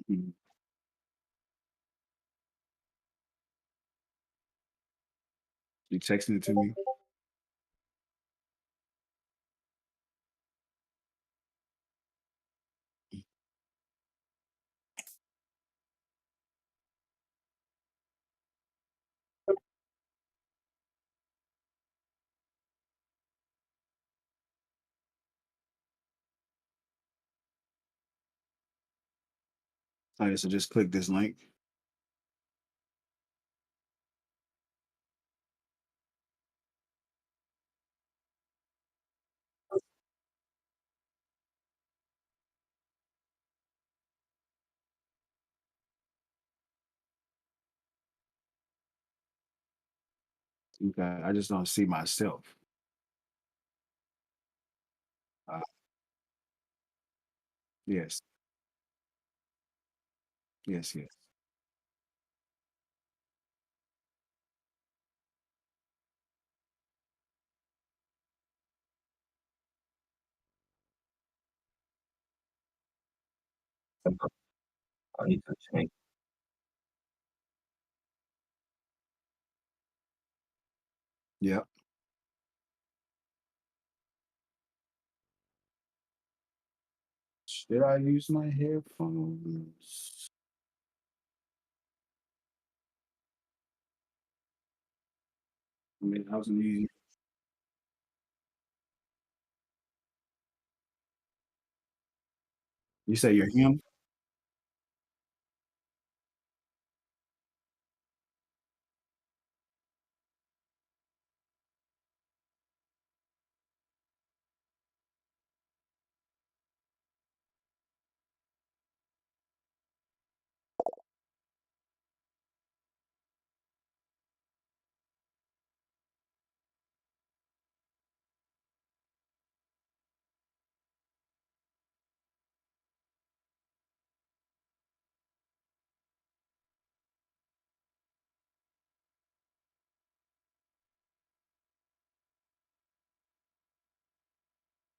Mhm. You texting it to me? Alright, so just click this link. Okay, I just don't see myself. Uh, yes, yes, yes. I need to change. Yep. Should I use my headphones? I mean, I was using. You say you're him?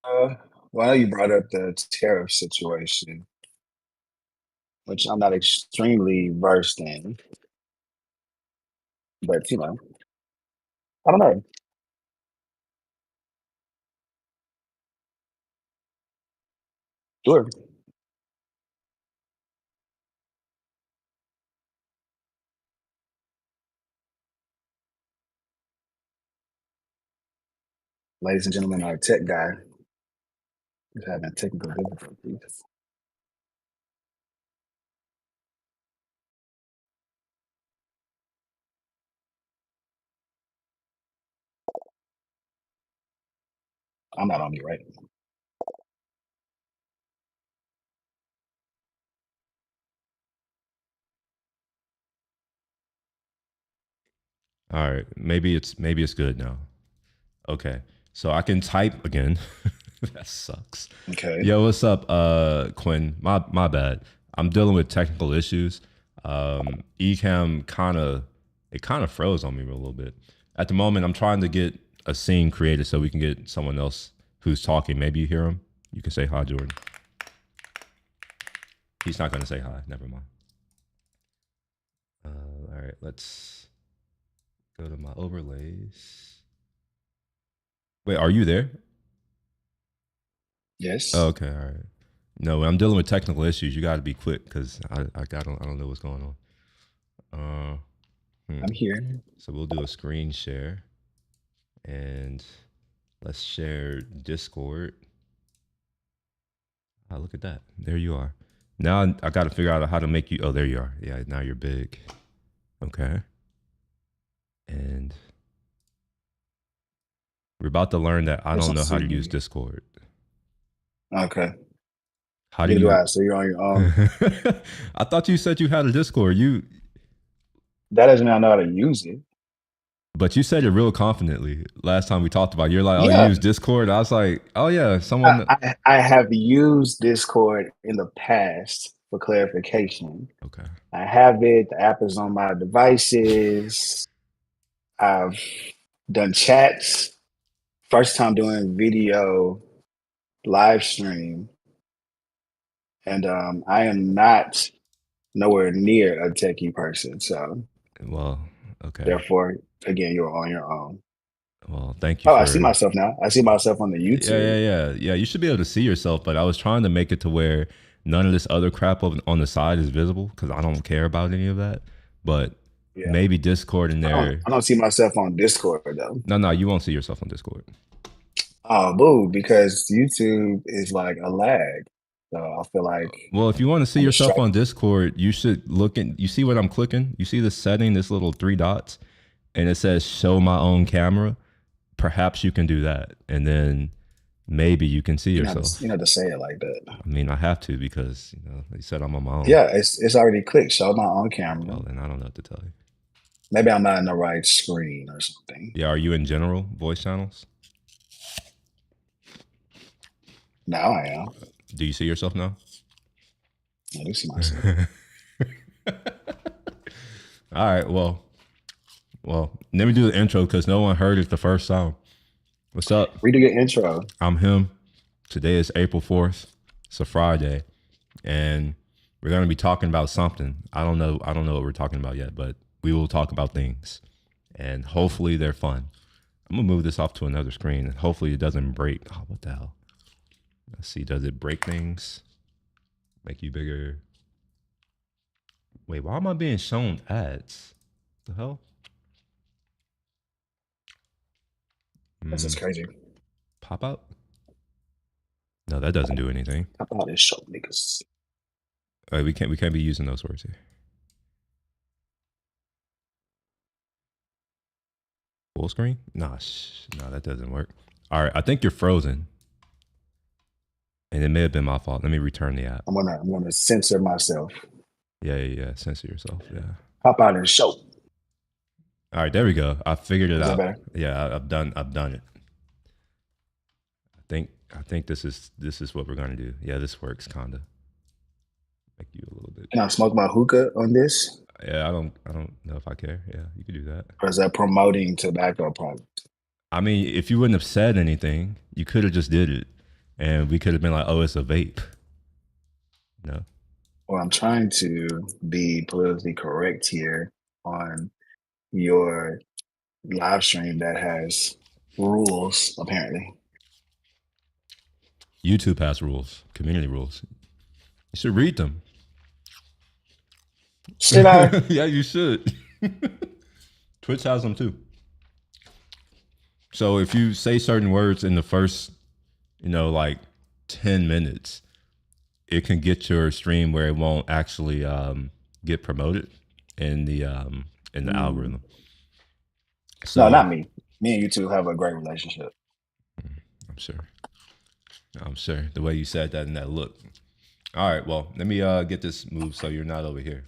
Uh, well, you brought up the tariff situation, which I'm not extremely versed in, but I don't know. Sure. Ladies and gentlemen, our tech guy is having technical difficulties. I'm not on mute, right? All right, maybe it's good now. Okay, so I can type again. That sucks. Okay. Yo, what's up, Quinn? My bad. I'm dealing with technical issues. Ecamm kind of froze on me a little bit. At the moment, I'm trying to get a scene created so we can get someone else who's talking. Maybe you hear him. You can say hi, Jordan. He's not gonna say hi. Never mind. All right, let's go to my overlays. Wait, are you there? Oh, Yes, okay, all right. No, when I'm dealing with technical issues, you got to be quick because I don't know what's going on. I'm here. So we'll do a screen share and let's share Discord. Oh, look at that. There you are. Now I got to figure out how to make you. Oh, there you are. Yeah, now you're big. Okay. And we're about to learn that I Yes, don't I know how see to use you. Discord. Okay. How do Neither do you? I. So you're on your I thought you said you had a Discord. that doesn't mean I know how to use it. But you said it real confidently last time we talked about it. You're like, oh, you Yeah. use Discord. I was like, oh yeah, I, someone. I I have used Discord in the past for clarification. Okay. I have it. The app is on my devices. I've done chats. First time doing video live stream, and I am not. nowhere near a techie person. So Well, okay. therefore, again, you're on your own. Well, thank you Oh, I see for. myself now. I see myself on the Yeah, yeah, YouTube. yeah. You should be able to see yourself, but I was trying to make it to where none of this other crap on the side is visible because I don't care about any of that. But Yeah. maybe Discord in there. I don't see myself on Discord though. No, no, you won't see yourself on Discord. Oh, boo, because YouTube is like a lag. So I feel like Well, if you want to see I'm yourself distracted. on Discord, you should look in. You see what I'm clicking? You see the setting, this little three dots, and it says show my own camera. Perhaps you can do that, and then maybe you can see You yourself. know to say it like that. I mean, I have to because they said I'm on my own. Yeah, it's already clicked. Show my own camera. Well, then I don't know what to tell you. Maybe I'm not in the right screen or something. Yeah, are you in general voice channels? Now I am. Do you see yourself now? I do see myself. All right. Well, let me do the intro because no one heard it the first time. What's up? Read your intro. I'm him. Today is April 4th. It's a Friday, and we're gonna be talking about something. I don't know what we're talking about yet, but we will talk about things, and hopefully they're fun. I'm gonna move this off to another screen, and hopefully it doesn't break. Oh, what the hell? Let's see. Does it break things? Make you bigger? Wait, why am I being shown ads? The hell? This is crazy. Pop out? No, that doesn't do anything. How about this show, niggas? We can't be using those words here. Full screen? Nah, no, that doesn't work. All right, I think you're frozen, and it may have been my fault. Let me return the app. I'm gonna censor myself. Yeah. Censor yourself. Yeah. Pop out and show. All right, there we go. I figured it Is that out. better? Yeah, I've done it. I think this is what we're gonna do. Yeah, this works kinda. Make you a little bit. Can I smoke my hookah on this? Yeah, I don't know if I care. Yeah, you could do that. Or is that promoting tobacco products? I mean, if you wouldn't have said anything, you could have just did it, and we could have been like, "Oh, it's a vape." No. Well, I'm trying to be politically correct here on your live stream that has rules, apparently. YouTube has rules, community rules. You should read them. Should I? Yeah, you should. Twitch has them too. So if you say certain words in the first, like 10 minutes, it can get your stream where it won't actually get promoted in the algorithm. So, No, not me. Me and you two have a great relationship. I'm sure the way you said that and that look. All right, well, let me get this moved so you're not over here,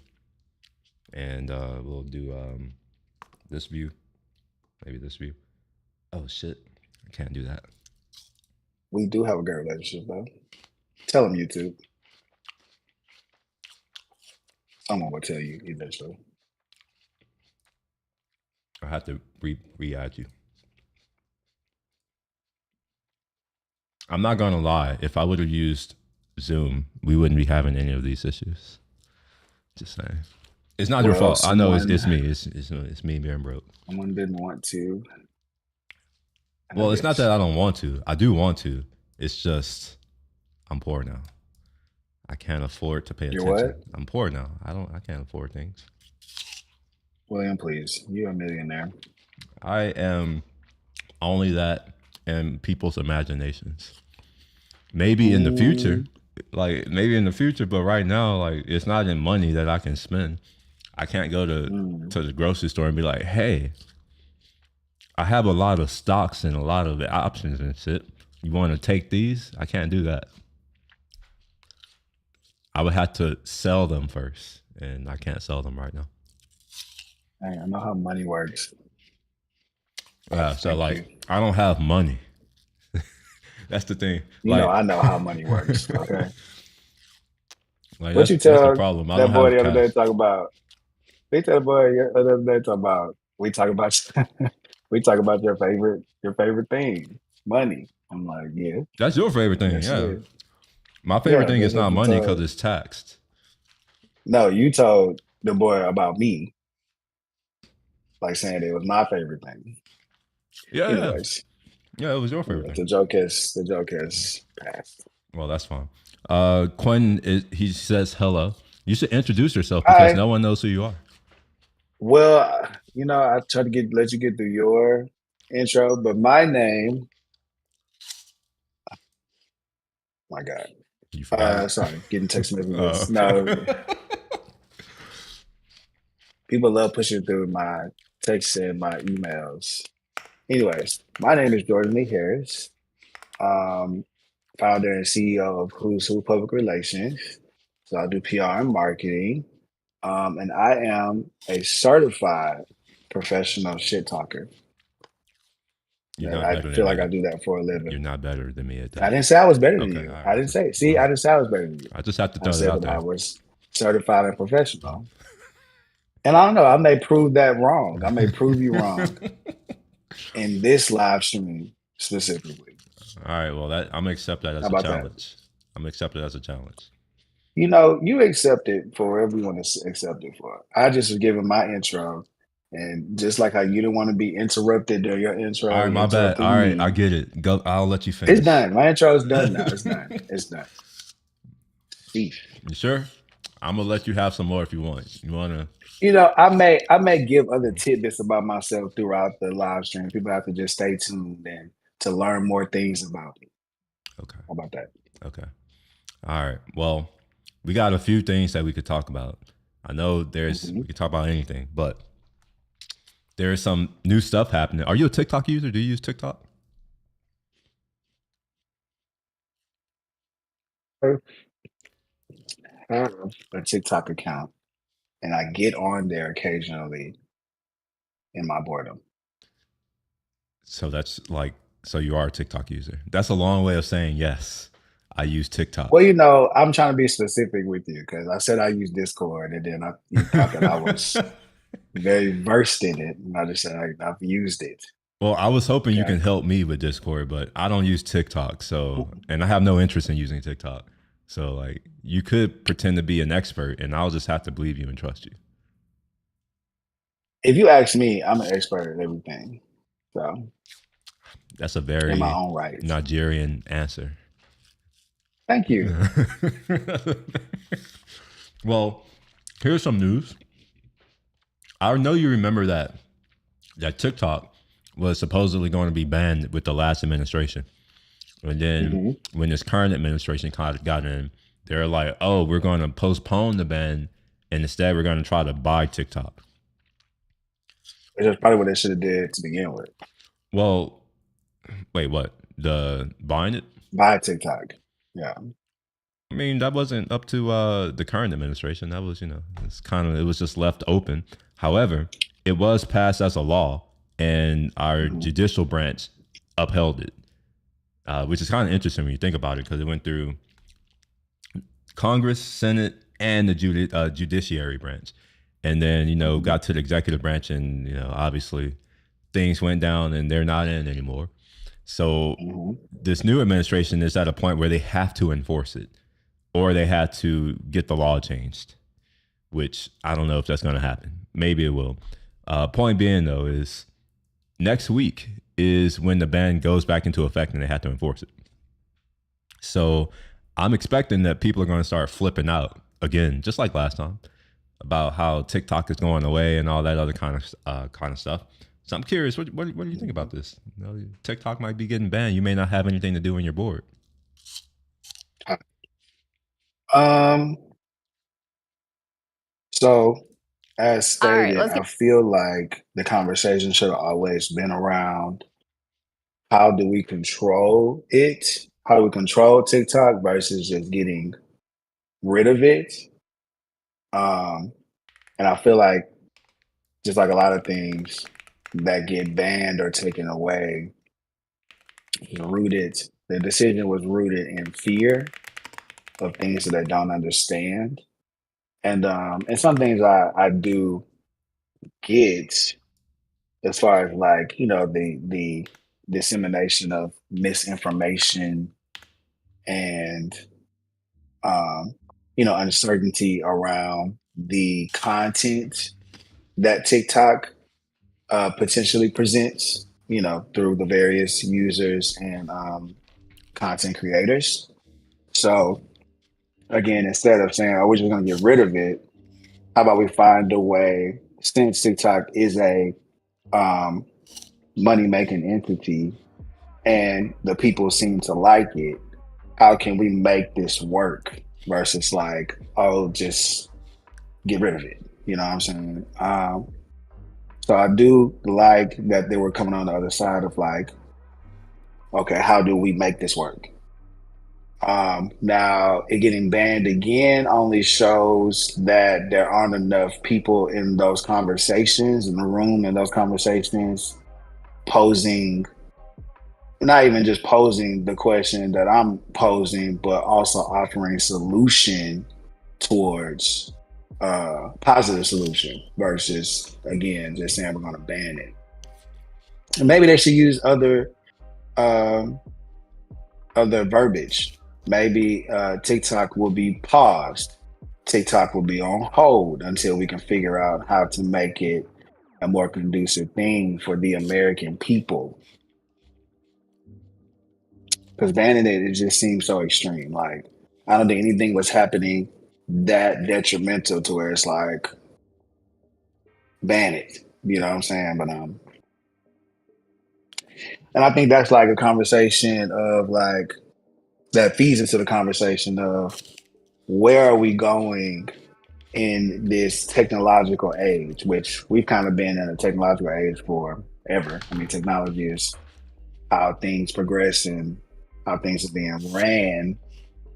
and we'll do this view, maybe this view. Oh shit, I can't do that. We do have a great relationship, though. Tell them, YouTube. Someone will tell you eventually. I have to re-add you. I'm not gonna lie. If I would have used Zoom, we wouldn't be having any of these issues. Just saying. It's not your fault. I know it's me. It's me being broke. Someone didn't want to. Well, it's not that I don't want to. I do want to. It's just I'm poor now. I can't afford to pay attention. You're what? I'm poor now. I can't afford things. William, please. You're a millionaire. I am only that in people's imaginations. Maybe in the future. But right now, like, it's not in money that I can spend. I can't go to the grocery store and be like, hey, I have a lot of stocks and a lot of options and shit. You want to take these? I can't do that. I would have to sell them first, and I can't sell them right now. Hey, I know how money works. So I don't have money. That's the thing. I know how money works. Okay. What you tell the problem. That boy the other day talk about? We tell the boy the other day talk about. We talk about your favorite thing, money. I'm like, yeah. That's your favorite thing, yeah. My favorite thing is not money because it's taxed. No, you told the boy about me, like saying it was my favorite thing. Yeah, yeah, Anyways, yeah. It was your favorite thing. the joke has passed. Well, that's fine. Quinn, he says hello. You should introduce yourself because Hi. no one knows who you are. Well, I try to let you get through your intro, but my name, my God. You forgot it. Sorry, getting text Oh, messages. No, okay. people love pushing through my texts and my emails. Anyways, my name is Jordan Lee Harris, um, founder and CEO of Who's Who Public Relations. So I do PR and marketing. And I am a certified professional shit talker. You're And not I better feel than like I me. do that for a You're living. not better than me at I that. didn't say I was better than Okay, all you. I right. didn't say. See, I didn't say I was better than you. I just have to I throw that said out that I there. was certified and professional. And I don't know. I may prove that wrong. I may prove you wrong in this live stream specifically. All right. Well, that I'm gonna accept that How as a about that? challenge. I'm gonna accept it as a challenge. You accept it for whatever you want to accept it for. I just was giving my intro, and just like how you didn't want to be interrupted during your All intro, right, you my bad. interrupted All right, I me. get it. Go. I'll let you It's finish. done. My intro is done now. It's done. It's done. Thief. You sure? I'm gonna let you have some more if you want. You wanna? I may give other tidbits about myself throughout the live stream. People have to just stay tuned and to learn more things about me. Okay. How about that? Okay. All right. Well, we got a few things that we could talk about. I know we Mhm. could talk about anything, but there is some new stuff happening. Are you a TikTok user? Do you use TikTok? I have a TikTok account, and I get on there occasionally in my boredom. So that's like, so you are a TikTok user. That's a long way of saying yes. I use TikTok. Well, I'm trying to be specific with you because I said I use Discord, and then you thought that I was very versed in it, and I just said I've used it. Well, I was hoping you Okay. can help me with Discord, but I don't use TikTok. So, and I have no interest in using TikTok. So, like, you could pretend to be an expert, and I'll just have to believe you and trust you. If you ask me, I'm an expert at everything. So, That's a in my very own right. Nigerian answer. Thank you. Well, here's some news. I know you remember that TikTok was supposedly going to be banned with the last administration. And then Hmm. when this current administration kind of got in, they're like, oh, we're going to postpone the ban and instead we're going to try to buy TikTok. Which is probably what they should have did to begin with. Well, wait, what? The buying it? Buy TikTok. Yeah. I mean, that wasn't up to the current administration. That was, it was just left open. However, it was passed as a law, and our Hmm. judicial branch upheld it, which is kind of interesting when you think about it, because it went through Congress, Senate, and the judiciary branch, and then Hmm. got to the executive branch, and obviously things went down, and they're not in anymore. So Hmm. this new administration is at a point where they have to enforce it, or they had to get the law changed, which I don't know if that's going to happen. Maybe it will. Point being, though, is next week is when the ban goes back into effect and they have to enforce it. So I'm expecting that people are going to start flipping out again, just like last time, about how TikTok is going away and all that other kind of stuff. So I'm curious, what do you think about this? TikTok might be getting banned. You may not have anything to do when you're bored. Um, so as All right, stated, let's I get feel like the conversation should have always been around how do we control it? How do we control TikTok versus just getting rid of it? Um, and I feel like just like a lot of things that get banned or taken away, rooted the decision was rooted in fear of things that they don't understand. And some things I do get as far as like, the dissemination of misinformation and um uncertainty around the content that TikTok potentially presents, through the various users and content creators. So again, instead of saying, "Oh, we're just going to get rid of it," how about we find a way? Since TikTok is a um, money making entity, and the people seem to like it, how can we make this work? Versus like, oh, just get rid of it. You know what I'm saying? So I do like that they were coming on the other side of like, okay, how do we make this work? Now, it getting banned again only shows that there aren't enough people in those conversations, in the room, in those conversations, posing, not even just posing the question that I'm posing, but also offering solution towards positive solution versus, again, just saying we're going to ban it. And maybe they should use um, other verbiage. Maybe TikTok will be paused. TikTok will be on hold until we can figure out how to make it a more conducive thing for the American people. Because banning it just seems so extreme. Like, I don't think anything was happening that detrimental to where it's like, ban it. You know what I'm saying? But and I think that's like a conversation of like, that feeds into the conversation of where are we going in this technological age, which we've kind of been in a technological age for ever. I mean, technology is how things progress and how things are being ran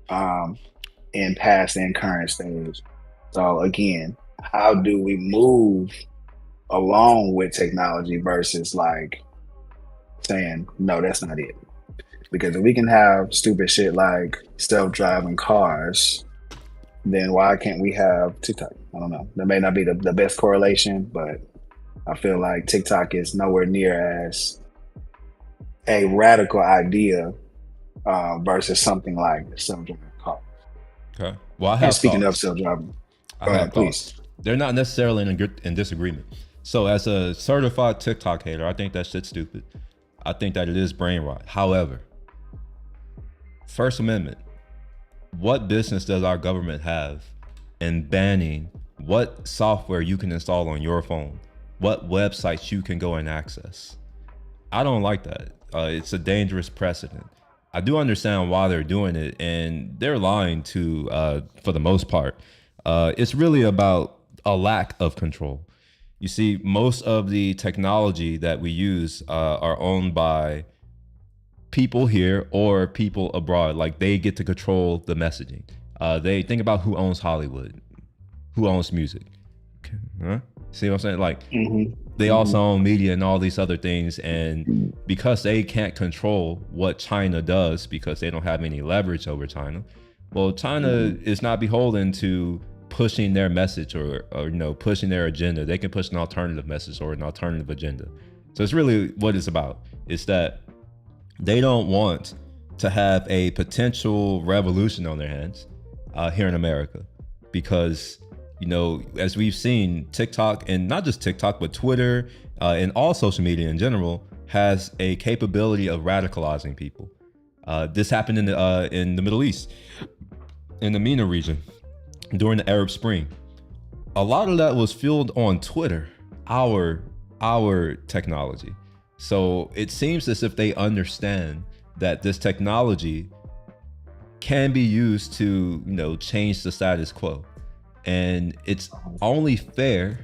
um, in past and current stage. So again, how do we move along with technology versus like saying, no, that's not it? Because if we can have stupid shit like self-driving cars, then why can't we have TikTok? I don't know. That may not be the best correlation, but I feel like TikTok is nowhere near as a radical idea versus something like self-driving car. Okay. Well, I And have speaking of thoughts. self-driving, I go have ahead, please. thoughts. They're not necessarily in disagreement. So, as a certified TikTok hater, I think that shit's stupid. I think that it is brain rot. However, First Amendment, what business does our government have in banning what software you can install on your phone, what websites you can go and access? I don't like that. It's a dangerous precedent. I do understand why they're doing it, and they're lying for the most part. It's really about a lack of control. You see, most of the technology that we use are owned by people here or people abroad. Like, they get to control the messaging. They think about who owns Hollywood, who owns music. Okay. Huh? See what I'm saying? Like, they also own media and all these other things. And because they can't control what China does because they don't have any leverage over China, well, China is not beholden to pushing their message or pushing their agenda. They can push an alternative message or an alternative agenda. So it's really what it's about. It's that they don't want to have a potential revolution on their hands here in America, because as we've seen, TikTok, and not just TikTok, but Twitter and all social media in general, has a capability of radicalizing people. This happened in the Middle East, in the MENA region, during the Arab Spring. A lot of that was fueled on Twitter, our technology. So it seems as if they understand that this technology can be used to, change the status quo. And it's only fair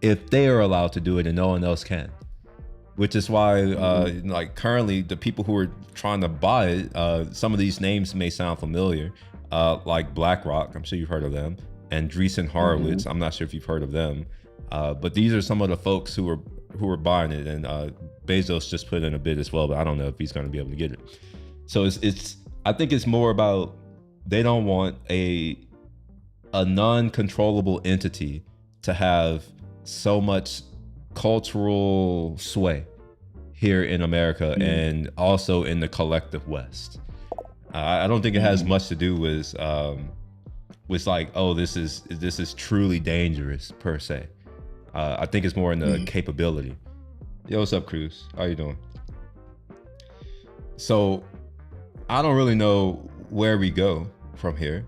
if they are allowed to do it and no one else can. Which is why, like, currently the people who are trying to buy it, some of these names may sound familiar, like BlackRock. I'm sure you've heard of them, and Andreessen Horowitz. I'm not sure if you've heard of them, but these are some of the folks who are buying it. And Bezos just put in a bid as well, but I don't know if he's going to be able to get it. So I think it's more about they don't want a non-controllable entity to have so much cultural sway here in America and also in the collective West. I don't think it has much to do with was like, oh, this is truly dangerous per se. I think it's more in the capability. Yo, what's up, Cruz? How you doing? So I don't really know where we go from here,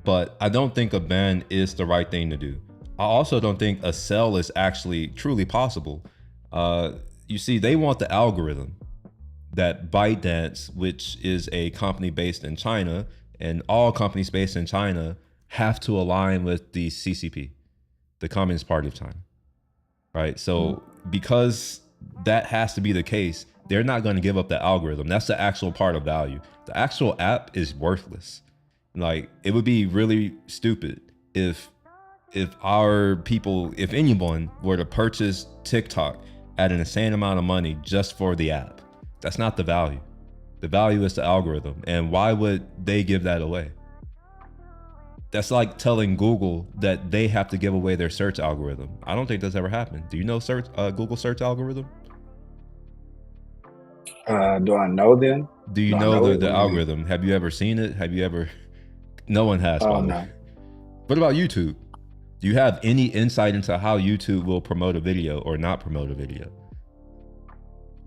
but I don't think a ban is the right thing to do. I also don't think a sell is actually truly possible. You see, they want the algorithm that ByteDance, which is a company based in China, and all companies based in China have to align with the CCP, the Communist Party of China, right? So because that has to be the case, they're not going to give up the algorithm. That's the actual part of value. The actual app is worthless. Like, it would be really stupid if our people, if anyone were to purchase TikTok at an insane amount of money just for the app. That's not the value. The value is the algorithm. And why would they give that away? That's like telling Google that they have to give away their search algorithm. I don't think that's ever happened. Do you know Google search algorithm? Do I know them? Do you know the algorithm? Have you ever seen it? Have you ever? No one has. Oh, no. What about YouTube? Do you have any insight into how YouTube will promote a video or not promote a video?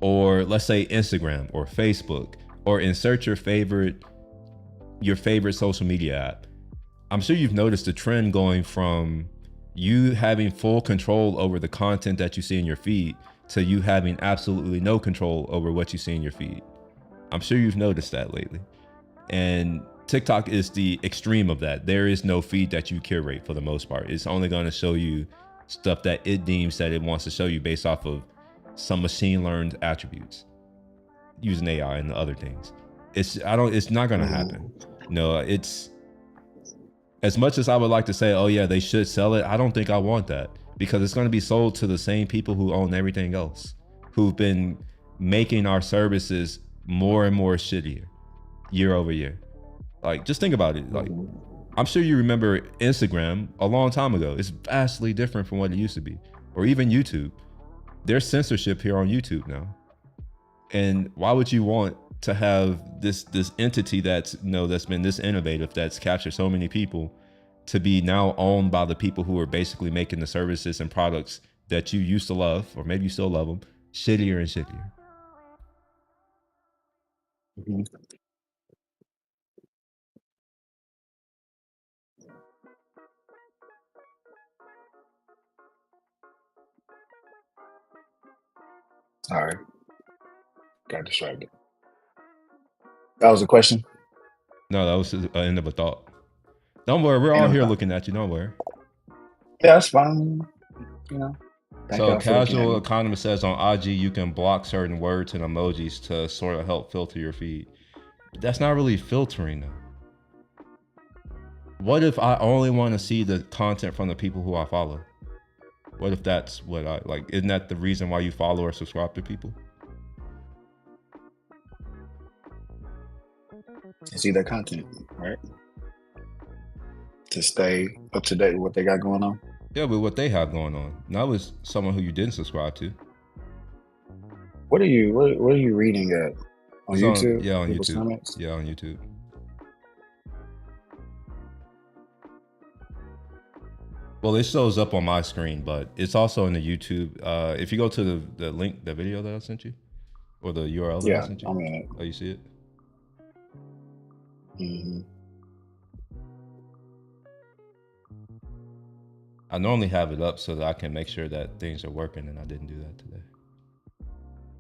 Or let's say Instagram or Facebook, or insert your favorite social media app. I'm sure you've noticed the trend going from you having full control over the content that you see in your feed to you having absolutely no control over what you see in your feed. I'm sure you've noticed that lately. And TikTok is the extreme of that. There is no feed that you curate for the most part. It's only going to show you stuff that it deems that it wants to show you based off of some machine learned attributes using AI and other things. It's not going to happen. No, it's, as much as I would like to say, oh yeah, they should sell it, I don't think I want that, because it's going to be sold to the same people who own everything else, who've been making our services more and more shittier year over year. Like, just think about it. Like, I'm sure you remember Instagram a long time ago. It's vastly different from what it used to be. Or even YouTube. There's censorship here on YouTube now. And why would you want to have this entity that's been this innovative, that's captured so many people, to be now owned by the people who are basically making the services and products that you used to love, or maybe you still love them, shittier and shittier? Sorry. Got distracted. That was a question? No, that was the end of a thought. Don't worry, we're all here looking at you. Don't worry. Yeah, that's fine. You know. So Casual Economist says on IG you can block certain words and emojis to sort of help filter your feed. But that's not really filtering though. What if I only want to see the content from the people who I follow? What if that's what I like? Isn't that the reason why you follow or subscribe to people? To see their content, right? To stay up to date with what they got going on. Yeah, but what they have going on. Not with someone who you didn't subscribe to. What are you reading at? On YouTube? Yeah, on People's YouTube. Comments? Yeah, on YouTube. Well, it shows up on my screen, but it's also in the YouTube. If you go to the link, the video that I sent you, or the URL that I sent you. I'm in it. Oh, you see it? Mm-hmm. I normally have it up so that I can make sure that things are working, and I didn't do that today.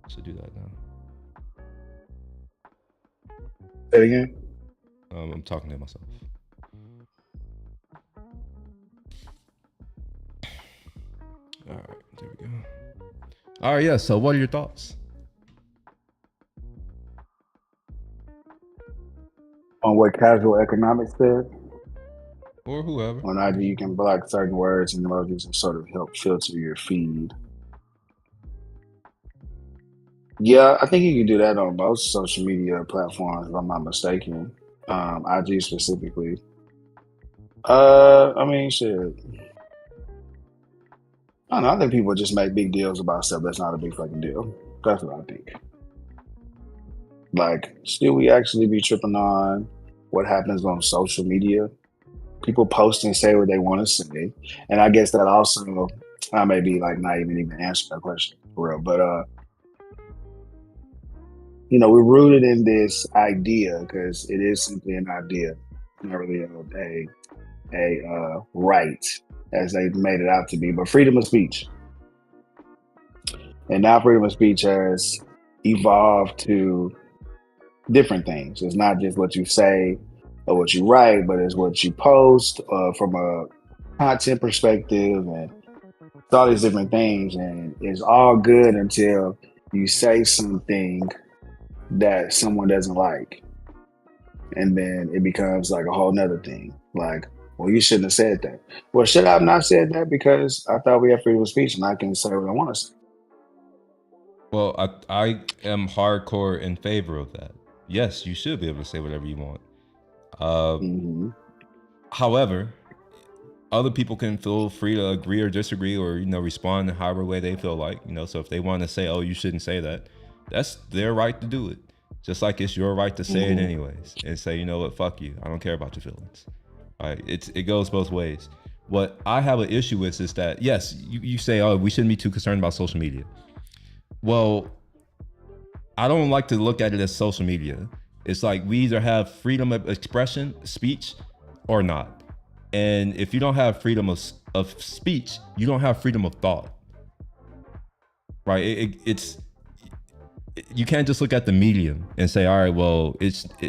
I should do that now. Say it again? I'm talking to myself. All right, there we go. All right, yeah, so what are your thoughts? On what Casual Economics said? Or whoever. On IG, you can block certain words and emojis and sort of help filter your feed. Yeah, I think you can do that on most social media platforms, if I'm not mistaken. IG specifically. I mean, shit. I don't know. I think people just make big deals about stuff that's not a big fucking deal. That's what I think. Like, should we actually be tripping on what happens on social media? people post and say what they want to say, and I guess that also I may be like not even answer that question for real, but we're rooted in this idea because it is simply an idea, not really a right as they made it out to be, but freedom of speech. And now freedom of speech has evolved to different things. It's not just what you say or what you write, but it's what you post from a content perspective, and it's all these different things. And it's all good until you say something that someone doesn't like. And then it becomes like a whole nother thing. Like, well, you shouldn't have said that. Well, should I have not said that? Because I thought we had freedom of speech and I can say what I want to say. Well, I am hardcore in favor of that. Yes, you should be able to say whatever you want. However, other people can feel free to agree or disagree, or respond in however way they feel like. So if they want to say, "Oh, you shouldn't say that," that's their right to do it. Just like it's your right to say it anyways, and say, "You know what, fuck you. I don't care about your feelings." All right, it goes both ways. What I have an issue with is that yes, you say, "Oh, we shouldn't be too concerned about social media." Well, I don't like to look at it as social media. It's like we either have freedom of expression, speech, or not. And if you don't have freedom of speech, you don't have freedom of thought, right? You can't just look at the medium and say, all right, well,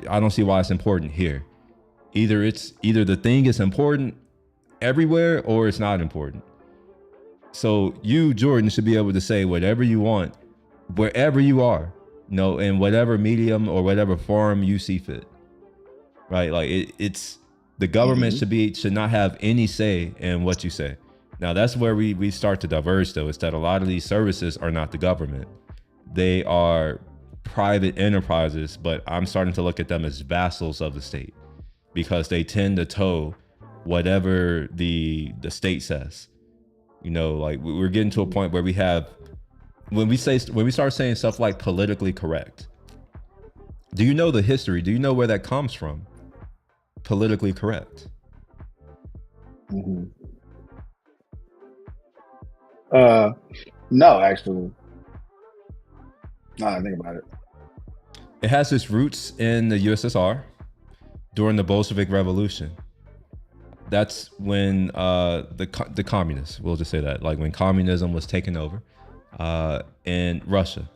I don't see why it's important here. Either the thing is important everywhere or it's not important. So you, Jordan, should be able to say whatever you want, wherever you are, in whatever medium or whatever forum you see fit, right? Like it's the government should not have any say in what you say. Now that's where we start to diverge, though. Is that a lot of these services are not the government; they are private enterprises. But I'm starting to look at them as vassals of the state because they tend to toe whatever the state says. Like we're getting to a point where we have, when we start saying stuff like politically correct. Do you know the history? Do you know where that comes from? Politically correct. No, actually. No, I think about it. It has its roots in the USSR during the Bolshevik Revolution. That's when the communists, we'll just say that, like when communism was taken over in Russia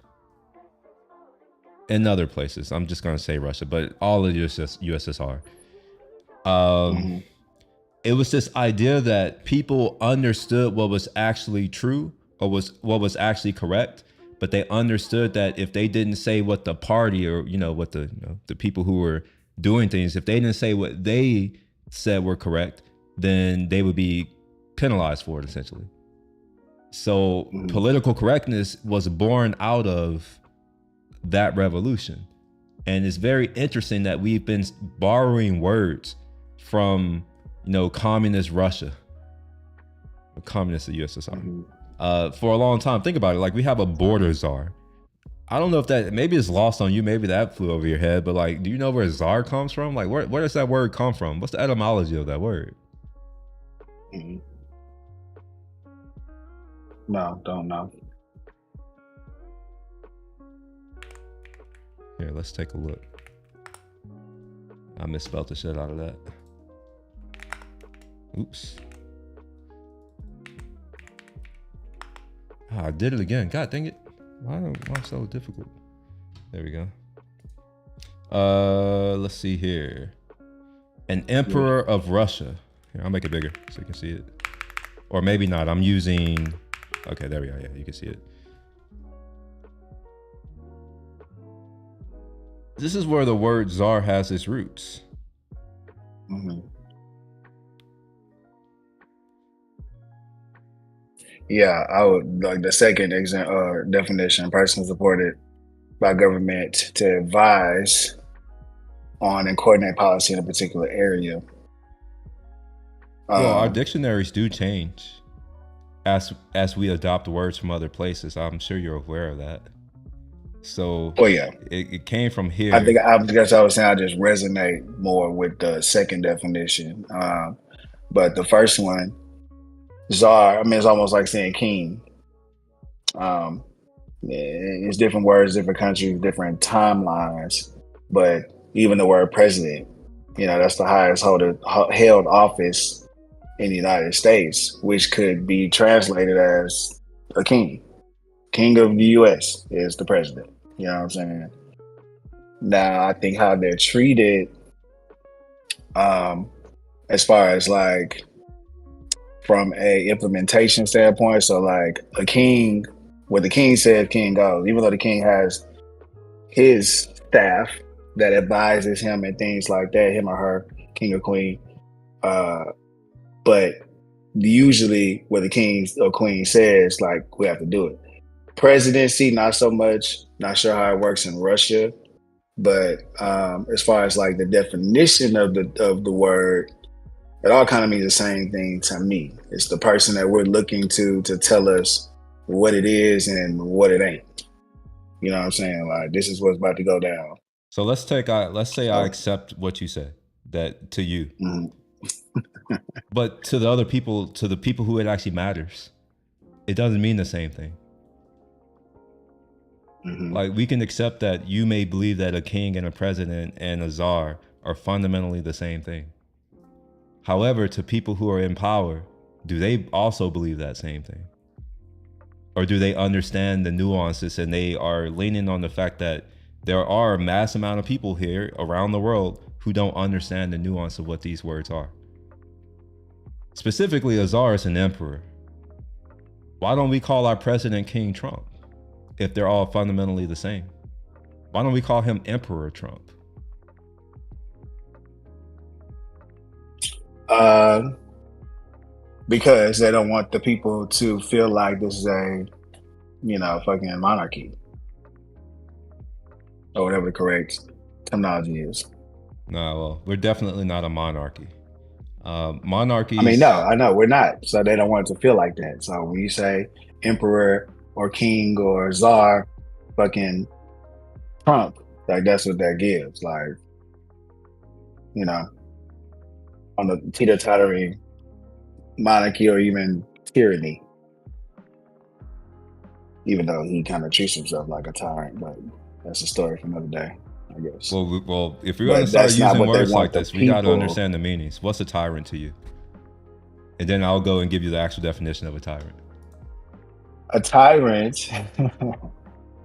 and other places. I'm just going to say Russia, but all of USSR. It was this idea that people understood what was actually true or what was actually correct, but they understood that if they didn't say what the party or what the people who were doing things, if they didn't say what they said were correct, then they would be penalized for it, essentially. So political correctness was born out of that revolution. And it's very interesting that we've been borrowing words from, communist Russia, communist USSR, for a long time. Think about it. Like we have a border czar. I don't know if that, maybe it's lost on you. Maybe that flew over your head, but like, do you know where czar comes from? Like where does that word come from? What's the etymology of that word? No, don't know. Here, let's take a look. I misspelled the shit out of that. Oops. I did it again. God dang it. Why am I so difficult? There we go. Let's see here. An emperor of Russia. Here, I'll make it bigger so you can see it. Or maybe not. I'm using... Okay, there we are. Yeah, you can see it. This is where the word czar has its roots. Yeah, I would like the second definition: person supported by government to advise on and coordinate policy in a particular area. Well, our dictionaries do change as we adopt words from other places. I'm sure you're aware of that. So, yeah, it came from here. I think I guess I was saying I just resonate more with the second definition. But the first one, czar, I mean, it's almost like saying king. Um, it's different words, different countries, different timelines. But even the word president, that's the highest held office in the United States, which could be translated as a king. King of the U.S. is the president. You know what I'm saying? Now, I think how they're treated, as far as like from a implementation standpoint. So like a king, what the king says, king goes. Even though the king has his staff that advises him and things like that, him or her, king or queen. But usually what the king or queen says, like, we have to do it. Presidency, not so much. Not sure how it works in Russia. But as far as like the definition of the word, it all kind of means the same thing to me. It's the person that we're looking to tell us what it is and what it ain't. You know what I'm saying? Like, this is what's about to go down. So let's say I accept what you said, that to you. Mm-hmm. But to the other people, to the people who it actually matters, it doesn't mean the same thing. Mm-hmm. Like, we can accept that you may believe that a king and a president and a czar are fundamentally the same thing. However, to people who are in power, do they also believe that same thing? Or do they understand the nuances and they are leaning on the fact that there are a mass amount of people here around the world who don't understand the nuance of what these words are? Specifically, a czar is an emperor. Why don't we call our president King Trump if they're all fundamentally the same? Why don't we call him Emperor Trump? Because they don't want the people to feel like this is a, fucking monarchy. Or whatever the correct terminology is. No, well, we're definitely not a monarchy. Monarchies. I mean, no, I know we're not. So they don't want it to feel like that. So when you say emperor or king or czar, fucking Trump, like that's what that gives. Like, on the teeter-tottering monarchy or even tyranny. Even though he kind of treats himself like a tyrant, but that's a story for another day, I guess. Well, if we're going to start using words like this, we got to understand the meanings. What's a tyrant to you? And then I'll go and give you the actual definition of a tyrant. A tyrant is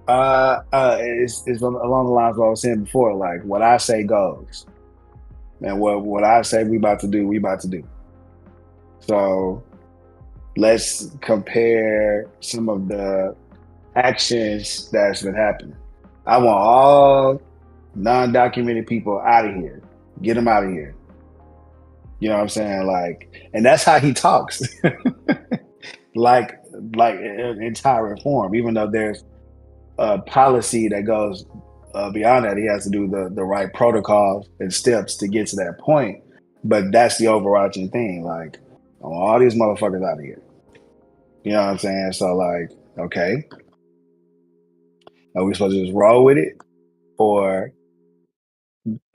along the lines of what I was saying before. Like, what I say goes. And what I say we about to do, we about to do. So let's compare some of the actions that's been happening. I want all non-documented people out of here. Get them out of here. You know what I'm saying? Like, and that's how he talks. like in tyrant form, even though there's a policy that goes beyond that. He has to do the right protocols and steps to get to that point. But that's the overarching thing. Like, I want all these motherfuckers out of here. You know what I'm saying? So, like, okay. Are we supposed to just roll with it? Or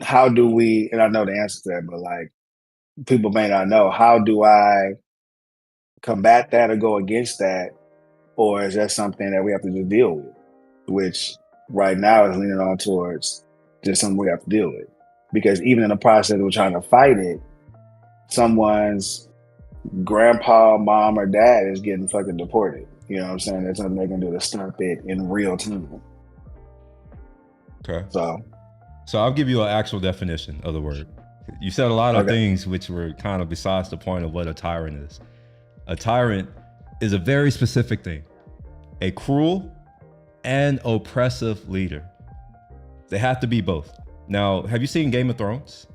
how do we, and I know the answer to that, but like, people may not know, how do I combat that or go against that? Or is that something that we have to just deal with? Which right now is leaning on towards just something we have to deal with. Because even in the process of trying to fight it, someone's grandpa, mom, or dad is getting fucking deported. You know what I'm saying? There's something they can do to stop it in real time. Okay. So I'll give you an actual definition of the word. You said a lot of things which were kind of besides the point of what a tyrant is. A tyrant is a very specific thing. A cruel and oppressive leader. They have to be both. Now, have you seen Game of Thrones,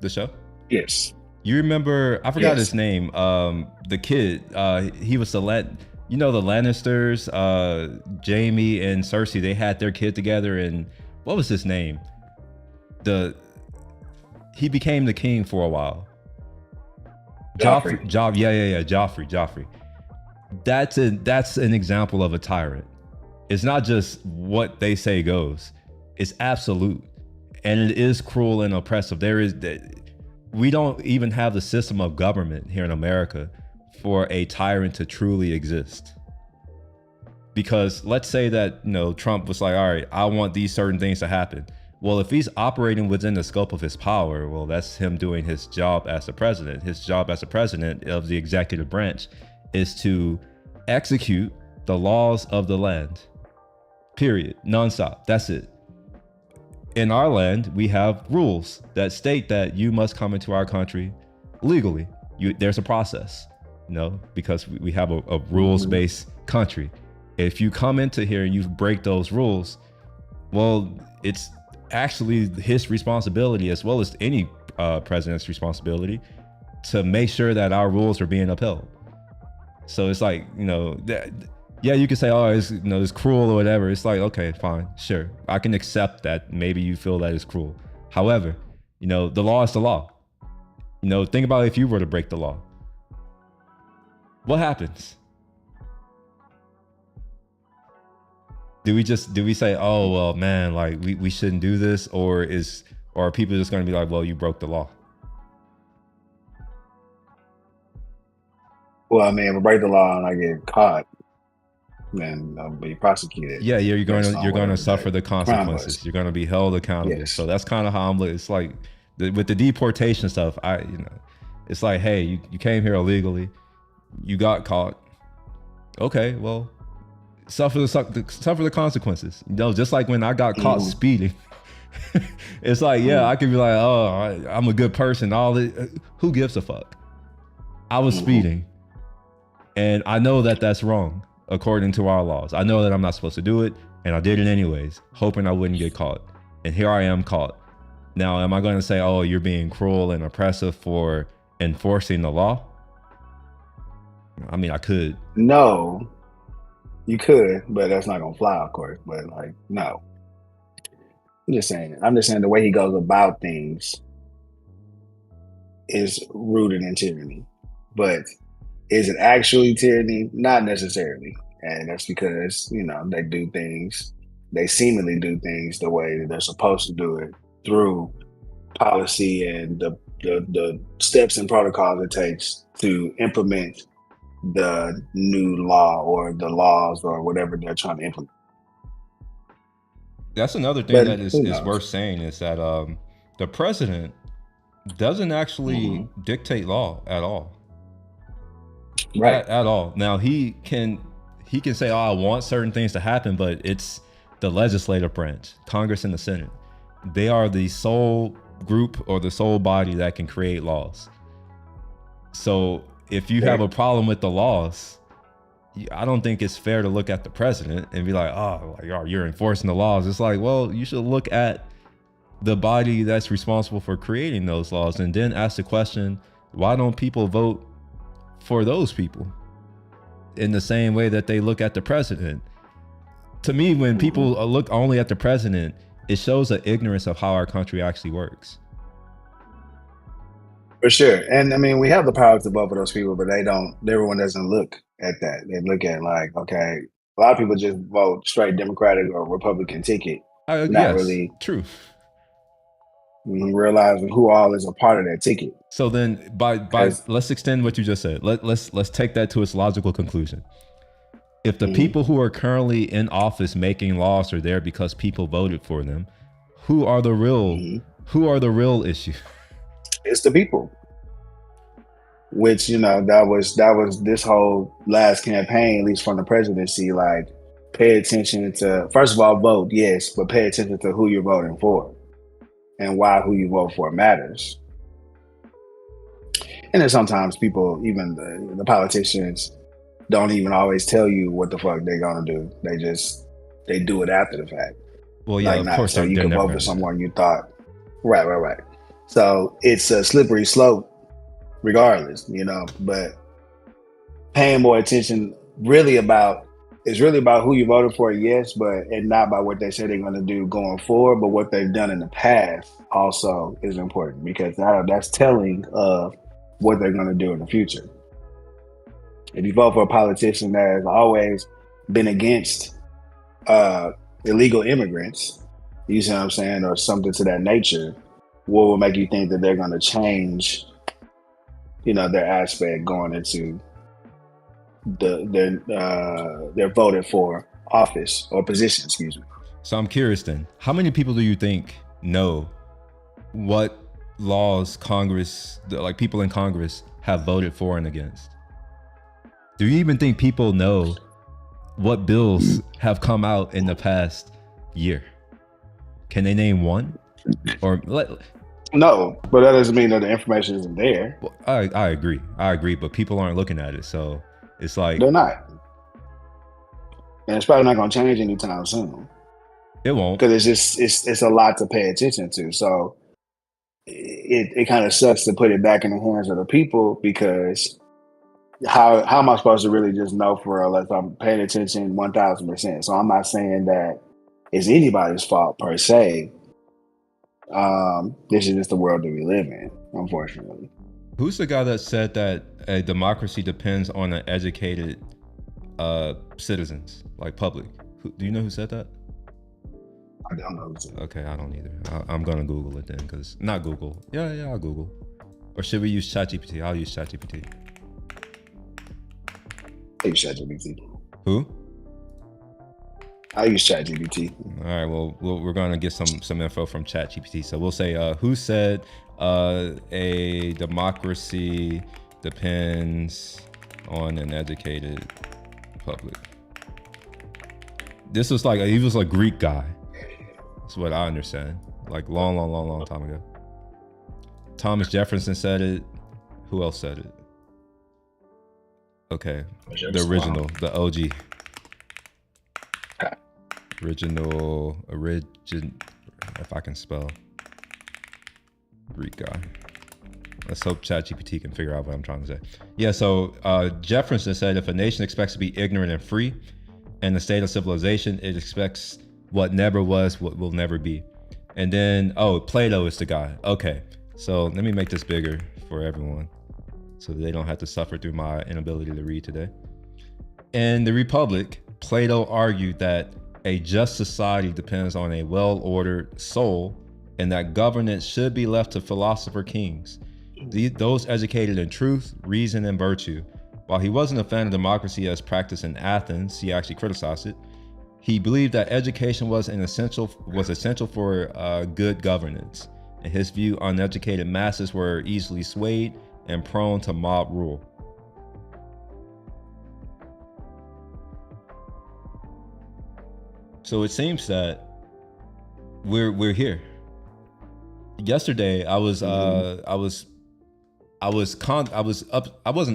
the show? Yes. You remember, I forgot his name, the kid, he was the Lannisters, Jaime and Cersei, they had their kid together, and what was his name? He became the king for a while. Joffrey. Joffrey. That's an example of a tyrant. It's not just what they say goes. It's absolute. And it is cruel and oppressive. we don't even have the system of government here in America for a tyrant to truly exist. Because let's say that, you know, Trump was like, all right, I want these certain things to happen. Well, if he's operating within the scope of his power, well, that's him doing his job as a president. His job as a president of the executive branch is to execute the laws of the land. Period. Nonstop. That's it. In our land, we have rules that state that you must come into our country legally. There's a process, you know, because we have a rules-based country. If you come into here and you break those rules, well, it's actually his responsibility, as well as any president's responsibility, to make sure that our rules are being upheld. So it's like, you know, yeah, you could say, oh, it's, you know, it's cruel or whatever. It's like, okay, fine, sure, I can accept that. Maybe you feel that it's cruel. However, you know, the law is the law. You know, think about if you were to break the law. What happens? Do we say, oh, well, man, like we shouldn't do this, or are people just going to be like, well, you broke the law? Well, I mean, if I break the law and I get caught, then I'll be prosecuted. Yeah, you're going to suffer the consequences. You're going to be held accountable. Yes. So that's kind of how I'm. It's like with the deportation stuff. It's like, hey, you came here illegally, you got caught. Okay, well, suffer the consequences. You know, just like when I got caught speeding. It's like, yeah, I could be like, oh, I'm a good person. Who gives a fuck? I was speeding, and I know that that's wrong according to our laws. I know that I'm not supposed to do it, and I did it anyways, hoping I wouldn't get caught. And here I am caught. Now, am I going to say, oh, you're being cruel and oppressive for enforcing the law? I mean, I could. No, you could, but that's not gonna fly, of course. But like, no. I'm just saying the way he goes about things is rooted in tyranny. But is it actually tyranny? Not necessarily. And that's because, you know, they seemingly do things the way that they're supposed to do it through policy and the steps and protocols it takes to implement the new law or the laws or whatever they're trying to implement. That's another thing that is worth saying, is that the president doesn't actually dictate law at all. Right. At all. Now he can say, oh, I want certain things to happen, but it's the legislative branch, Congress and the Senate. They are the sole group or the sole body that can create laws. So if you have a problem with the laws, I don't think it's fair to look at the president and be like, oh, you're enforcing the laws. It's like, well, you should look at the body that's responsible for creating those laws and then ask the question, why don't people vote for those people in the same way that they look at the president? To me, when people look only at the president, it shows an ignorance of how our country actually works. For sure. And I mean, we have the power to vote for those people, but everyone doesn't look at that. They look at like, okay, a lot of people just vote straight Democratic or Republican ticket. Not really true. Realizing who all is a part of that ticket. So then by let's extend what you just said. Let's take that to its logical conclusion. If the people who are currently in office making laws are there because people voted for them, who are the real issue? It's the people. Which, you know, that was this whole last campaign, at least from the presidency, like, pay attention to, first of all, vote, yes, but pay attention to who you're voting for and why who you vote for matters. And then sometimes people, even the politicians, don't even always tell you what the fuck they're gonna do. They do it after the fact. Well, yeah, like, of course. So you can vote for someone you thought, right. So it's a slippery slope regardless, you know, but paying more attention it's really about who you voted for, yes, and not by what they say they're going to do going forward, but what they've done in the past also is important, because that's telling of what they're going to do in the future. If you vote for a politician that has always been against illegal immigrants, you see what I'm saying, or something to that nature, what would make you think that they're going to change, their aspect going into they're voted for office or position, excuse me. So I'm curious then, how many people do you think know what laws Congress, like people in Congress, have voted for and against? Do you even think people know what bills have come out in the past year? Can they name one? Or no, but that doesn't mean that the information isn't there. Well, I agree, but people aren't looking at it, so it's like they're not, and it's probably not going to change anytime soon. It won't, because it's a lot to pay attention to. So it kind of sucks to put it back in the hands of the people, because how am I supposed to really just know for unless I'm paying attention 1000%? So I'm not saying that it's anybody's fault per se. This is just the world that we live in, unfortunately. Who's the guy that said that a democracy depends on an educated citizens, like public? Do you know who said that? I don't know. Okay, I don't either. I'm gonna Google it then, because not Google. Yeah, I'll Google. Or should we use ChatGPT? I'll use ChatGPT. I use ChatGPT. Who? I use ChatGPT. All right. Well, we're gonna get some info from ChatGPT. So we'll say, who said a democracy depends on an educated public? This was like he was a Greek guy. That's what I understand. Like long time ago. Thomas Jefferson said it. Who else said it? Okay, the original, the OG. Origin, if I can spell. Greek guy. Let's hope ChatGPT can figure out what I'm trying to say. Yeah, so Jefferson said, if a nation expects to be ignorant and free, and the state of civilization, it expects what never was, what will never be. And then, Plato is the guy. Okay, so let me make this bigger for everyone, so that they don't have to suffer through my inability to read today. In the Republic, Plato argued that a just society depends on a well-ordered soul, and that governance should be left to philosopher kings, those educated in truth, reason, and virtue. While he wasn't a fan of democracy as practiced in Athens, he actually criticized it. He believed that education was essential for good governance. In his view, uneducated masses were easily swayed and prone to mob rule. So it seems that we're here. Yesterday, I wasn't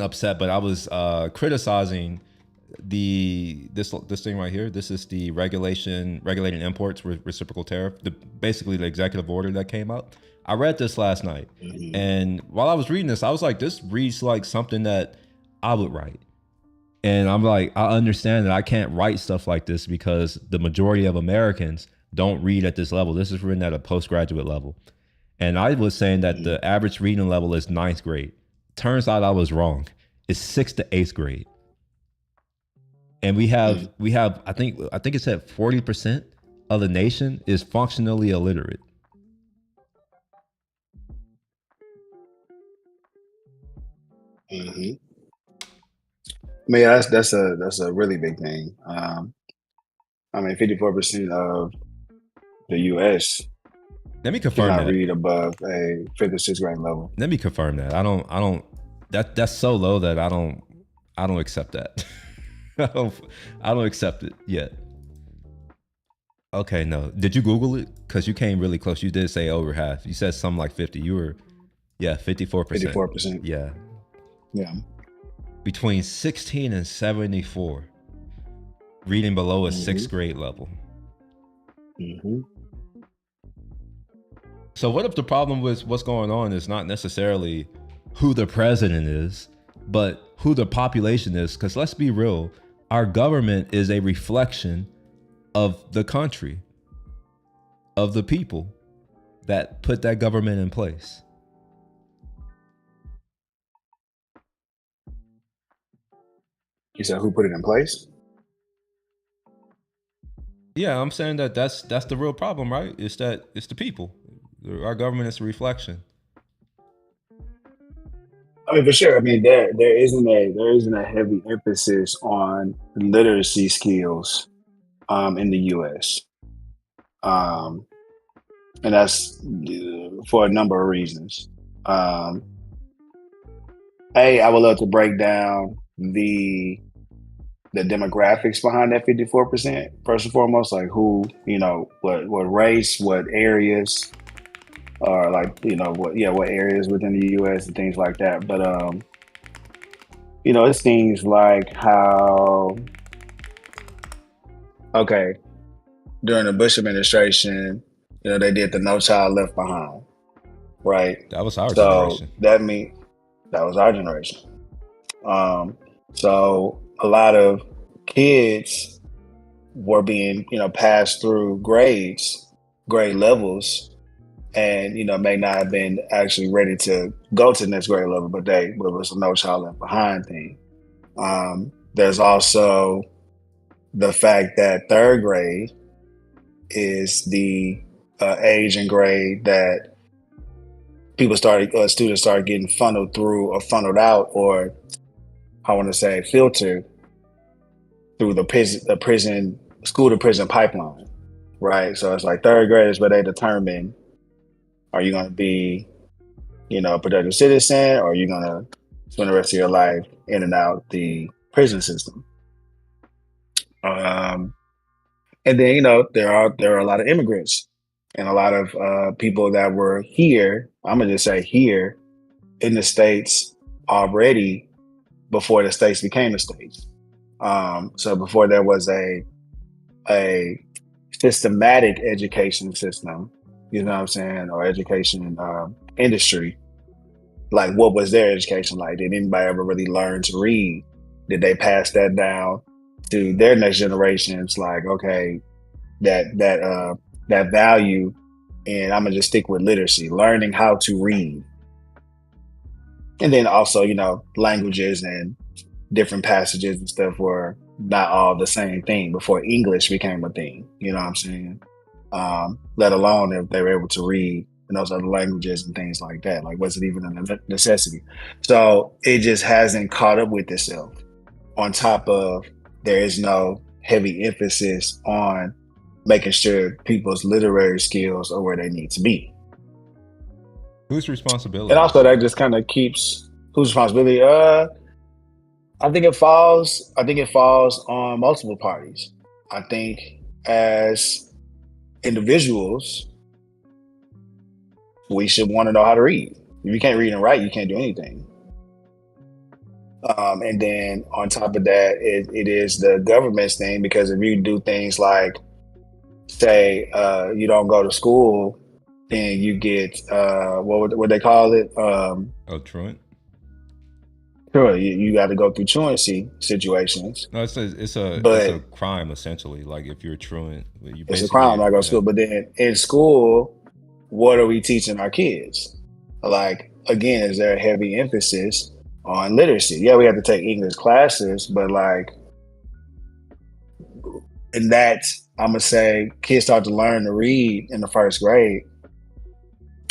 upset, but I was criticizing this thing right here. This is the regulating imports with reciprocal tariff, basically the executive order that came out. I read this last night, and while I was reading this, I was like, this reads like something that I would write. And I'm like, I understand that I can't write stuff like this because the majority of Americans don't read at this level. This is written at a postgraduate level. And I was saying that the average reading level is 9th grade. Turns out I was wrong. It's 6th to 8th grade. And we have I think it said 40% of the nation is functionally illiterate. I mean, that's a really big thing. I mean, 54% of the U.S. Let me confirm cannot that. read above a 5th or 6th grade level. Let me confirm that. I don't. That's so low that I don't accept that. I don't accept it yet. Okay, no. Did you Google it? Because you came really close. You did say over half. You said something like 50. You were, 54%. 54%. Yeah. Yeah. Between 16 and 74, reading below a 6th grade level. So what if the problem with what's going on is not necessarily who the president is, but who the population is? Because let's be real, our government is a reflection of the country, of the people that put that government in place. You said who put it in place? Yeah, I'm saying that's the real problem, right? It's the people. Our government is a reflection. I mean, for sure. I mean, there isn't a heavy emphasis on literacy skills in the U.S. Um, and that's for a number of reasons. Um, I would love to break down the demographics behind that 54%. First and foremost, like who, what race, what areas, or like what areas within the U.S. and things like that. But it's things like how okay during the Bush administration, they did the No Child Left Behind, right? That was our So generation. that was our generation. So a lot of kids were being, passed through grade levels, and may not have been actually ready to go to the next grade level, but it was a No Child Left Behind thing. There's also the fact that third grade is the age and grade that students started getting funneled through or funneled out, or I want to say filtered through the prison school to prison pipeline, right? So it's like third grade is where they determine, are you going to be, a productive citizen, or are you going to spend the rest of your life in and out the prison system? And then there are a lot of immigrants and a lot of people that were here. I'm gonna just say here in the States already before the States became the States. So before there was a systematic education system, you know what I'm saying, or education industry. Like, what was their education like? Did anybody ever really learn to read? Did they pass that down to their next generations? Like, okay, that value, and I'm gonna just stick with literacy, learning how to read, and then also languages and different passages and stuff were not all the same thing before English became a thing. You know what I'm saying? Let alone if they were able to read in those other languages and things like that. Like, was it even a necessity? So it just hasn't caught up with itself. On top of, there is no heavy emphasis on making sure people's literary skills are where they need to be. Whose responsibility? And also that just kind of keeps whose responsibility? I think it falls on multiple parties. I think as individuals, we should want to know how to read. If you can't read and write, you can't do anything. And then on top of that, it is the government's thing, because if you do things like, say, you don't go to school, then you get what they call it? Truant. Sure, you got to go through truancy situations. No, it's a crime essentially. Like, if you're truant, it's a crime not go to school. But then in school, what are we teaching our kids? Like, again, is there a heavy emphasis on literacy? Yeah, we have to take English classes, but like, in that, I'm gonna say kids start to learn to read in the first grade.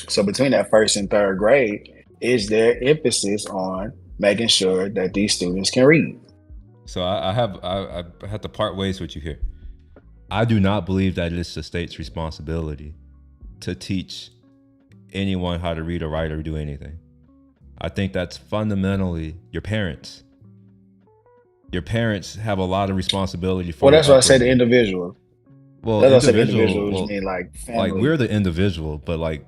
So between that first and third grade, is there emphasis on making sure that these students can read? So I have to part ways with you here. I do not believe that it's the state's responsibility to teach anyone how to read or write or do anything. I think that's fundamentally your parents. Your parents have a lot of responsibility for. Well, that's why I say the individual. Well, that's individual mean like family. Like, we're the individual, but like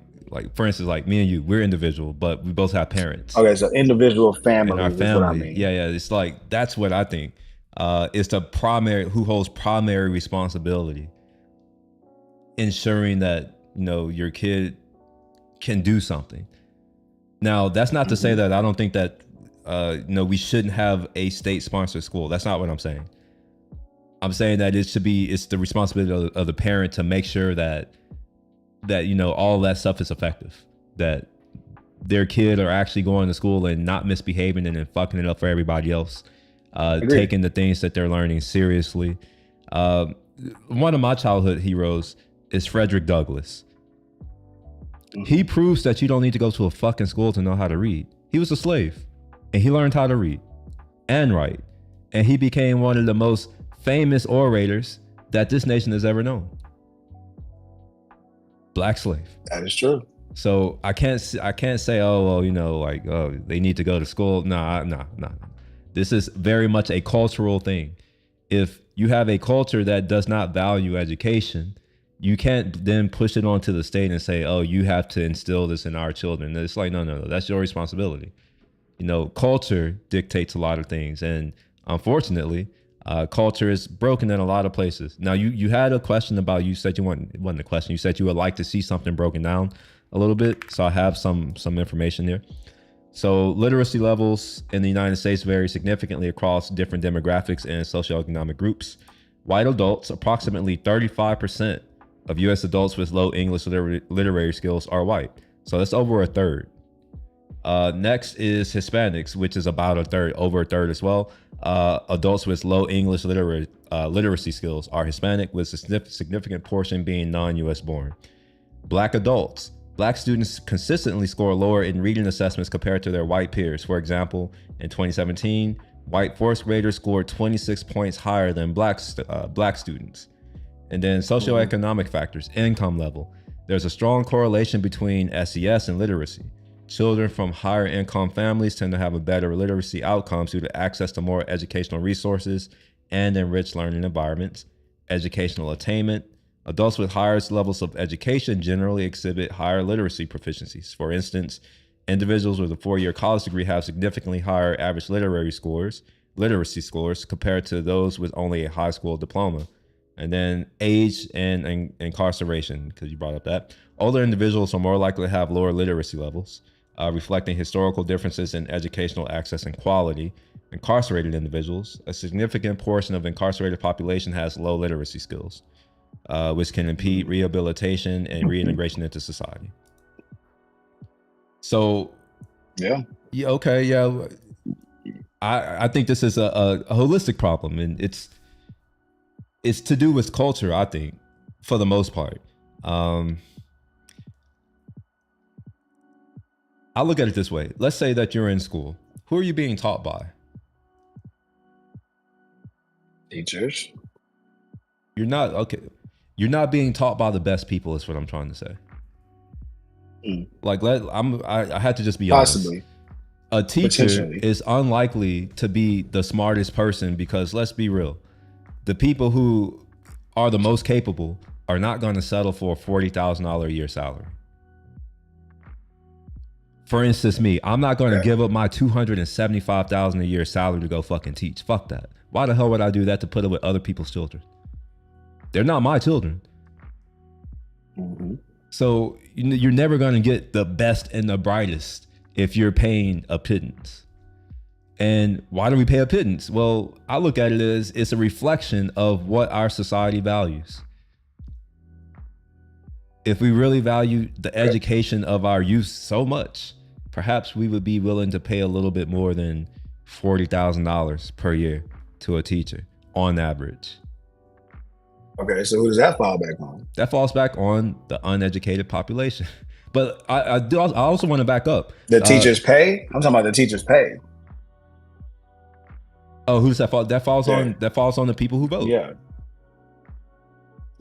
for instance, like me and you, we're individual, but we both have parents. Okay, so individual family. And our family, is what I mean. Yeah. It's like, that's what I think. It's the primary, who holds primary responsibility, ensuring that your kid can do something. Now, that's not to say that I don't think that we shouldn't have a state-sponsored school. That's not what I'm saying. I'm saying that it's the responsibility of the parent to make sure that all that stuff is effective, that their kid are actually going to school and not misbehaving and then fucking it up for everybody else, taking the things that they're learning seriously. One of my childhood heroes is Frederick Douglass. He proves that you don't need to go to a fucking school to know how to read. He was a slave and he learned how to read and write. And he became one of the most famous orators that this nation has ever known. Black slave. That is true. So I can't say, oh, well, you know, like, oh, they need to go to school. Nah. This is very much a cultural thing. If you have a culture that does not value education, you can't then push it onto the state and say, oh, you have to instill this in our children. It's like, no, that's your responsibility. You know, culture dictates a lot of things. And unfortunately, culture is broken in a lot of places. Now, you had a question about, you said it wasn't a question. You said you would like to see something broken down a little bit. So I have some information there. So literacy levels in the United States vary significantly across different demographics and socioeconomic groups. White adults, approximately 35% of U.S. adults with low English literary skills are white. So that's over a third. Next is Hispanics, which is about a third, over a third as well. Adults with low English literacy skills are Hispanic, with a significant portion being non-U.S. born. Black adults. Black students consistently score lower in reading assessments compared to their white peers. For example, in 2017, white fourth graders scored 26 points higher than black students. And then socioeconomic factors, income level. There's a strong correlation between SES and literacy. Children from higher income families tend to have a better literacy outcomes due to access to more educational resources and enriched learning environments. Educational attainment. Adults with higher levels of education generally exhibit higher literacy proficiencies. For instance, individuals with a 4-year college degree have significantly higher average literacy scores compared to those with only a high school diploma. And then age and incarceration, because you brought up that. Older individuals are more likely to have lower literacy levels, reflecting historical differences in educational access and quality. Incarcerated individuals, a significant portion of the incarcerated population has low literacy skills, which can impede rehabilitation and reintegration into society. So, yeah, okay, yeah. I think this is a holistic problem, and it's to do with culture, I think, for the most part. I'll look at it this way. Let's say that you're in school. Who are you being taught by? Teachers. You're not being taught by the best people, is what I'm trying to say. Like, I had to just be possibly honest. A teacher is unlikely to be the smartest person, because let's be real, the people who are the most capable are not going to settle for a $40,000 a year salary. For instance, me, I'm not going to give up my $275,000 a year salary to go fucking teach. Fuck that. Why the hell would I do that to put it with other people's children? They're not my children. So you're never going to get the best and the brightest if you're paying a pittance. And why do we pay a pittance? Well, I look at it as it's a reflection of what our society values. If we really value the education of our youth so much, perhaps we would be willing to pay a little bit more than $40,000 per year to a teacher on average. Okay, so who does that fall back on? That falls back on the uneducated population. But I also want to back up. The teachers pay? I'm talking about the teachers pay. Oh, who does that fall? That falls on the people who vote. Yeah.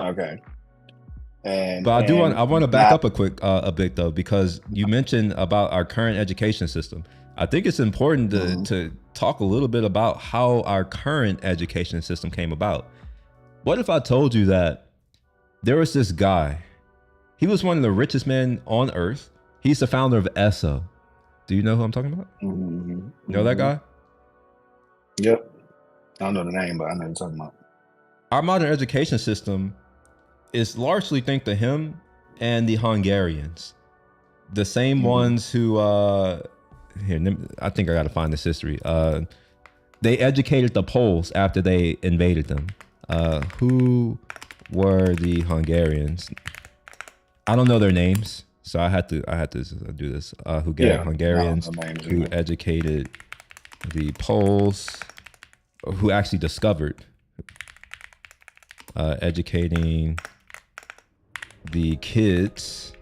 Okay. But I want to back up a bit though, because you mentioned about our current education system. I think it's important to talk a little bit about how our current education system came about. What if I told you that there was this guy, he was one of the richest men on earth. He's the founder of ESSO. Do you know who I'm talking about? You know that guy? Yep. I don't know the name, but I know what you're talking about. Our modern education system is largely thanks to him and the Hungarians, the same ones who here, I think I got to find this history. They educated the Poles after they invaded them. Who were the Hungarians? I don't know their names, so I had to do this. Hungarians who educated the Poles, who actually discovered educating the kids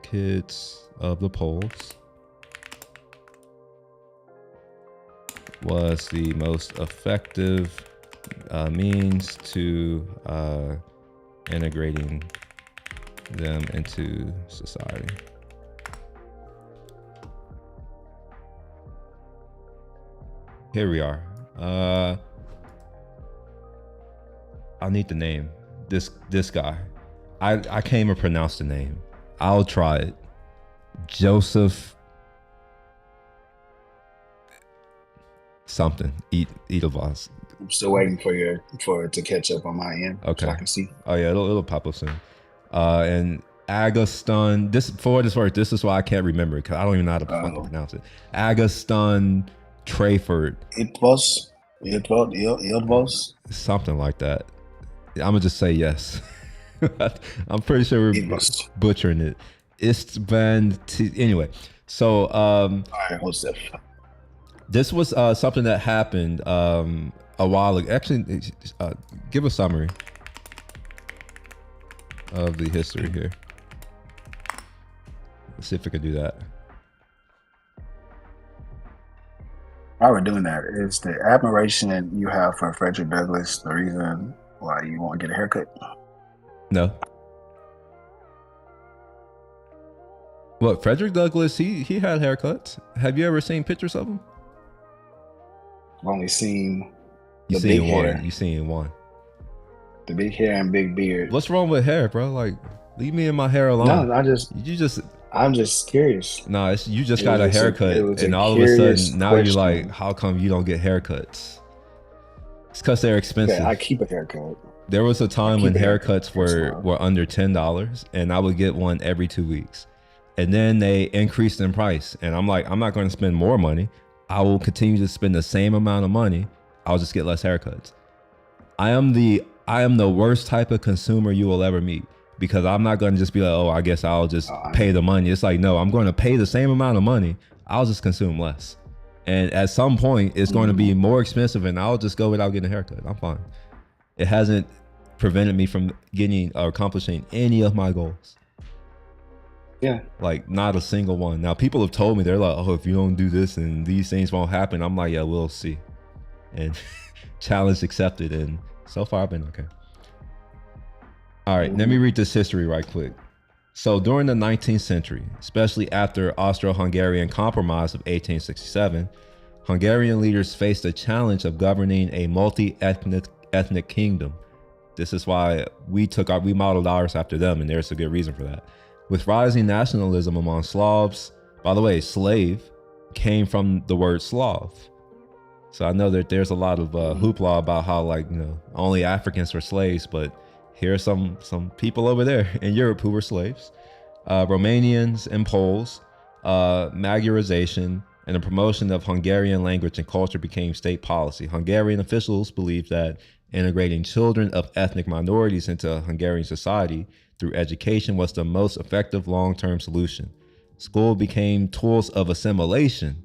Kids of the Poles was the most effective means to integrating them into society. Here we are. I'll need the name. This guy. I can't even pronounce the name. I'll try it. Joseph something. Edelvos. I'm still waiting for it to catch up on my end. Okay. So I can see. Oh yeah, it'll pop up soon. And Agustin. This for this work. This is why I can't remember because I don't even know how to fucking pronounce it. Agustin Trayford. Ildvos. Something like that. I'm gonna just say yes. I'm pretty sure we're butchering it. Anyway, so all right, Joseph. This was something that happened a while ago. Actually, give a summary of the history here. Let's see if we can do that. While we're doing that, is the admiration you have for Frederick Douglass the reason why you want to get a haircut? No. What, Frederick Douglass, he had haircuts. Have you ever seen pictures of him? I've only seen the big hair. You seen one. The big hair and big beard. What's wrong with hair, bro? Like, leave me and my hair alone. No, I'm just curious. No, you just got a haircut, and all of a sudden now you're like, how come you don't get haircuts? It's because they're expensive. Yeah, I keep a haircut. There was a time when haircuts were under $10, and I would get one every 2 weeks. And then they increased in price, and I'm like, I'm not going to spend more money. I will continue to spend the same amount of money. I'll just get less haircuts. I am the worst type of consumer you will ever meet, because I'm not going to just be like, oh, I guess I'll just pay the money. It's like, no, I'm going to pay the same amount of money. I'll just consume less. And at some point, it's going to be more expensive, and I'll just go without getting a haircut. I'm fine. It hasn't prevented me from getting or accomplishing any of my goals. Yeah. Like, not a single one. Now, people have told me, they're like, oh, if you don't do this and these things won't happen. I'm like, yeah, we'll see. And challenge accepted. And so far, I've been okay. All right, let me read this history right quick. So during the 19th century, especially after Austro-Hungarian Compromise of 1867, Hungarian leaders faced the challenge of governing a multi-ethnic kingdom. This is why we modeled ours after them, and there's a good reason for that. With rising nationalism among Slavs, by the way, slave came from the word Slav. So I know that there's a lot of hoopla about how, like, you know, only Africans were slaves, but here are some people over there in Europe who were slaves. Romanians and Poles, Magyarization, and the promotion of Hungarian language and culture became state policy. Hungarian officials believed that integrating children of ethnic minorities into Hungarian society through education was the most effective long-term solution. School became tools of assimilation.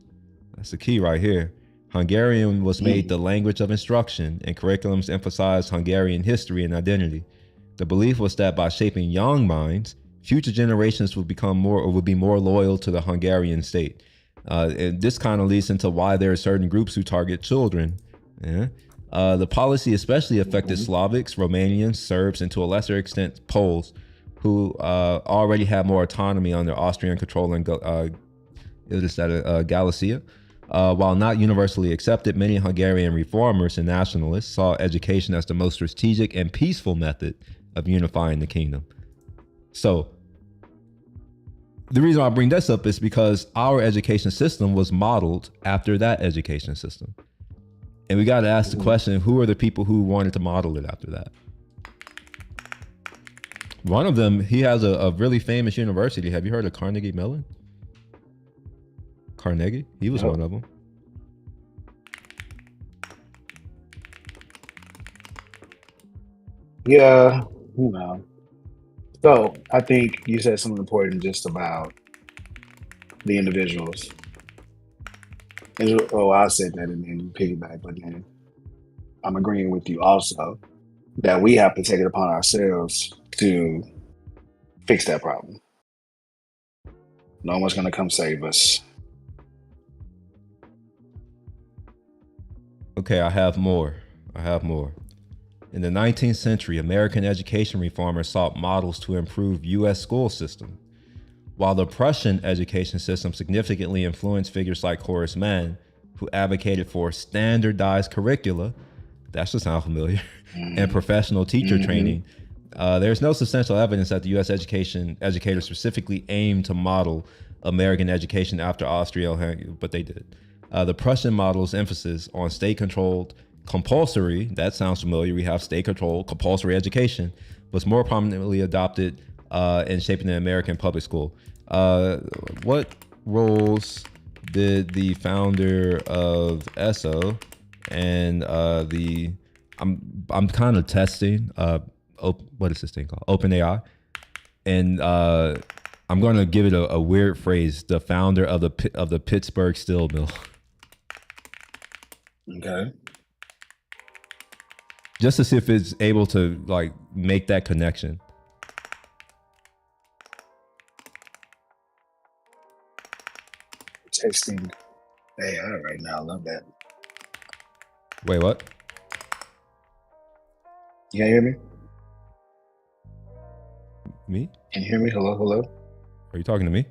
That's the key right here. Hungarian was made the language of instruction, and curriculums emphasized Hungarian history and identity. The belief was that by shaping young minds, future generations would be more loyal to the Hungarian state. And this kind of leads into why there are certain groups who target children. Yeah. The policy especially affected Slavics, Romanians, Serbs, and to a lesser extent Poles, who already had more autonomy under Austrian control in Galicia. While not universally accepted, many Hungarian reformers and nationalists saw education as the most strategic and peaceful method of unifying the kingdom. So the reason I bring this up is because our education system was modeled after that education system. And we got to ask the question, who are the people who wanted to model it after that? One of them, he has a really famous university. Have you heard of Carnegie Mellon? Carnegie? He was one of them. Yeah, you know. So I think you said something important just about the individuals. Oh, I said that and then piggyback, but then I'm agreeing with you also that we have to take it upon ourselves to fix that problem. No one's gonna come save us. Okay, I have more. In the 19th century, American education reformers sought models to improve U.S. school system. While the Prussian education system significantly influenced figures like Horace Mann, who advocated for standardized curricula, that should sound familiar, and professional teacher training, there's no substantial evidence that the U.S. educators specifically aimed to model American education after Austria-Hungary, but they did. The Prussian model's emphasis on state-controlled compulsory, that sounds familiar, we have state-controlled compulsory education, was more prominently adopted in shaping the American public school. What roles did the founder of ESSO and I'm kind of testing what is this thing called? OpenAI, and I'm going to give it a weird phrase. The founder of the Pittsburgh Steel Mill. Okay. Just to see if it's able to like make that connection. Testing AI right now. I love that. Wait, what? You can hear me? Me? Can you hear me? Hello, hello. Are you talking to me?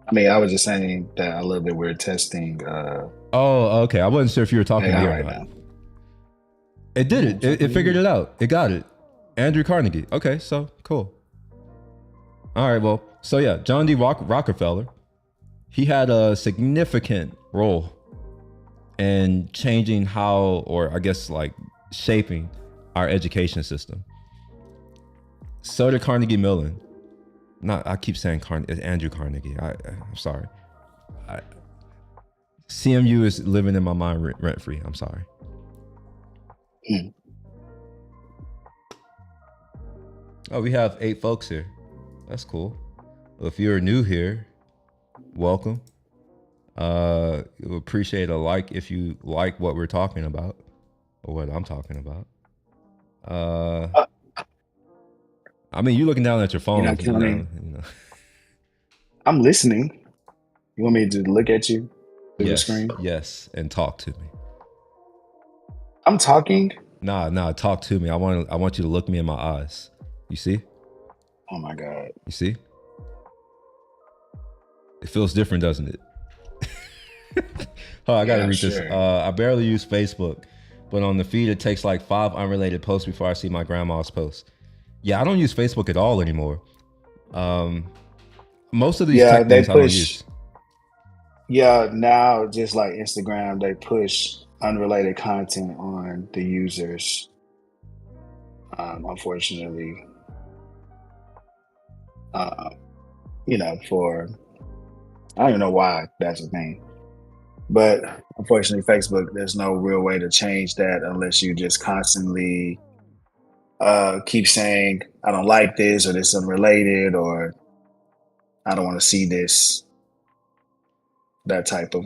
I mean, I was just saying that I love that we're testing. Oh, okay. I wasn't sure if you were talking to me or right not. now. It did it. It figured it out. It got it. Andrew Carnegie. Okay, so cool. All right, well, so yeah, John D. Rockefeller, he had a significant role in changing how, or I guess like shaping our education system. So did Carnegie Mellon. I keep saying Andrew Carnegie. I'm sorry. CMU is living in my mind rent free. I'm sorry. Oh, we have 8 folks here. That's cool. Well, if you're new here, welcome. We appreciate a like if you like what we're talking about or what I'm talking about. I mean, you're looking down at your phone. You're not counting. I'm listening. You want me to look at you through the screen? Yes, and talk to me. I'm talking. Nah, talk to me. I want you to look me in my eyes. You see? Oh my God. You see? It feels different, doesn't it? Oh, I gotta read this. I barely use Facebook, but on the feed it takes like 5 unrelated posts before I see my grandma's post. Yeah, I don't use Facebook at all anymore. Most of these tech things I don't use. Yeah, now just like Instagram, they push unrelated content on the users. Unfortunately, for I don't even know why that's a thing. But unfortunately, Facebook, there's no real way to change that unless you just constantly keep saying, I don't like this, or this is unrelated, or I don't want to see this. That type of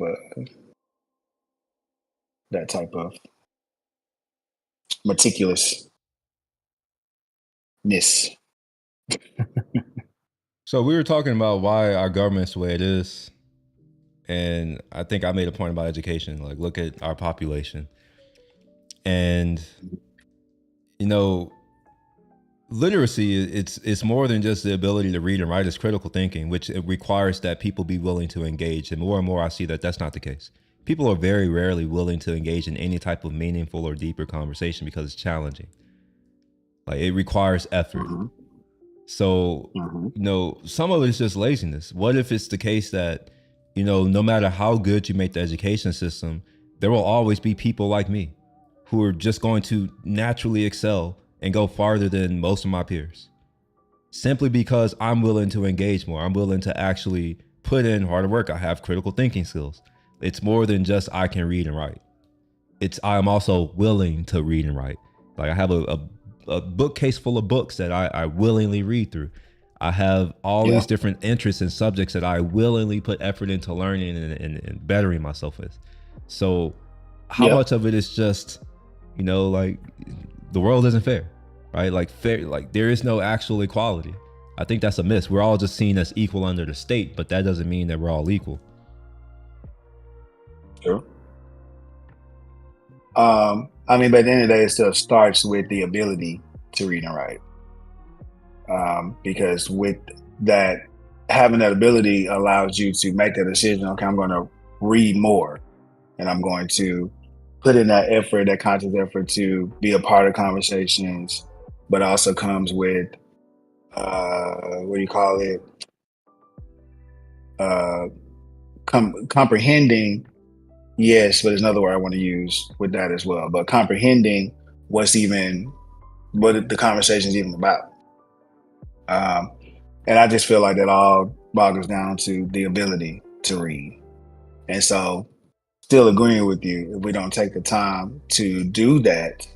meticulousness. So we were talking about why our government's the way it is. And I think I made a point about education. Like, look at our population. And, literacy, it's more than just the ability to read and write. It's critical thinking, which it requires that people be willing to engage. And more I see that that's not the case. People are very rarely willing to engage in any type of meaningful or deeper conversation because it's challenging. Like, it requires effort. Mm-hmm. So, some of it is just laziness. What if it's the case that, no matter how good you make the education system, there will always be people like me who are just going to naturally excel and go farther than most of my peers, simply because I'm willing to engage more. I'm willing to actually put in harder work. I have critical thinking skills. It's more than just I can read and write. I'm also willing to read and write. Like, I have a bookcase full of books that I willingly read through. I have all these different interests and subjects that I willingly put effort into learning and bettering myself with. So how much of it is just, like, the world isn't fair, right? Like, there is no actual equality. I think that's a miss. We're all just seen as equal under the state, but that doesn't mean that we're all equal. Sure. I mean, but at the end of the day, it still starts with the ability to read and write. Because with that, having that ability allows you to make a decision. Okay, I'm going to read more, and I'm going to put in that effort, that conscious effort to be a part of conversations, but also comes with what do you call it? Comprehending. Yes, but there's another word I want to use with that as well. But comprehending what the conversation is even about. And I just feel like that all boggles down to the ability to read. And so, still agreeing with you, if we don't take the time to do that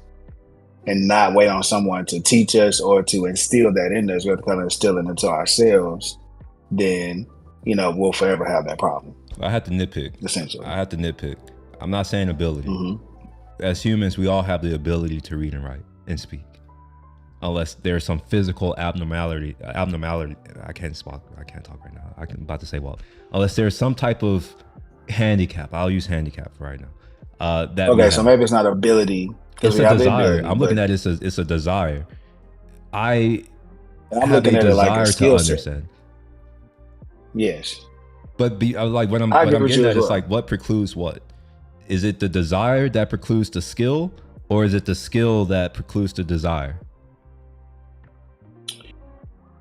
and not wait on someone to teach us or to instill that in us, we're kind of instilling it into ourselves, then, we'll forever have that problem. I had to nitpick. Essentially. I had to nitpick. I'm not saying ability. Mm-hmm. As humans, we all have the ability to read and write and speak. Unless there's some physical abnormality. I can't talk right now. I'm about to say, unless there's some type of handicap. I'll use handicap for right now. Okay, so maybe it's not ability. It's a desire. I'm looking at it as it's a desire. I'm looking at it like a skill set. Understand. Yes. But what I'm getting at is like, what precludes what? Is it the desire that precludes the skill, or is it the skill that precludes the desire?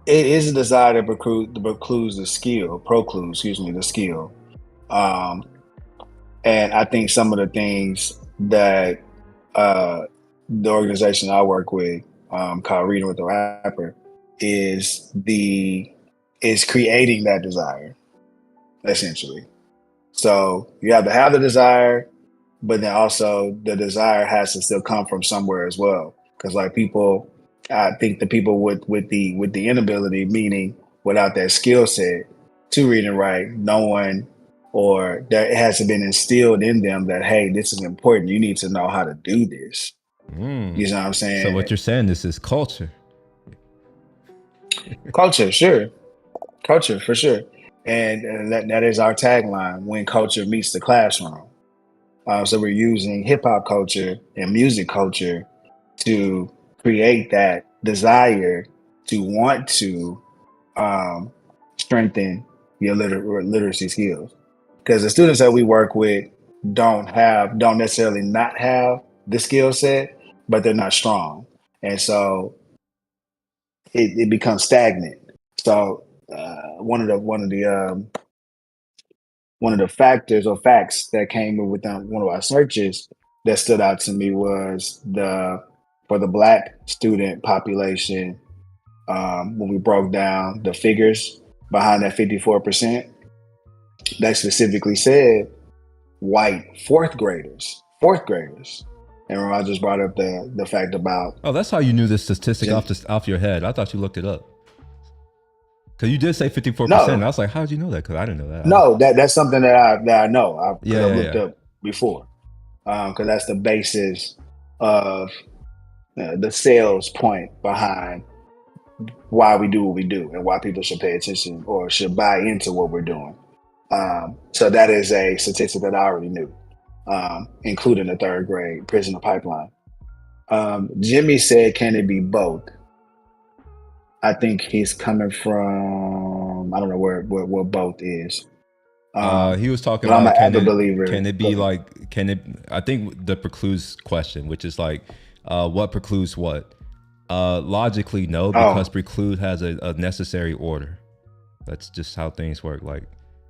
It is a desire that precludes the skill, the skill. And I think some of the things that the organization I work with, called Reading with the Rapper, is creating that desire, essentially. So you have to have the desire, but then also the desire has to still come from somewhere as well. Because I think the people with the inability, meaning without that skill set to read and write, no one, or that it hasn't been instilled in them that, hey, this is important. You need to know how to do this. You know what I'm saying? So what you're saying, this is culture. Culture, sure. Culture, for sure. And that is our tagline, when culture meets the classroom. So we're using hip hop culture and music culture to create that desire to want to strengthen your literacy skills. Because the students that we work with don't necessarily not have the skill set, but they're not strong. And so it becomes stagnant. So one of the factors or facts that came with one of our searches that stood out to me was for the Black student population, when we broke down the figures behind that 54%, they specifically said white fourth graders. And I just brought up the fact about. Oh, that's how you knew this statistic off your head. I thought you looked it up. Because you did say 54%. No. I was like, how did you know that? Because I didn't know that. No, that's something that I know. I've looked up before. Because that's the basis of the sales point behind why we do what we do and why people should pay attention or should buy into what we're doing. So that is a statistic that I already knew, including the third grade prisoner pipeline. Jimmy said, can it be both? I think he's coming from, I don't know what both is. He was talking about, can it be like, I think the precludes question, which is like, what precludes what? Logically, no, because preclude has a necessary order. That's just how things work. Like,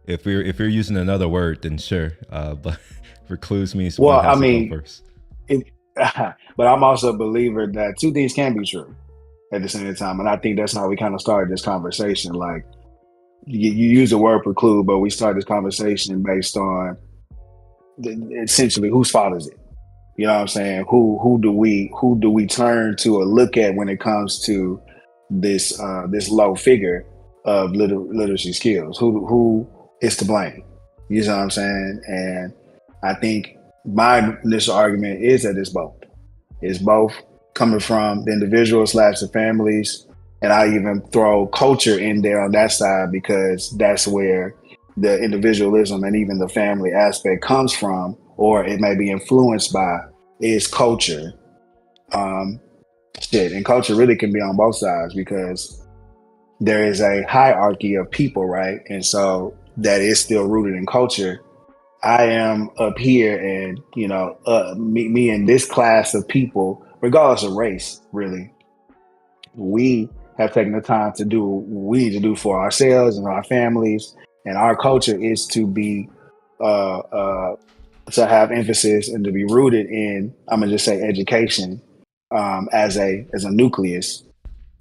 if you're using another word, then sure. But precludes means one has to come first. But I'm also a believer that two things can be true at the same time, and I think that's how we kind of started this conversation. Like, you use the word preclude, but we started this conversation based on essentially whose fault is it? You know what I'm saying? Who do we turn to or look at when it comes to this low figure of literacy skills? Who is to blame? You know what I'm saying? And I think my initial argument is that it's both. It's both coming from the individuals / the families And I even throw culture in there on that side because that's where the individualism and even the family aspect comes from, or it may be influenced by, is culture. Um, and culture really can be on both sides because there is a hierarchy of people, right? And so that is still rooted in culture. I am up here, and me and this class of people, regardless of race, really, we have taken the time to do what we need to do for ourselves and our families. And our culture is to be uh, uh, to have emphasis and to be rooted in, I'm gonna just say, education, as a nucleus.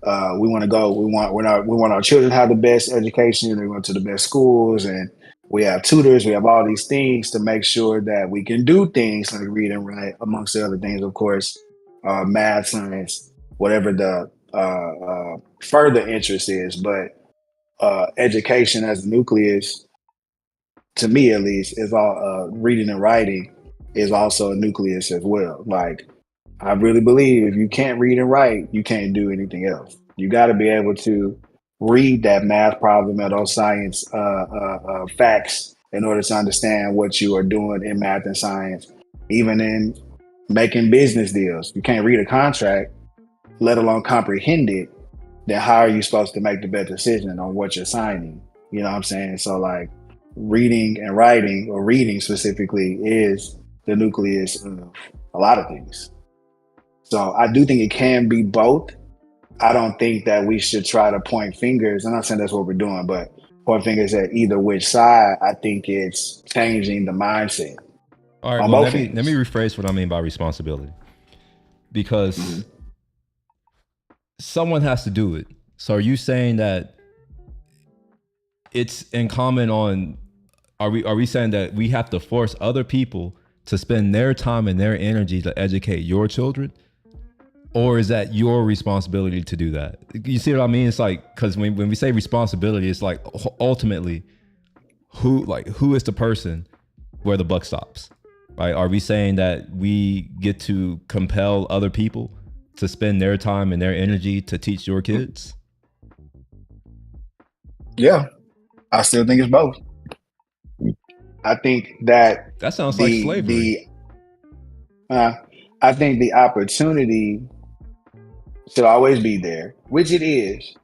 We want to go. We want our children to have the best education. They go to the best schools, and we have tutors. We have all these things to make sure that we can do things like read and write, amongst the other things, of course, math, science, whatever the further interest is. But education as a nucleus, to me at least, is all reading and writing is also a nucleus as well. Like, I really believe if you can't read and write, you can't do anything else. You got to be able to read that math problem or those science facts in order to understand what you are doing in math and science. Even in making business deals, you can't read a contract, let alone comprehend it. Then how are you supposed to make the best decision on what you're signing? You know what I'm saying? So like, reading and writing, or reading specifically, is the nucleus of a lot of things. So I do think it can be both. I don't think that we should try to point fingers. I'm not saying that's what we're doing, but point fingers at either which side. I think it's changing the mindset. All right, well, let me rephrase what I mean by responsibility, because someone has to do it. So are you saying that it's incumbent on, are we saying that we have to force other people to spend their time and their energy to educate your children? Or is that your responsibility to do that? You see what I mean? It's like, because when we say responsibility, it's like ultimately who is the person where the buck stops, right? Are we saying that we get to compel other people to spend their time and their energy to teach your kids? Yeah, I still think it's both. I think that sounds like slavery. I think the opportunity should always be there, which it is.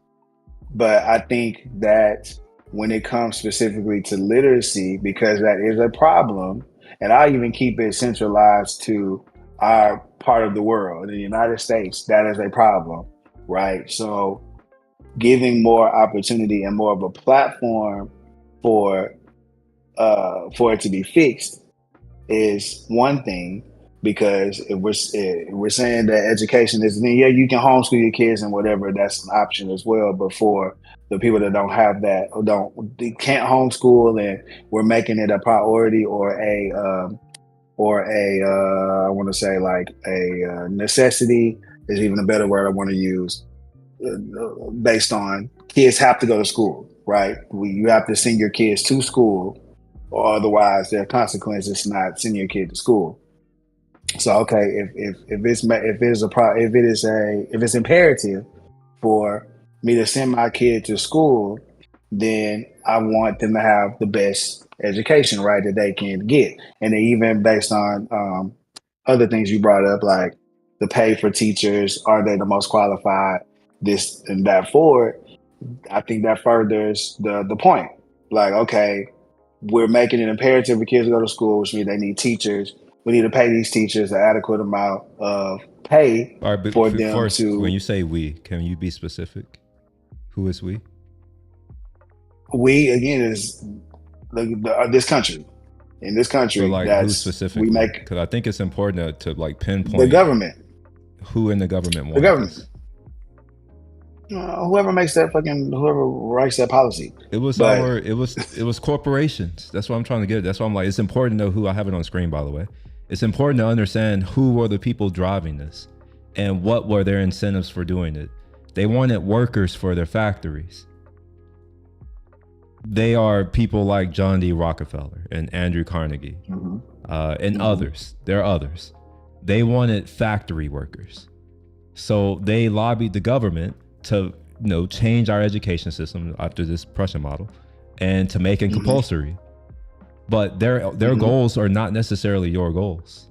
But I think that when it comes specifically to literacy, because that is a problem, and I even keep it centralized to our part of the world, the United States, that is a problem, right? So giving more opportunity and more of a platform for it to be fixed is one thing. Because if we're saying that education is, yeah, you can homeschool your kids and whatever, that's an option as well. But for the people that don't have that, or they can't homeschool, and we're making it a priority or a I want to say like a necessity is even a better word I want to use, based on kids have to go to school, right? You have to send your kids to school, or otherwise there are consequences to not sending your kid to school. So okay, if it's imperative for me to send my kid to school, then I want them to have the best education, right, that they can get. And then even based on other things you brought up, like the pay for teachers, are they the most qualified, this and that for it, I think that furthers the point. Like, okay, we're making it imperative for kids to go to school, which means they need teachers. We need to pay these teachers an adequate amount of pay for them first, to. When you say we, can you be specific? Who is we? We, again, is this country. In this country, like, who specifically? We make, because I think it's important to like pinpoint the government. Who in the government wants the government. Whoever writes that policy. It was corporations. That's what I'm trying to get. That's why I'm like, it's important to know who. I have it on screen, by the way. It's important to understand who were the people driving this and what were their incentives for doing it. They wanted workers for their factories. They are people like John D. Rockefeller and Andrew Carnegie, and others. There are others. They wanted factory workers. So they lobbied the government to change our education system after this Prussian model, and to make it compulsory. But their goals are not necessarily your goals.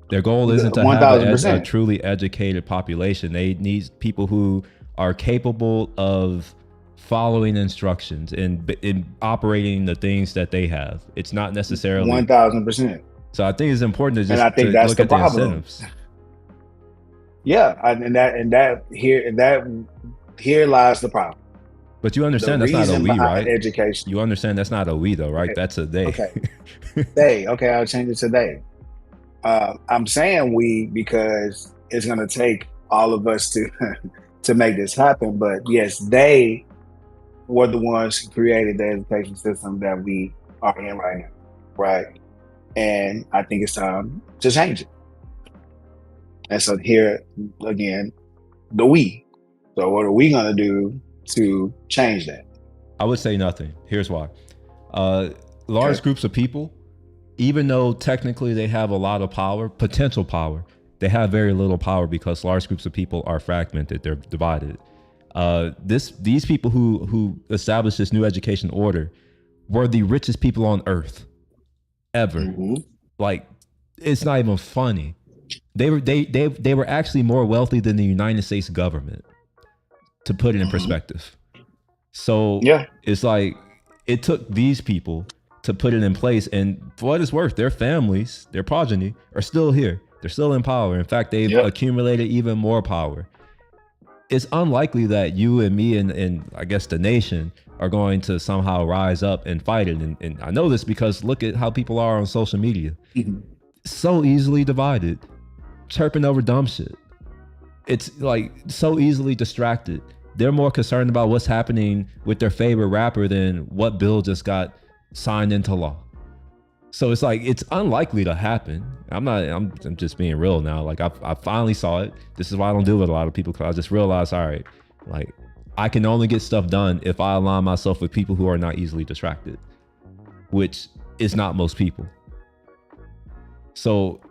Their goal isn't to have a truly educated population. They need people who are capable of following instructions and in operating the things that they have. It's not necessarily 1,000%. So I think it's important to just I think that's look the at problem. the incentives. Yeah, here lies the problem. But you understand that's not a we, right? Education. You understand that's not a we though, right? Okay. That's a they. Okay. They. Okay, I'll change it to they. I'm saying we because it's going to take all of us to make this happen. But yes, they were the ones who created the education system that we are in right now, right? And I think it's time to change it. And so here again, the we. So what are we going to do to change that? I would say nothing. Here's why. Large groups of people, even though technically they have a lot of power, potential power, they have very little power because large groups of people are fragmented. They're divided. These people who established this new education order were the richest people on earth ever. Mm-hmm. Like, it's not even funny. They were actually more wealthy than the United States government, to put it in perspective. So yeah, it's like it took these people to put it in place, and for what it's worth, their families, their progeny are still here. They're still in power. In fact, they've accumulated even more power. It's unlikely that you and me and I guess the nation are going to somehow rise up and fight it. And I know this because look at how people are on social media. Mm-hmm. So easily divided, chirping over dumb shit. It's like so easily distracted. They're more concerned about what's happening with their favorite rapper than what bill just got signed into law. So it's like, it's unlikely to happen. I'm just being real now. Like I finally saw it. This is why I don't deal with a lot of people, because I just realized, all right, like I can only get stuff done if I align myself with people who are not easily distracted, which is not most people. So,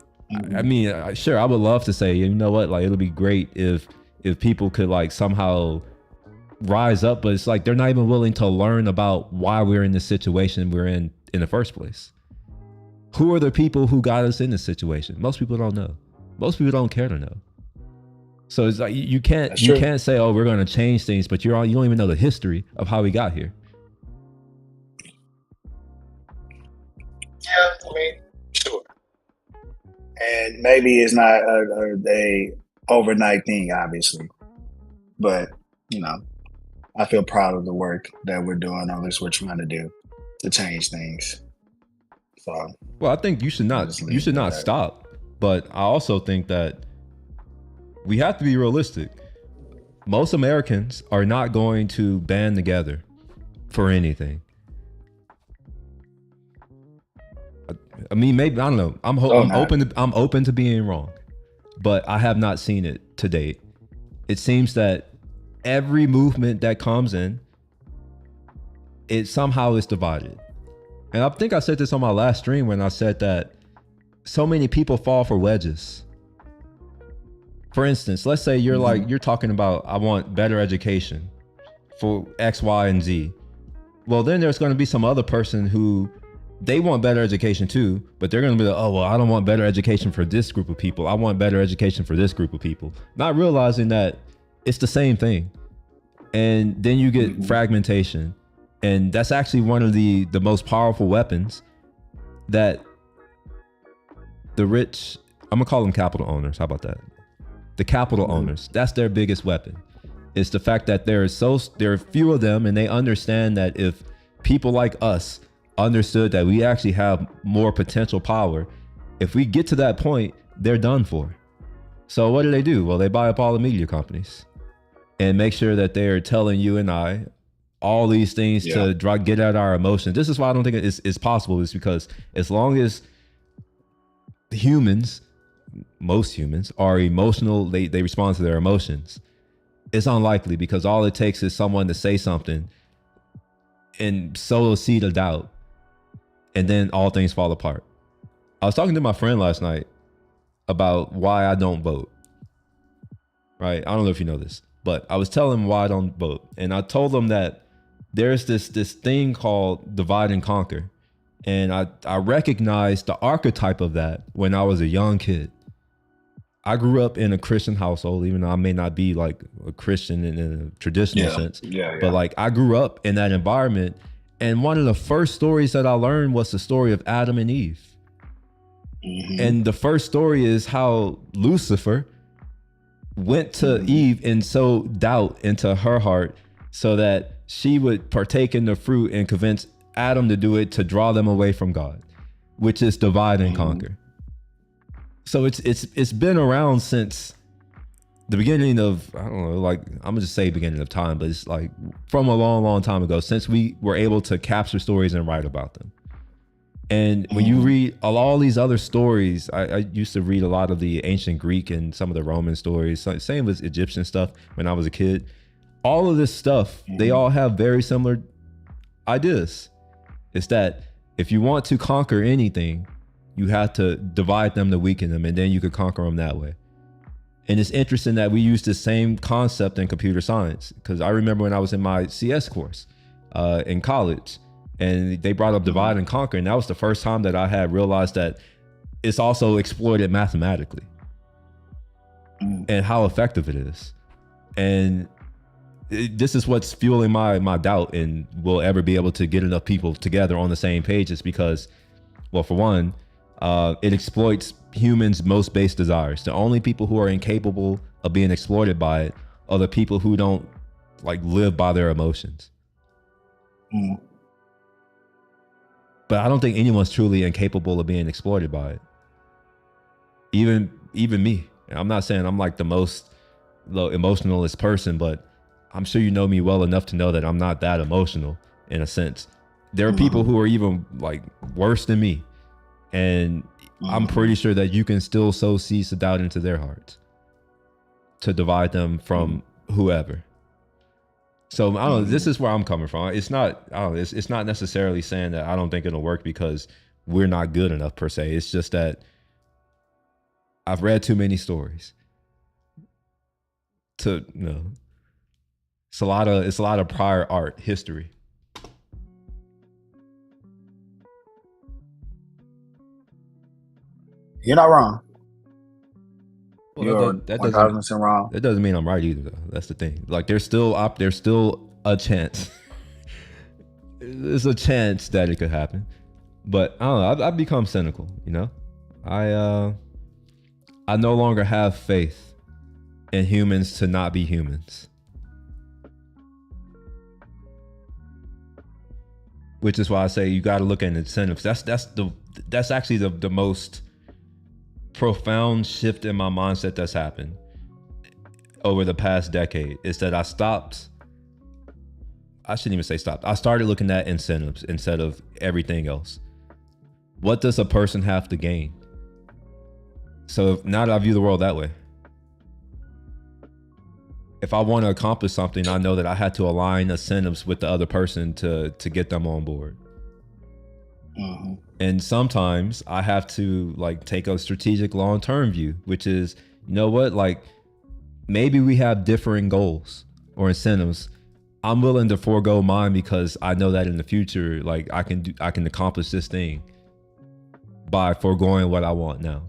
I mean, sure, I would love to say, you know what, like it'll be great if people could like somehow rise up, but it's like they're not even willing to learn about why we're in the situation we're in the first place. Who are the people who got us in this situation? Most people don't know. Most people don't care to know. So it's like you can't say, oh, we're going to change things, but you don't even know the history of how we got here. Yeah, I mean, sure. And maybe it's not a overnight thing, obviously, but you know, I feel proud of the work that we're doing, or at least we're trying to do to change things. So, well, I think you should not stop, but I also think that we have to be realistic. Most Americans are not going to band together for anything. I mean, maybe, I don't know. I'm open to being wrong, but I have not seen it to date. It seems that every movement that comes in, it somehow is divided. And I think I said this on my last stream when I said that so many people fall for wedges. For instance, let's say you're talking about, I want better education for X, Y, and Z. Well, then there's going to be some other person who they want better education too, but they're going to be like, oh, well, I don't want better education for this group of people. I want better education for this group of people. Not realizing that it's the same thing. And then you get fragmentation. And that's actually one of the most powerful weapons that the rich, I'm gonna call them capital owners. How about that? The capital owners, that's their biggest weapon. It's the fact that there are few of them, and they understand that if people like us understood that we actually have more potential power, if we get to that point, they're done for. So what do? Well, they buy up all the media companies and make sure that they are telling you and I all these things to get at our emotions. This is why I don't think it's possible, is because as long as humans, most humans are emotional, they respond to their emotions. It's unlikely, because all it takes is someone to say something and sow a seed of doubt, and then all things fall apart. I was talking to my friend last night about why I don't vote. Right? I don't know if you know this. but I was telling him why I don't vote. And I told him that there's this thing called divide and conquer. And I recognized the archetype of that when I was a young kid. I grew up in a Christian household, even though I may not be like a Christian in a traditional sense. But like I grew up in that environment. And one of the first stories that I learned was the story of Adam and Eve. And the first story is how Lucifer went to Eve and sowed doubt into her heart so that she would partake in the fruit and convince Adam to do it to draw them away from God, which is divide and conquer. So it's been around since the beginning of, I don't know, like I'm gonna just say beginning of time, but it's like from a long time ago, since we were able to capture stories and write about them. And when you read all these other stories, I used to read a lot of the ancient Greek and some of the Roman stories, same with Egyptian stuff when I was a kid. All of this stuff, they all have very similar ideas. It's that if you want to conquer anything, you have to divide them to weaken them, and then you could conquer them that way. And it's interesting that we use the same concept in computer science, because I remember when I was in my CS course in college, and they brought up divide and conquer, and that was the first time that I had realized that it's also exploited mathematically and how effective it is. And this is what's fueling my doubt and will ever be able to get enough people together on the same page, is because, well, for one, it exploits humans' most base desires. The only people who are incapable of being exploited by it are the people who don't like live by their emotions. But I don't think anyone's truly incapable of being exploited by it. Even me. I'm not saying I'm like the most emotionalist person, but I'm sure you know me well enough to know that I'm not that emotional in a sense. There are people who are even like worse than me. And I'm pretty sure that you can still sow seeds of doubt into their hearts to divide them from whoever. So I don't know, this is where I'm coming from. It's not, I don't know, it's not necessarily saying that I don't think it'll work because we're not good enough per se. It's just that I've read too many stories to, you know, it's a lot of prior art history. You're not wrong. Well, You're that 1,000% wrong. That doesn't mean I'm right either, though. That's the thing. Like, there's still a chance. There's a chance that it could happen, but I don't know. I've become cynical. You know, I no longer have faith in humans to not be humans, which is why I say you got to look at incentives. That's actually the most profound shift in my mindset that's happened over the past decade, is that I shouldn't even say stopped. I started looking at incentives instead of everything else. What does a person have to gain? So now that I view the world that way, if I want to accomplish something, I know that I had to align incentives with the other person to get them on board. And sometimes I have to like take a strategic long-term view, which is, you know what, like maybe we have differing goals or incentives. I'm willing to forego mine because I know that in the future, like I can accomplish this thing by foregoing what I want now.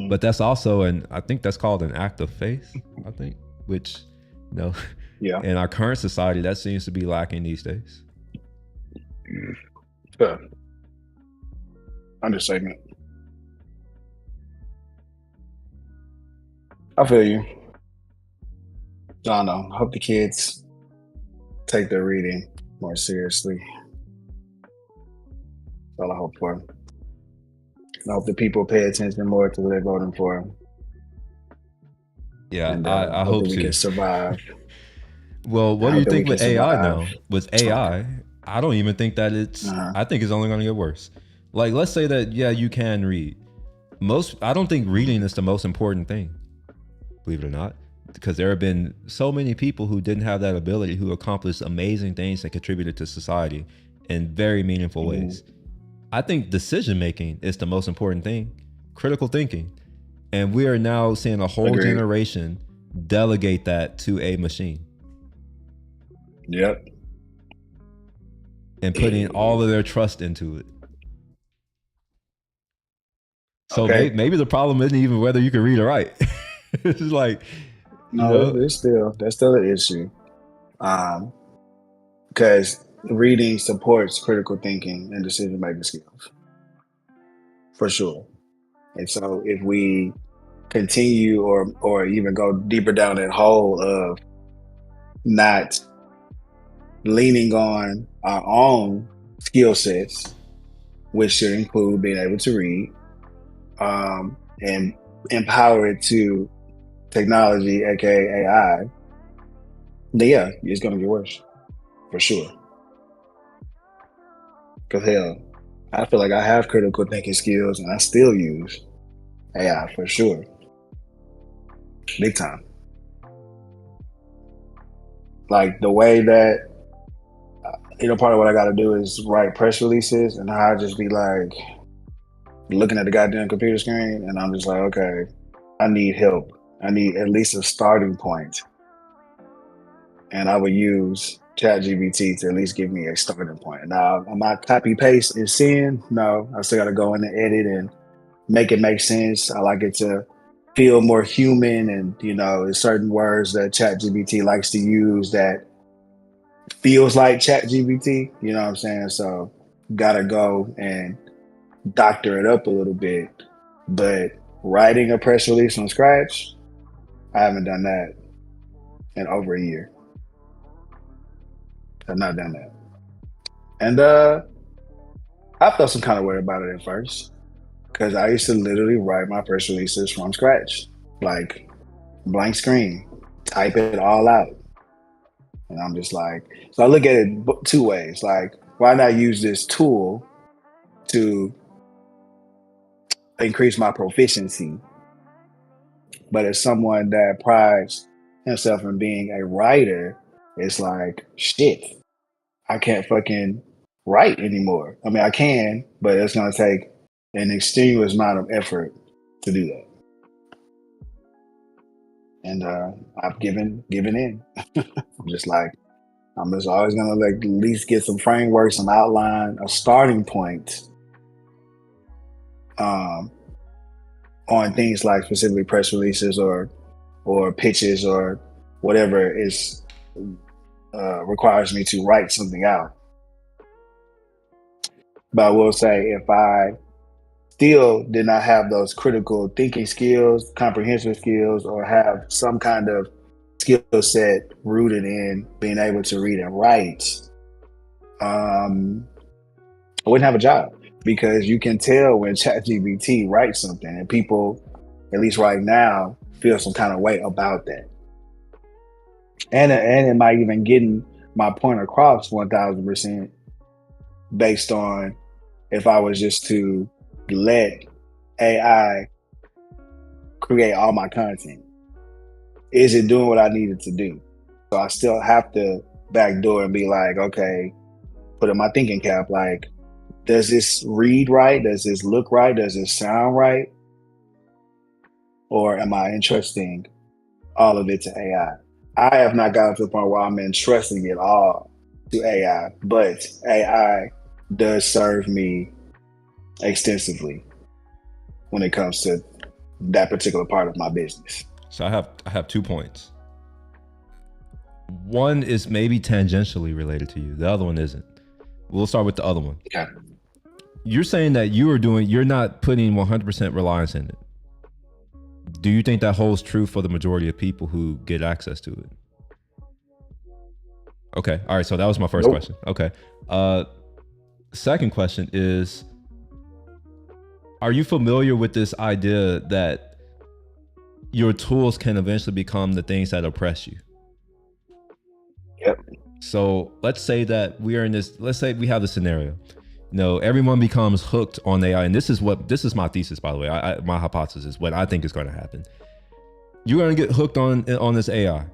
But that's also, and I think that's called an act of faith, I think, which, you know, in our current society, that seems to be lacking these days. Understatement. I feel you. I don't know. I hope the kids take their reading more seriously. That's all I hope for. I hope the people pay attention more to what they're voting for. Yeah, and I hope that we can survive. Well, what do you think with AI now? With AI, I don't even think that it's, I think it's only going to get worse. Like, let's say that, yeah, you can read. I don't think reading is the most important thing, believe it or not, because there have been so many people who didn't have that ability who accomplished amazing things that contributed to society in very meaningful ways. I think decision-making is the most important thing, critical thinking. And we are now seeing a whole generation delegate that to a machine. Yep. And putting all of their trust into it. So Okay. maybe the problem isn't even whether you can read or write. It's just like, no, that's still an issue. Because reading supports critical thinking and decision making skills, for sure. And so if we continue or even go deeper down that hole of not leaning on our own skill sets, which should include being able to read, and empower it to technology, aka AI, then yeah, it's gonna get worse, for sure. Cause hell, I feel like I have critical thinking skills and I still use AI for sure. Big time. Like the way that, part of what I got to do is write press releases, and I just be like looking at the goddamn computer screen, and I'm just like, okay, I need help. I need at least a starting point. And I would use ChatGPT to at least give me a starting point. Now, am I copy paste and sin? No, I still got to go in and edit and make it make sense. I like it to feel more human, and there's certain words that ChatGPT likes to use that feels like ChatGPT. You know what I'm saying? So gotta go and doctor it up a little bit. But writing a press release from scratch, I haven't done that in over a year. I've not done that. And I felt some kind of way about it at first, because I used to literally write my press releases from scratch, like blank screen, type it all out. And I'm just like, so I look at it two ways. Like, why not use this tool to increase my proficiency? But as someone that prides himself in being a writer, it's like, shit, I can't fucking write anymore. I mean, I can, but it's going to take an extenuous amount of effort to do that. And I've given in. I'm just like, I'm just always gonna at least get some framework, some outline, a starting point on things like specifically press releases or pitches or whatever is requires me to write something out. But I will say, if I still did not have those critical thinking skills, comprehensive skills, or have some kind of skill set rooted in being able to read and write, I wouldn't have a job, because you can tell when ChatGPT writes something, and people, at least right now, feel some kind of way about that. And it might even getting my point across 1000% based on if I was just to let AI create all my content. Is it doing what I needed to do? So I still have to backdoor and be like, okay, put in my thinking cap, like, does this read right? Does this look right? Does this sound right? Or am I entrusting all of it to AI? I have not gotten to the point where I'm entrusting it all to AI, but AI does serve me extensively when it comes to that particular part of my business. So I have 2 points. One is maybe tangentially related to you. The other one isn't. We'll start with the other one. Okay. You're saying that you're not putting 100% reliance in it. Do you think that holds true for the majority of people who get access to it? Okay. All right. So that was my first question. Okay. Second question is, are you familiar with this idea that your tools can eventually become the things that oppress you? Yep. So let's say that let's say we have the scenario. Everyone becomes hooked on AI, and this is my thesis, by the way. My hypothesis, what I think is going to happen. You're going to get hooked on this AI.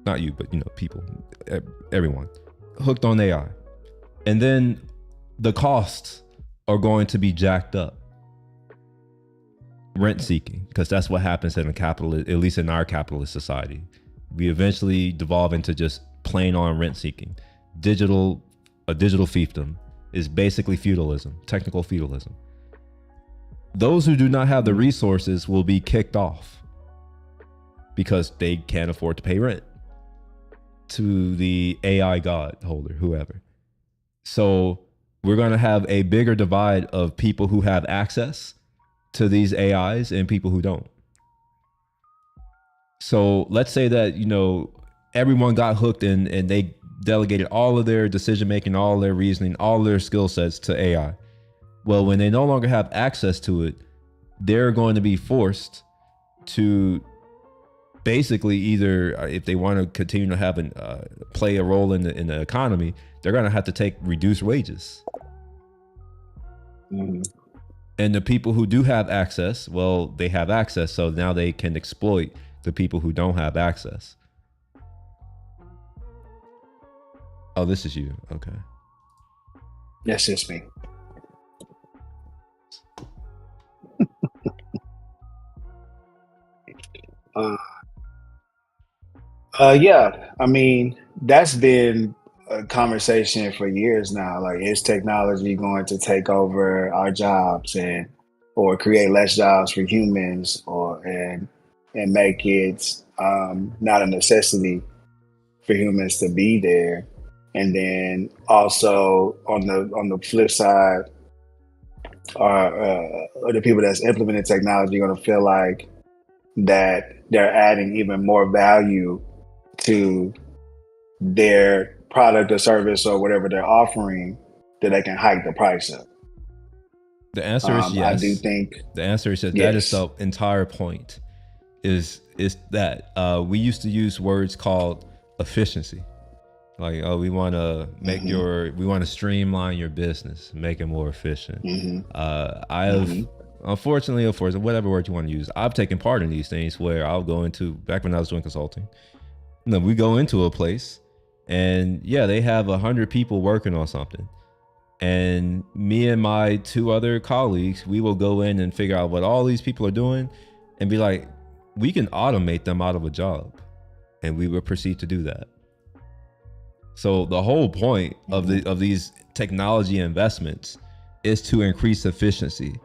Not you, but people, everyone, hooked on AI, and then the costs are going to be jacked up. rent seeking, because that's what happens in a capitalist, at least in our capitalist society. We eventually devolve into just plain on rent seeking. A digital fiefdom is basically feudalism, technical feudalism. Those who do not have the resources will be kicked off because they can't afford to pay rent to the AI god holder, whoever. So we're going to have a bigger divide of people who have access to these AIs and people who don't. So let's say that, everyone got hooked and they delegated all of their decision making, all their reasoning, all their skill sets to AI. Well, when they no longer have access to it, they're going to be forced to basically either, if they want to continue to have play a role in the economy, they're going to have to take reduced wages. Mm-hmm. And the people who do have access, well, they have access, so now they can exploit the people who don't have access. Oh, this is you. Okay. That's just me. Yeah, I mean, that's been a conversation for years now. Like, is technology going to take over our jobs or create less jobs for humans, and make it not a necessity for humans to be there? And then also on the flip side, are the people that's implementing technology going to feel like that they're adding even more value to their product or service or whatever they're offering, that they can hike the price up? The answer is yes. I do think the answer is yes. That is the entire point. Is that we used to use words called efficiency, like, oh, we want to make we want to streamline your business, make it more efficient. I have. Unfortunately, whatever word you want to use, I've taken part in these things where I'll go into, back when I was doing consulting, we go into a place and they have 100 people working on something. And me and my 2 other colleagues, we will go in and figure out what all these people are doing and be like, we can automate them out of a job. And we will proceed to do that. So the whole point of these technology investments is to increase efficiency.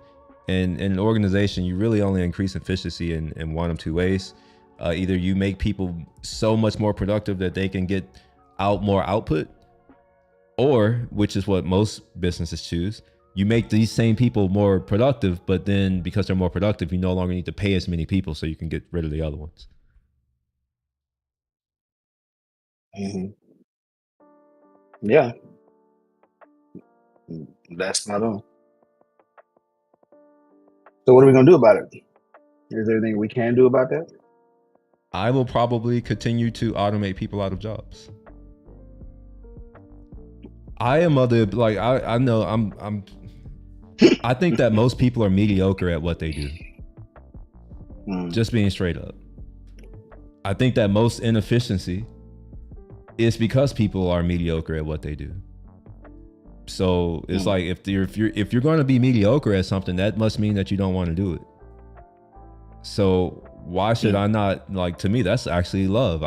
And in an organization, you really only increase efficiency in one of 2 ways. Either you make people so much more productive that they can get out more output, or, which is what most businesses choose, you make these same people more productive, but then because they're more productive, you no longer need to pay as many people, so you can get rid of the other ones. Yeah, that's not on. So what are we going to do about it? Is there anything we can do about that? I will probably continue to automate people out of jobs. I am I know I think that most people are mediocre at what they do. Just being straight up. I think that most inefficiency is because people are mediocre at what they do. So it's like, if you're going to be mediocre at something, that must mean that you don't want to do it. So why should I not, like, to me, that's actually love.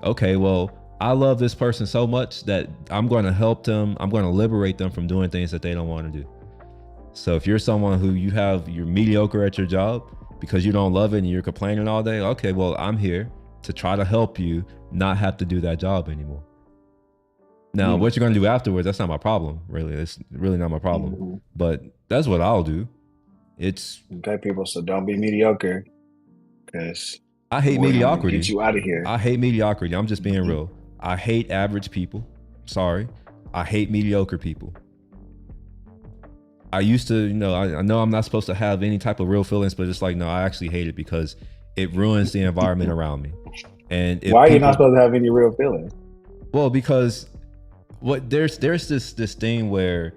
Okay, well, I love this person so much that I'm going to help them. I'm going to liberate them from doing things that they don't want to do. So if you're someone who you're mediocre at your job because you don't love it and you're complaining all day, okay, well, I'm here to try to help you not have to do that job anymore. Now, what you're going to do afterwards, that's not my problem, really. It's really not my problem. But that's what I'll do. It's okay, people, so don't be mediocre, because I hate mediocrity. Get you out of here. I hate mediocrity. I'm just being real. I hate average people. Sorry. I hate mediocre people. I used to, I know I'm not supposed to have any type of real feelings, but it's like, no, I actually hate it because it ruins the environment around me. And why are you not supposed to have any real feelings? Well, because there's this thing where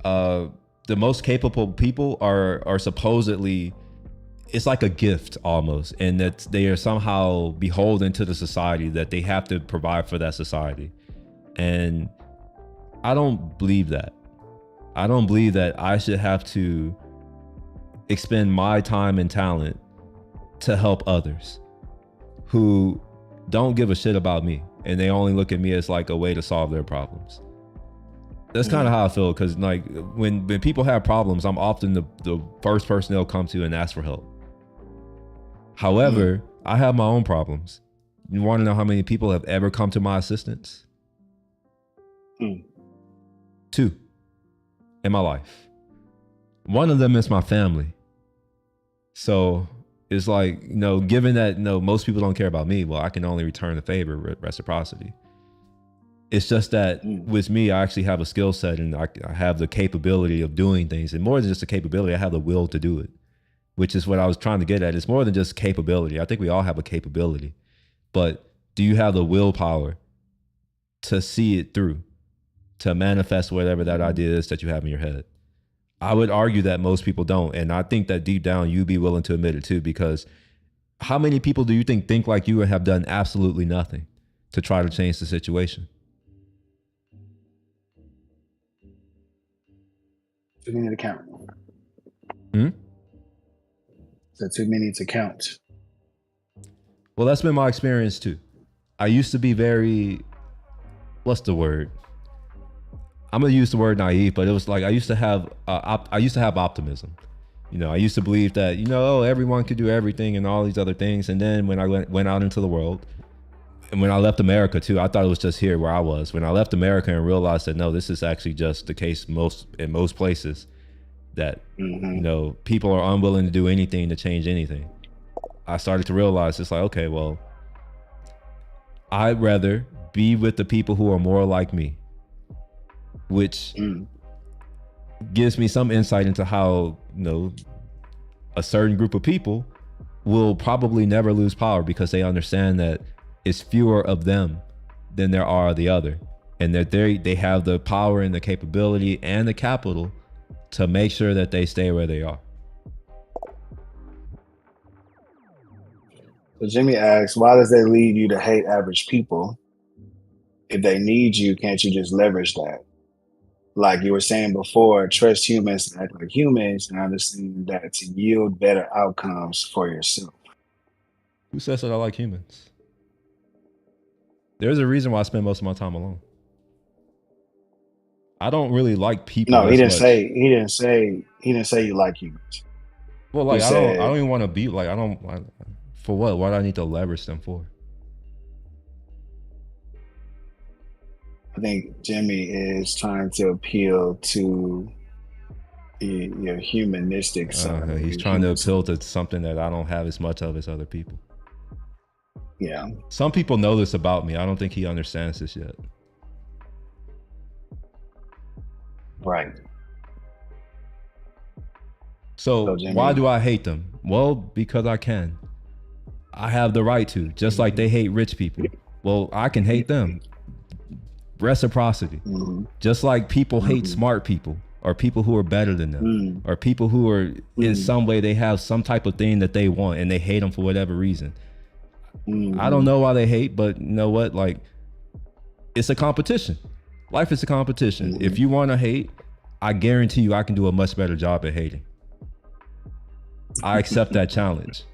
the most capable people are supposedly, it's like a gift almost, and that they are somehow beholden to the society, that they have to provide for that society. And I don't believe that. I don't believe that I should have to expend my time and talent to help others who don't give a shit about me, and they only look at me as like a way to solve their problems. That's kind of how I feel, because like when people have problems, I'm often the first person they'll come to and ask for help. However, I have my own problems. You want to know how many people have ever come to my assistance? 2 in my life. One of them is my family. So it's like, you know, given that, you know, most people don't care about me, well, I can only return the favor, reciprocity. It's just that with me, I actually have a skill set, and I have the capability of doing things. And more than just a capability, I have the will to do it, which is what I was trying to get at. It's more than just capability. I think we all have a capability, but do you have the willpower to see it through, to manifest whatever that idea is that you have in your head? I would argue that most people don't. And I think that deep down, you'd be willing to admit it too, because how many people do you think like you and have done absolutely nothing to try to change the situation? Too many to count. So too many to count. Well, that's been my experience too. I used to be very, what's the word? I'm gonna use the word naive, but it was like I used to have optimism. You know, I used to believe that, you know, everyone could do everything and all these other things. And then when I went out into the world, and when I left America too, I thought it was just here where I was. When I left America and realized that no, this is actually just the case in most places, that you know, people are unwilling to do anything to change anything. I started to realize it's like, okay, well, I'd rather be with the people who are more like me, which gives me some insight into how, you know, a certain group of people will probably never lose power, because they understand that it's fewer of them than there are of the other, and that they have the power and the capability and the capital to make sure that they stay where they are. So Jimmy asks, why does that lead you to hate average people? If they need you, can't you just leverage that? Like you were saying before, trust humans and act like humans, and understand that to yield better outcomes for yourself. Who says that I like humans? There's a reason why I spend most of my time alone. I don't really like people. No, he didn't say you like humans. Well, like I don't even want to be like, for what? What do I need to leverage them for? I think Jimmy is trying to appeal to your humanistic side. He's trying to appeal to something that I don't have as much of as other people. Yeah. Some people know this about me. I don't think he understands this yet. Right. So why do I hate them? Well, because I can. I have the right to, just like they hate rich people. Well, I can hate them. Reciprocity. Just like people hate smart people, or people who are better than them, or people who are in some way, they have some type of thing that they want and they hate them for whatever reason. I don't know why they hate, but you know what? Like, it's a competition. Life is a competition. If you want to hate, I guarantee you I can do a much better job at hating. I accept that challenge.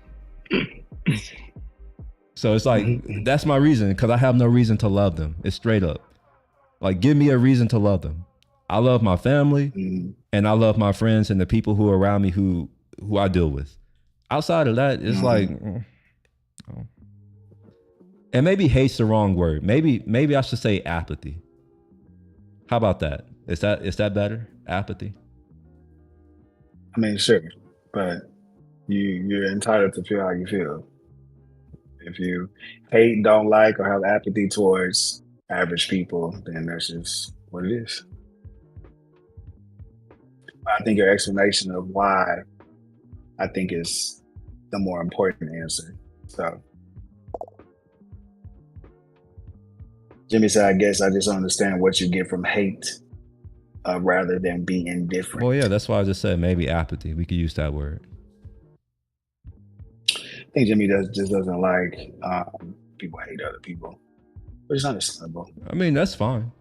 So it's like, that's my reason, because I have no reason to love them. It's straight up. Like, give me a reason to love them. I love my family, and I love my friends and the people who are around me who I deal with. Outside of that, it's like, and maybe hate's the wrong word. Maybe I should say apathy. How about that? Is that better? Apathy? I mean, sure, but you're entitled to feel how you feel. If you hate, don't like, or have apathy towards average people, then that's just what it is. I think your explanation of why, I think, is the more important answer. So Jimmy said, I guess I just understand what you get from hate rather than be indifferent. Well, yeah, that's why I just said maybe apathy. We could use that word. I think Jimmy just doesn't like people hate other people, but it's understandable. I mean, that's fine.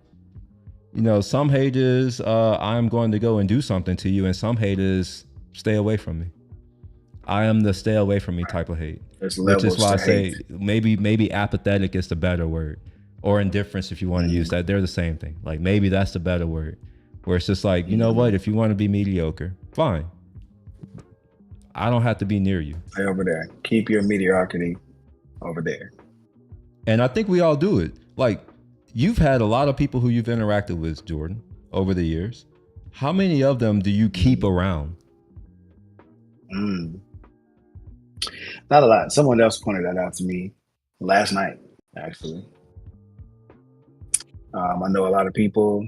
You know, some hate is I'm going to go and do something to you, and some hate is stay away from me. I am the stay away from me type of hate, There's which is levels why I to say hate. maybe apathetic is the better word, or indifference if you want to use that. They're the same thing. Like maybe that's the better word, where it's just like, you know what? If you want to be mediocre, fine. I don't have to be near you. Stay over there. Keep your mediocrity over there. And I think we all do it. Like you've had a lot of people who you've interacted with, Jordan, over the years. How many of them do you keep around? Not a lot. Someone else pointed that out to me last night, actually. I know a lot of people.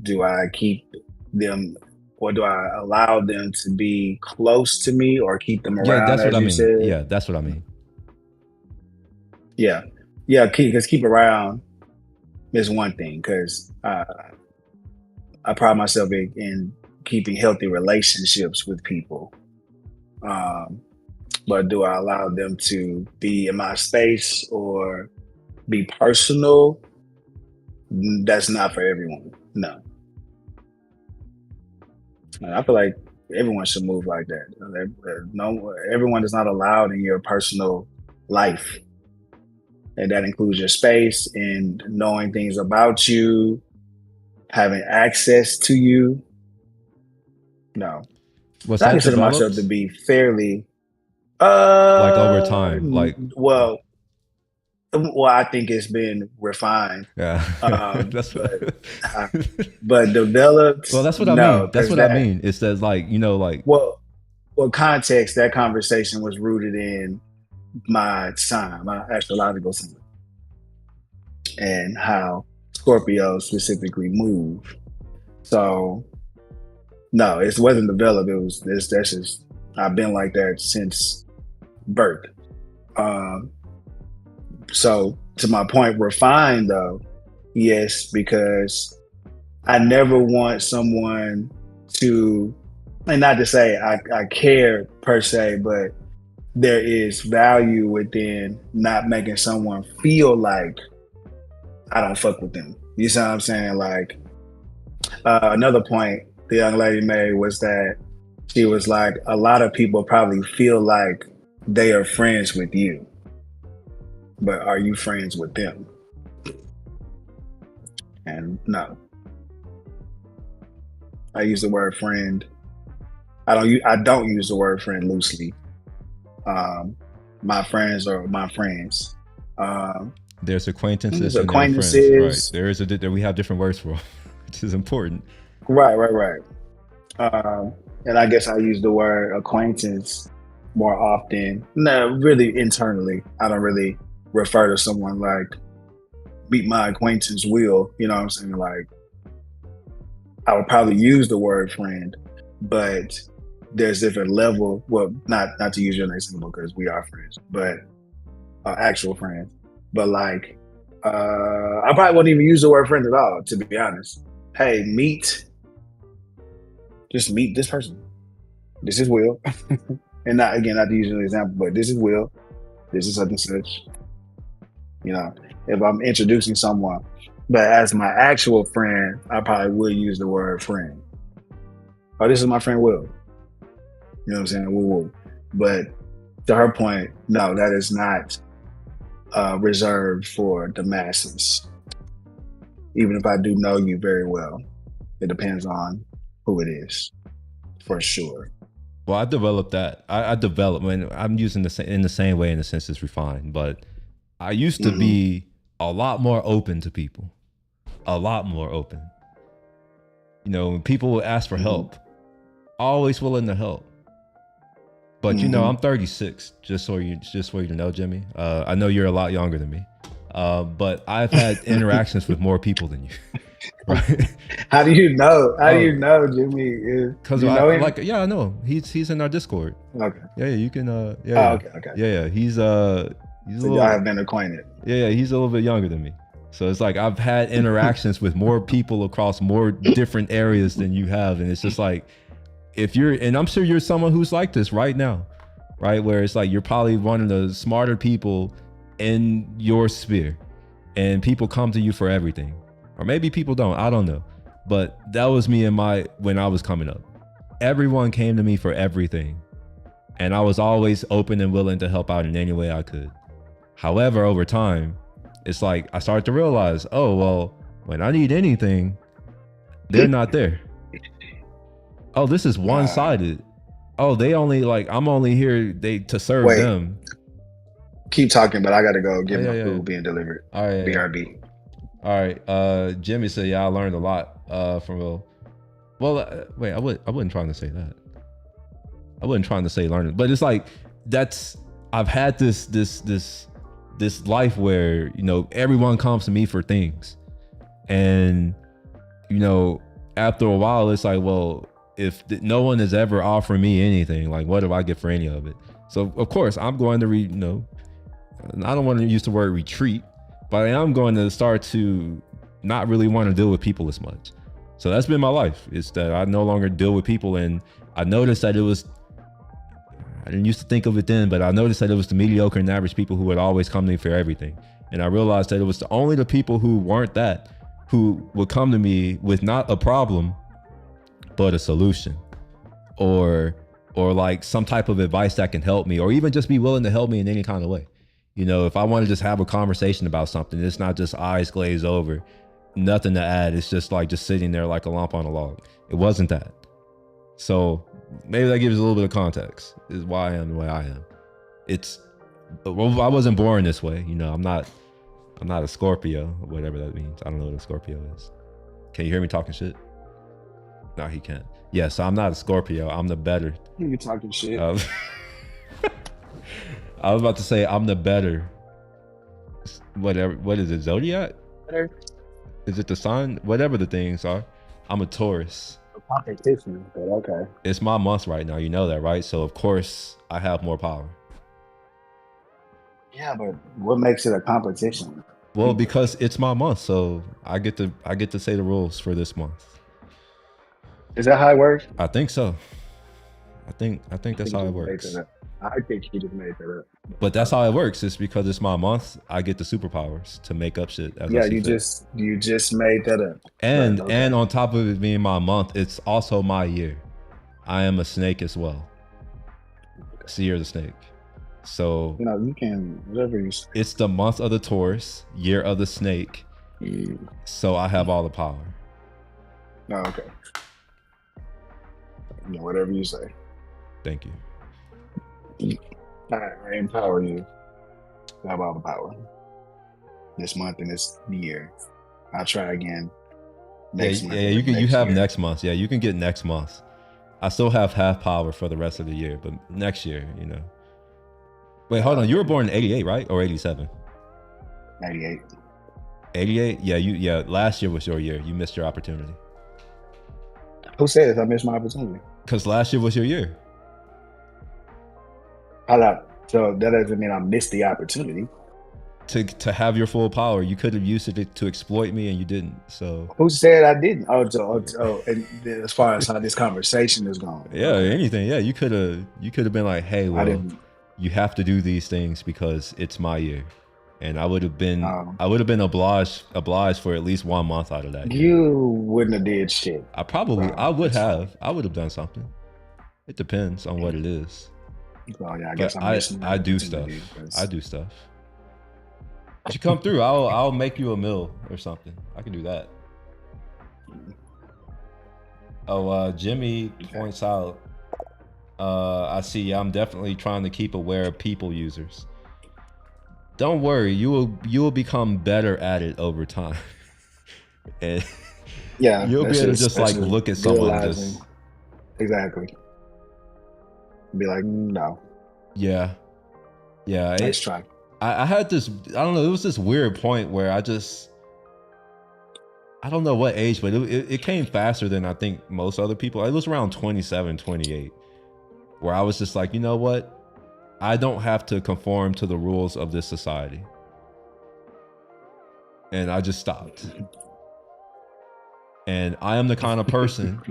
Do I keep them, or do I allow them to be close to me, or keep them Yeah, around, that's what as I you mean. said? Yeah, that's what I mean. Yeah. Because keep around is one thing, because I pride myself in keeping healthy relationships with people. But do I allow them to be in my space or be personal? That's not for everyone. No. And I feel like everyone should move like that. No, everyone is not allowed in your personal life. And that includes your space and knowing things about you, having access to you. No. Was I that consider myself developed to be fairly like over time? Like, well, I think it's been refined. yeah, that's But developed, well, that's what I no, mean. That's because what I mean. It says like, you know, like, well, context, that conversation was rooted in my sign, my astrological sign, and how Scorpios specifically move. So no, it wasn't developed. It was this. That's just, I've been like that since birth. So to my point, refined though, yes, because I never want someone to, and not to say I care per se, but there is value within not making someone feel like I don't fuck with them. You see what I'm saying? Like another point the young lady made was that she was like, a lot of people probably feel like they are friends with you, but are you friends with them? And no. I use the word friend. I don't use the word friend loosely. My friends are my friends. there's acquaintances There's and there are friends, right? acquaintances. There is we have different words for, which is important. Right. And I guess I use the word acquaintance more often. No, really internally. I don't really refer to someone like meet my acquaintance Will. You know what I'm saying? Like I would probably use the word friend, but there's different level. Well, not to use your name because we are friends, but actual friends. But like, I probably wouldn't even use the word friend at all, to be honest. Hey, just meet this person. This is Will. And not to use an example, but this is Will. This is such and such. You know, if I'm introducing someone, but as my actual friend, I probably would use the word friend. Oh, this is my friend Will. You know what I'm saying? Woo. But to her point, no, that is not reserved for the masses. Even if I do know you very well, it depends on who it is, for sure. Well, I developed that. I developed when I'm using in the same way in the sense it's refined, but I used to be a lot more open to people, a lot more open. You know, when people would ask for help, always willing to help. But you know, I'm 36. Just so you know, Jimmy. I know you're a lot younger than me, but I've had interactions with more people than you. Right? How do you know? How do you know, Jimmy? Because you know him? I know he's in our Discord. Okay. Yeah, you can. Okay. Yeah. He's so y'all have been acquainted. Yeah, he's a little bit younger than me. So it's like I've had interactions with more people across more different areas than you have, and it's just like and I'm sure you're someone who's like this right now, right? Where it's like you're probably one of the smarter people in your sphere, and people come to you for everything, or maybe people don't. I don't know, but that was me when I was coming up. Everyone came to me for everything. And I was always open and willing to help out in any way I could. However, over time, it's like I started to realize, oh, well, when I need anything, they're not there. Oh, this is one-sided. Oh, they only like, I'm only here to serve them. Keep talking, but I gotta go get my food being delivered. All right. BRB. All right. Jimmy said, yeah, I learned a lot from Will. Well, wait, I wasn't trying to say that. I wasn't trying to say learning, but it's like, I've had this life where, you know, everyone comes to me for things. And, you know, after a while, it's like, well, if no one is ever offering me anything, like, what do I get for any of it? So of course I'm going to I don't want to use the word retreat, but I am going to start to not really want to deal with people as much. So that's been my life. It's that I no longer deal with people. And I noticed that I didn't used to think of it then, but I noticed that it was the mediocre and average people who would always come to me for everything. And I realized that it was only the people who weren't that, who would come to me with not a problem, but a solution, or like some type of advice that can help me, or even just be willing to help me in any kind of way. You know, if I want to just have a conversation about something, it's not just eyes glazed over, nothing to add. It's just like just sitting there like a lump on a log. It wasn't that. So maybe that gives a little bit of context, is why I am the way I am. I wasn't born this way. You know, I'm not a Scorpio, or whatever that means. I don't know what a Scorpio is. Can you hear me talking shit? No, he can't. Yeah, so I'm not a Scorpio. I'm the better. You talking shit. I was about to say I'm the better. Whatever. What is it? Zodiac? Better. Is it the sign? Whatever the things are. I'm a Taurus. Competition, but okay. It's my month right now. You know that, right? So of course I have more power. Yeah, but what makes it a competition? Well, because it's my month, so I get to say the rules for this month. Is that how it works? I think so. I think that's how it works. I think he just made that up. But that's how it works. It's because it's my month. I get the superpowers to make up shit. You just made that up. And and on top of it being my month, it's also my year. I am a snake as well. It's the year of the snake. So you know, you can whatever you say. It's the month of the Taurus, year of the snake. So I have all the power. Oh, okay. You know, whatever you say. Thank you. I empower you to have all the power this month and this year. I'll try again next month. Yeah, you have next month. Yeah, you can get next month. I still have half power for the rest of the year, but next year, you know. Wait, hold on. You were born in 88, right? Or 87? 88. 88? Yeah, last year was your year. You missed your opportunity. Who says I missed my opportunity? Because last year was your year. So that doesn't mean I missed the opportunity. To have your full power, you could have used it to exploit me, and you didn't. So who said I didn't? And as far as how this conversation is going, yeah, anything. Yeah, you could have been like, hey, well, you have to do these things because it's my year, and I would have been obliged for at least 1 month out of that year. You wouldn't have did shit. I would have done something. It depends on what it is. Oh yeah, I guess I do stuff. I do stuff. If you come through, I'll make you a meal or something. I can do that. Oh, Jimmy points out. I see. I'm definitely trying to keep aware of people users. Don't worry, you will become better at it over time. And yeah, you'll be able to just like look at someone just exactly. Be like, no. Yeah. Nice try. I had this, I don't know, it was this weird point where I don't know what age, but it came faster than I think most other people. It was around 27, 28, where I was just like, you know what? I don't have to conform to the rules of this society. And I just stopped. And I am the kind of person,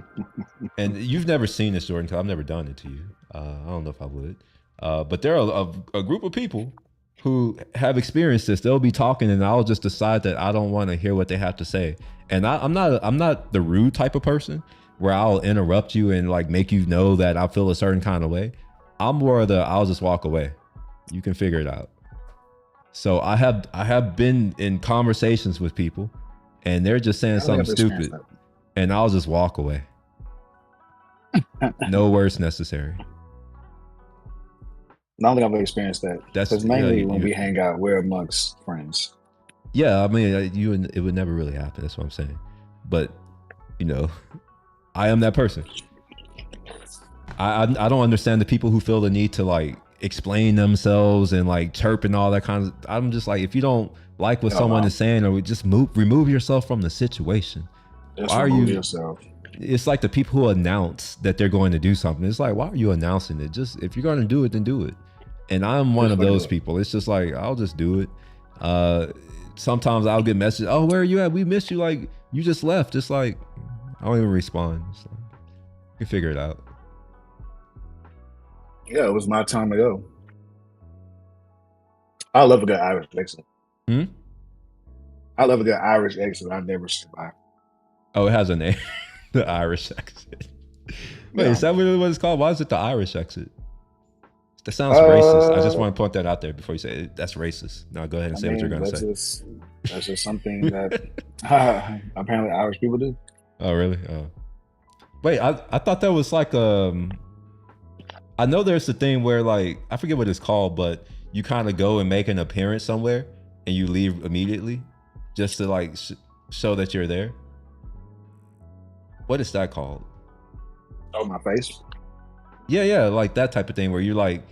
and you've never seen this, Jordan, because I've never done it to you. I don't know if I would. But there are a group of people who have experienced this. They'll be talking and I'll just decide that I don't want to hear what they have to say. And I'm not the rude type of person where I'll interrupt you and like make you know that I feel a certain kind of way. I'm more of the I'll just walk away. You can figure it out. So I have been in conversations with people and they're just saying something stupid and I'll just walk away. No words necessary. I don't think I've experienced that. Because mainly when we hang out, we're amongst friends. Yeah, I mean, it would never really happen. That's what I'm saying. But, you know, I am that person. I don't understand the people who feel the need to like explain themselves and like chirp and all that kind of. I'm just like, if you don't like what someone is saying, or just remove yourself from the situation. Just remove yourself. It's like the people who announce that they're going to do something. It's like, why are you announcing it? Just if you're going to do it, then do it. And I'm one of those people. It's just like, I'll just do it. Sometimes I'll get messages. Oh, where are you at? We missed you. Like, you just left. It's like, I don't even respond. It's like, you figure it out. Yeah, it was my time to go. I love a good Irish exit. I love a good Irish exit. I've never survived. Oh, it has a name. The Irish exit. Wait, is that what it's called? Why is it the Irish exit? That sounds racist. I just want to point that out there before you say it. That's racist. Now go ahead and say what you're going to say. That's just something that apparently Irish people do. Oh, really? Oh. Wait, I thought that was like I know there's the thing where like, I forget what it's called, but you kind of go and make an appearance somewhere and you leave immediately just to like show that you're there. What is that called? Oh, my face? Yeah, like that type of thing where you're like,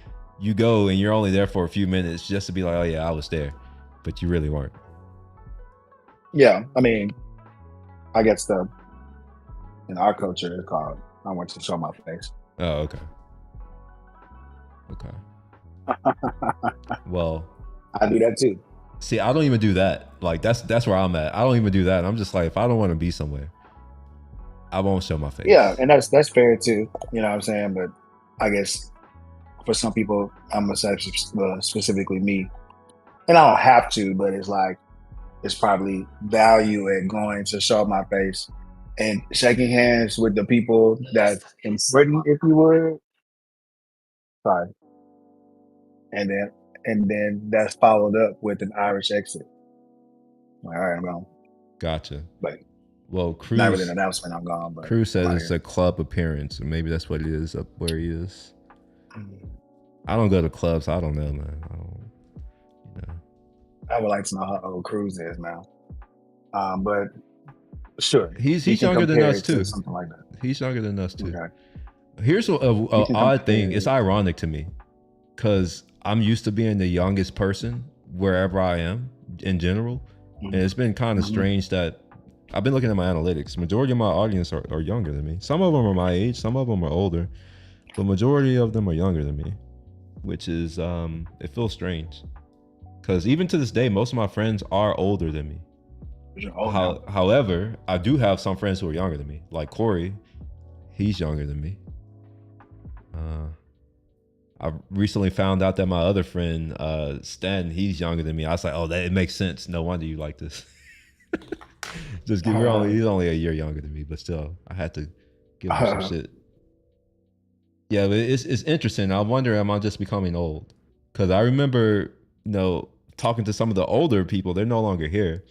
you go and you're only there for a few minutes just to be like, oh yeah, I was there, but you really weren't. Yeah, I mean, I guess in our culture it's called, I went to show my face. Oh, okay. Well, I do that too. See, I don't even do that. Like that's where I'm at. I don't even do that. I'm just like, if I don't want to be somewhere, I won't show my face. Yeah, and that's fair too. You know what I'm saying? But I guess for some people, I'm gonna say specifically me, and I don't have to, but it's like it's probably value in going to show my face and shaking hands with the people that's important, if you would. Sorry. And then that's followed up with an Irish exit. Like, all right, I'm gone. Gotcha. Like, well, Cruz, not really an announcement, I'm gone. But Cruz says it's a club appearance, and maybe that's what it is up where he is. I don't go to clubs. I don't know, man. I would like to know how old Cruz is now. But sure, he's younger than us too. Something like that. He's younger than us too. Okay. Here's a odd thing. It's ironic to me because I'm used to being the youngest person wherever I am in general. And it's been kind of strange that I've been looking at my analytics. Majority of my audience are younger than me. Some of them are my age, some of them are older, but majority of them are younger than me, which is, it feels strange. Because even to this day, most of my friends are older than me. However, I do have some friends who are younger than me, like Corey. He's younger than me. I recently found out that my other friend, Stan, he's younger than me. I was like, oh, it makes sense. No wonder you like this. Just give he's only a year younger than me, but still, I had to give him some shit. Yeah, but it's interesting. I wonder, am I just becoming old? Because I remember, talking to some of the older people. They're no longer here,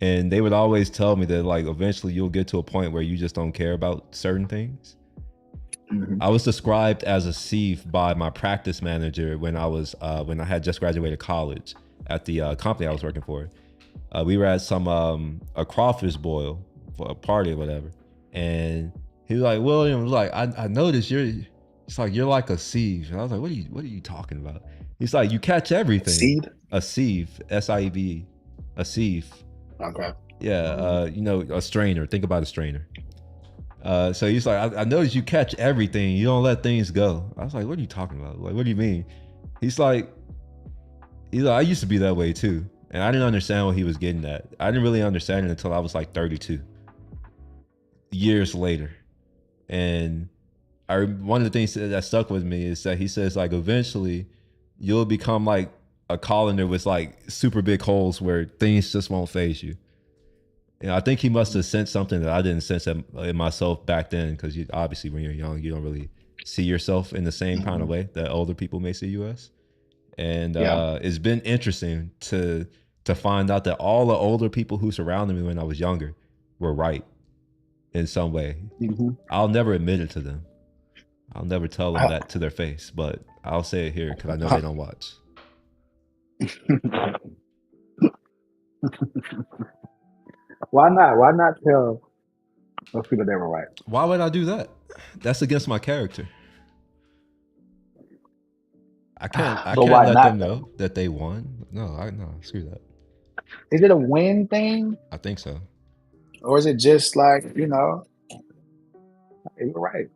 and they would always tell me that like eventually you'll get to a point where you just don't care about certain things. I was described as a sieve by my practice manager when I had just graduated college at the company I was working for. We were at a crawfish boil for a party or whatever, and he was like, William was like, I noticed you're like a sieve. And I was like, what are you talking about? He's like, you catch everything. Seed? A sieve, S-I-E-V-E, a sieve. Okay. Yeah, a strainer. Think about a strainer. So he's like, I noticed you catch everything. You don't let things go. I was like, what are you talking about? Like, what do you mean? He's like, I used to be that way too. And I didn't understand what he was getting at. I didn't really understand it until I was like 32 years later. And one of the things that stuck with me is that he says like, eventually you'll become like a colander with like super big holes where things just won't faze you. And I think he must have sensed something that I didn't sense in myself back then, because obviously when you're young, you don't really see yourself in the same kind of Mhm. way that older people may see you as. And Yeah. it's been interesting to find out that all the older people who surrounded me when I was younger were right in some way. Hmm. I'll never admit it to them. I'll never tell them that to their face, but I'll say it here because I know they don't watch. Why not? Why not tell those people they were right? Why would I do that? That's against my character. I But can't why let not them though? know that they won. No, screw that. Is it a win thing, I think so. or is it just like you're right?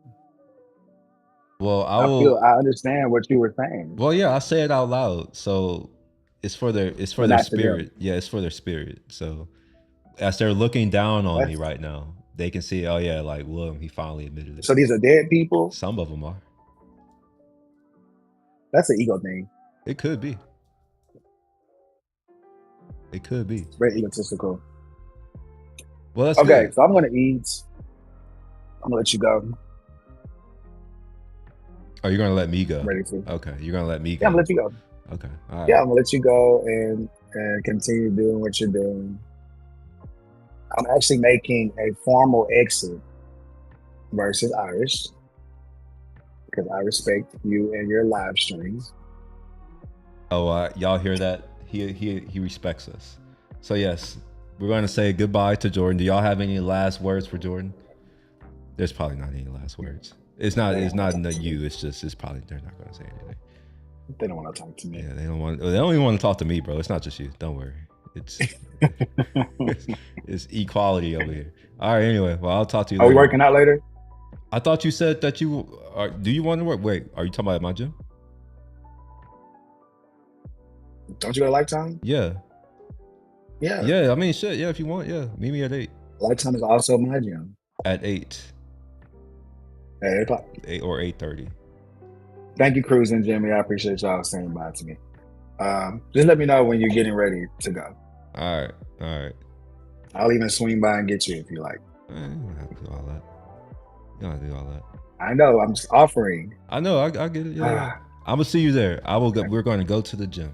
Well, I understand what you were saying, well, yeah, I say it out loud. So it's for but their not to them. spirit. Yeah, it's for their spirit. So as they're looking down on me That's right now, they can see, oh yeah, like William, he finally admitted it. so these are dead people. Some of them are. That's an ego thing. It could be. It could be. It's very egotistical. Well, that's Okay, good. so I'm gonna eat. I'm gonna let you go. Oh, you're gonna let me go. I'm ready to. Okay, you're gonna let me Yeah, I'm gonna go. let you go. Okay, all Yeah, right. I'm gonna let you go and continue doing what you're doing. I'm actually making a formal exit versus Irish because I respect you and your live streams. Oh, y'all hear that? He respects us. So yes, we're going to say goodbye to Jordan. Do y'all have any last words for Jordan? There's probably not any last words. It's not. They It's don't want not to in talk the to me. you. It's just. It's probably they're not going to say anything. They don't want to talk to me. Yeah, they don't want. They don't even want to talk to me, bro. It's not just you. Don't worry. It's it's equality over here. All right. Anyway, well, I'll talk to you Are we later. working out later? I thought you said that you are. Do you want to work? Wait, are you talking about my gym? Don't you go to Lifetime? Yeah. Yeah. Yeah. I mean, shit. Yeah. If you want, yeah. Meet me at 8. Lifetime is also my gym. At 8. At 8 o'clock. 8 or 8:30. Thank you, Cruz and Jimmy. I appreciate y'all saying bye to me. Just let me know when you're getting ready to go. All right. All right. I'll even swing by and get you if you like. You don't have to do all that. You don't have to do all that. I know. I'm just offering. I know. I get it. Yeah. I'm gonna see you there. I will go. We're going to go to the gym.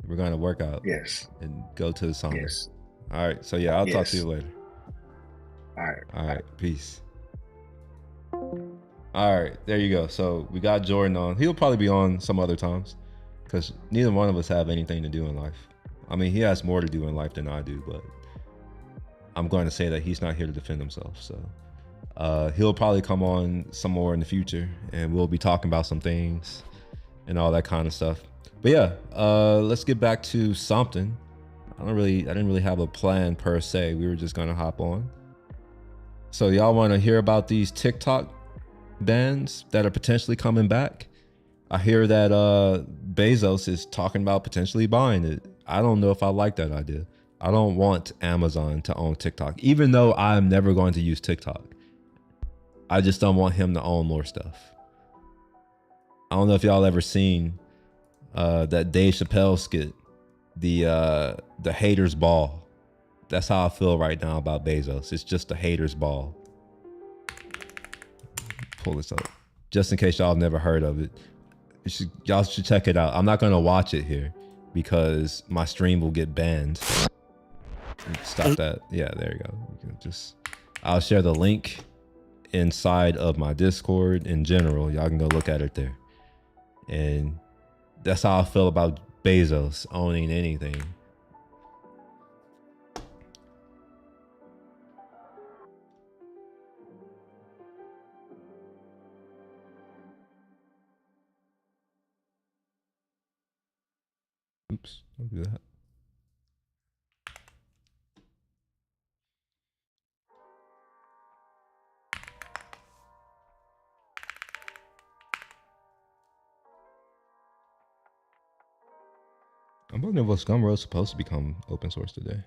We're going to work out. Yes. And go to the sauna. Yes. All right. So yeah, I'll talk to you later. All right. All right. Peace. All right. There you go. So we got Jordan on. He'll probably be on some other times because neither one of us have anything to do in life. I mean, he has more to do in life than I do, but I'm going to say that he's not here to defend himself. So he'll probably come on some more in the future and we'll be talking about some things and all that kind of stuff. But yeah, let's get back to something. I didn't really have a plan per se. We were just gonna hop on. So y'all want to hear about these TikTok bans that are potentially coming back? I hear that Bezos is talking about potentially buying it. I don't know if I like that idea. I don't want Amazon to own TikTok, even though I'm never going to use TikTok. I just don't want him to own more stuff. I don't know if y'all ever seen that Dave Chappelle skit, the haters ball. That's how I feel right now about Bezos. It's just the haters ball. Pull this up, just in case y'all have never heard of it. Y'all should check it out. I'm not gonna watch it here because my stream will get banned. Stop that. Yeah, there you go. You can I'll share the link inside of my Discord in general. Y'all can go look at it there. And that's how I feel about Bezos owning anything. Oops, don't do that. I'm wondering if Gumroad is supposed to become open source today.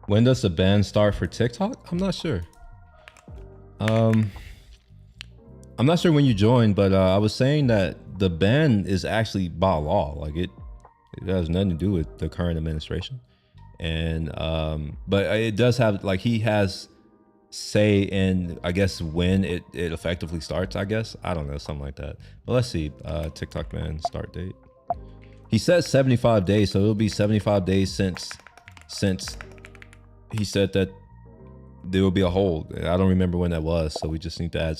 When does the ban start for TikTok? I'm not sure. I'm not sure when you joined, but I was saying that the ban is actually by law. Like it has nothing to do with the current administration. And but it does have, like, he has say in, I guess, when it effectively starts, I guess. I don't know, something like that. But let's see, TikTok ban start date. He says 75 days, so it'll be 75 days since he said that there will be a hold. I don't remember when that was, so we just need to add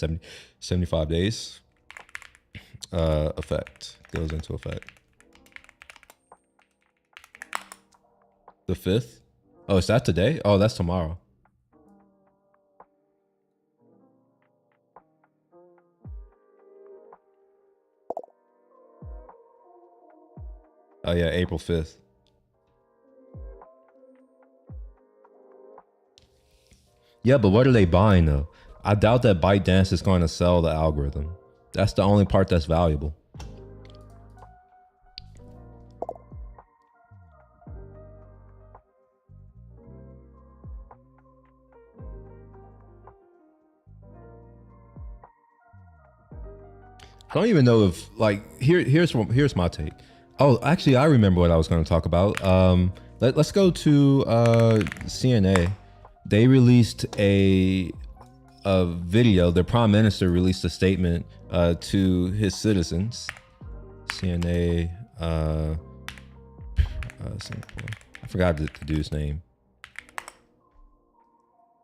75 days. Effect goes into effect the 5th. Oh, is that today? Oh, that's tomorrow. Oh yeah, April 5th. Yeah, but what are they buying though? I doubt that ByteDance is going to sell the algorithm. That's the only part that's valuable. I don't even know if, like, here's my take. Oh, actually, I remember what I was going to talk about. Let's go to CNA. They released a video. Their prime minister released a statement to his citizens. CNA. Singapore. I forgot the dude's name.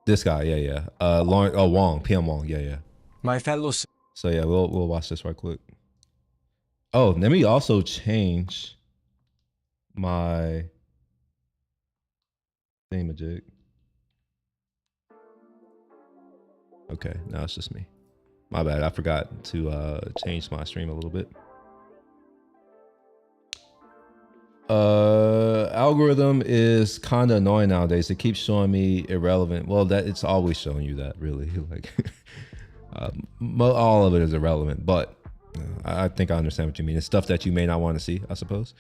This guy, yeah. Wong, PM Wong, yeah. My fellow. So yeah, we'll watch this right quick. Oh, let me also change my thingamajig. Okay, now it's just me. My bad, I forgot to change my stream a little bit. Algorithm is kind of annoying nowadays. It keeps showing me irrelevant. Well, that it's always showing you that, really. Like all of it is irrelevant, but I think I understand what you mean. It's stuff that you may not want to see, I suppose.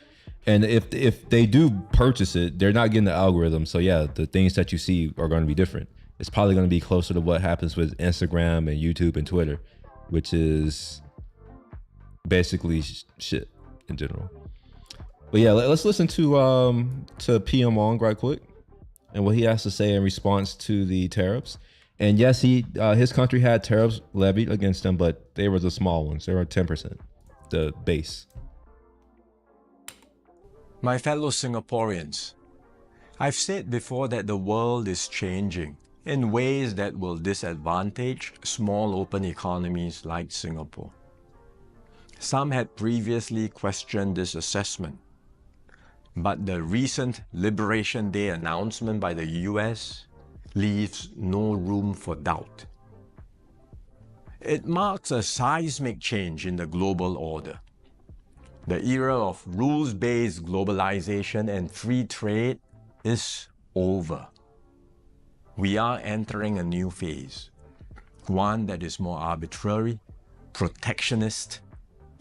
And if they do purchase it, they're not getting the algorithm. So yeah, the things that you see are going to be different. It's probably going to be closer to what happens with Instagram and YouTube and Twitter, which is basically shit in general. But yeah, let's listen to PM Wong right quick and what he has to say in response to the tariffs. And yes, his country had tariffs levied against them, but they were the small ones. They were 10%, the base. My fellow Singaporeans, I've said before that the world is changing in ways that will disadvantage small open economies like Singapore. Some had previously questioned this assessment, but the recent Liberation Day announcement by the US leaves no room for doubt. It marks a seismic change in the global order. The era of rules-based globalization and free trade is over. We are entering a new phase, one that is more arbitrary, protectionist,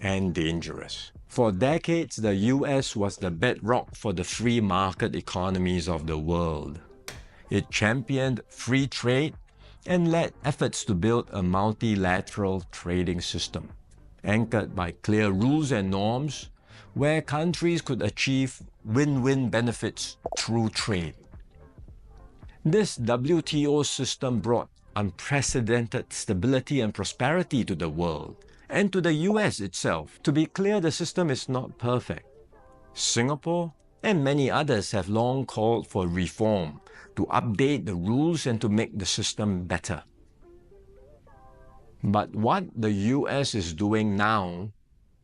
and dangerous. For decades, the US was the bedrock for the free market economies of the world. It championed free trade and led efforts to build a multilateral trading system, anchored by clear rules and norms, where countries could achieve win-win benefits through trade. This WTO system brought unprecedented stability and prosperity to the world, and to the US itself. To be clear, the system is not perfect. Singapore and many others have long called for reform, to update the rules and to make the system better. But what the US is doing now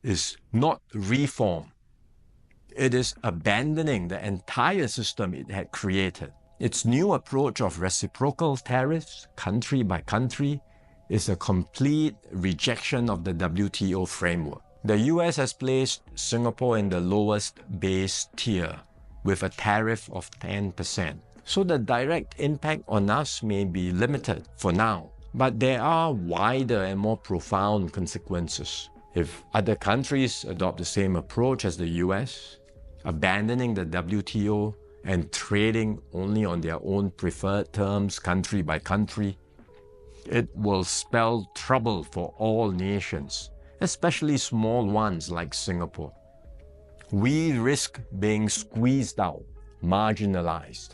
is not reform. It is abandoning the entire system it had created. Its new approach of reciprocal tariffs, country by country, is a complete rejection of the WTO framework. The US has placed Singapore in the lowest base tier with a tariff of 10%. So the direct impact on us may be limited for now, but there are wider and more profound consequences. If other countries adopt the same approach as the US, abandoning the WTO and trading only on their own preferred terms, country by country, it will spell trouble for all nations, especially small ones like Singapore. We risk being squeezed out, marginalized,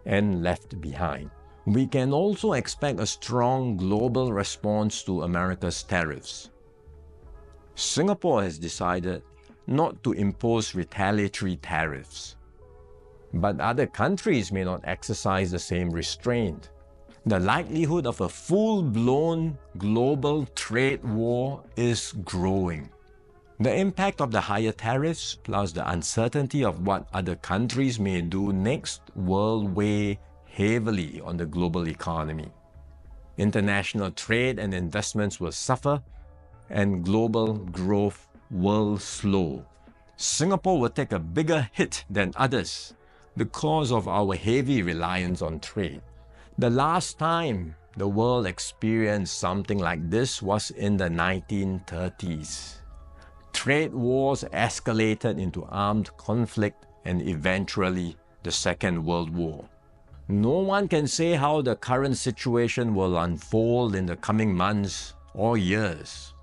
and left behind. We can also expect a strong global response to America's tariffs. Singapore has decided not to impose retaliatory tariffs, but other countries may not exercise the same restraint. The likelihood of a full-blown global trade war is growing. The impact of the higher tariffs, plus the uncertainty of what other countries may do next, will weigh heavily on the global economy. International trade and investments will suffer, and global growth will slow. Singapore will take a bigger hit than others because of our heavy reliance on trade. The last time the world experienced something like this was in the 1930s. Trade wars escalated into armed conflict and eventually the Second World War. No one can say how the current situation will unfold in the coming months or years.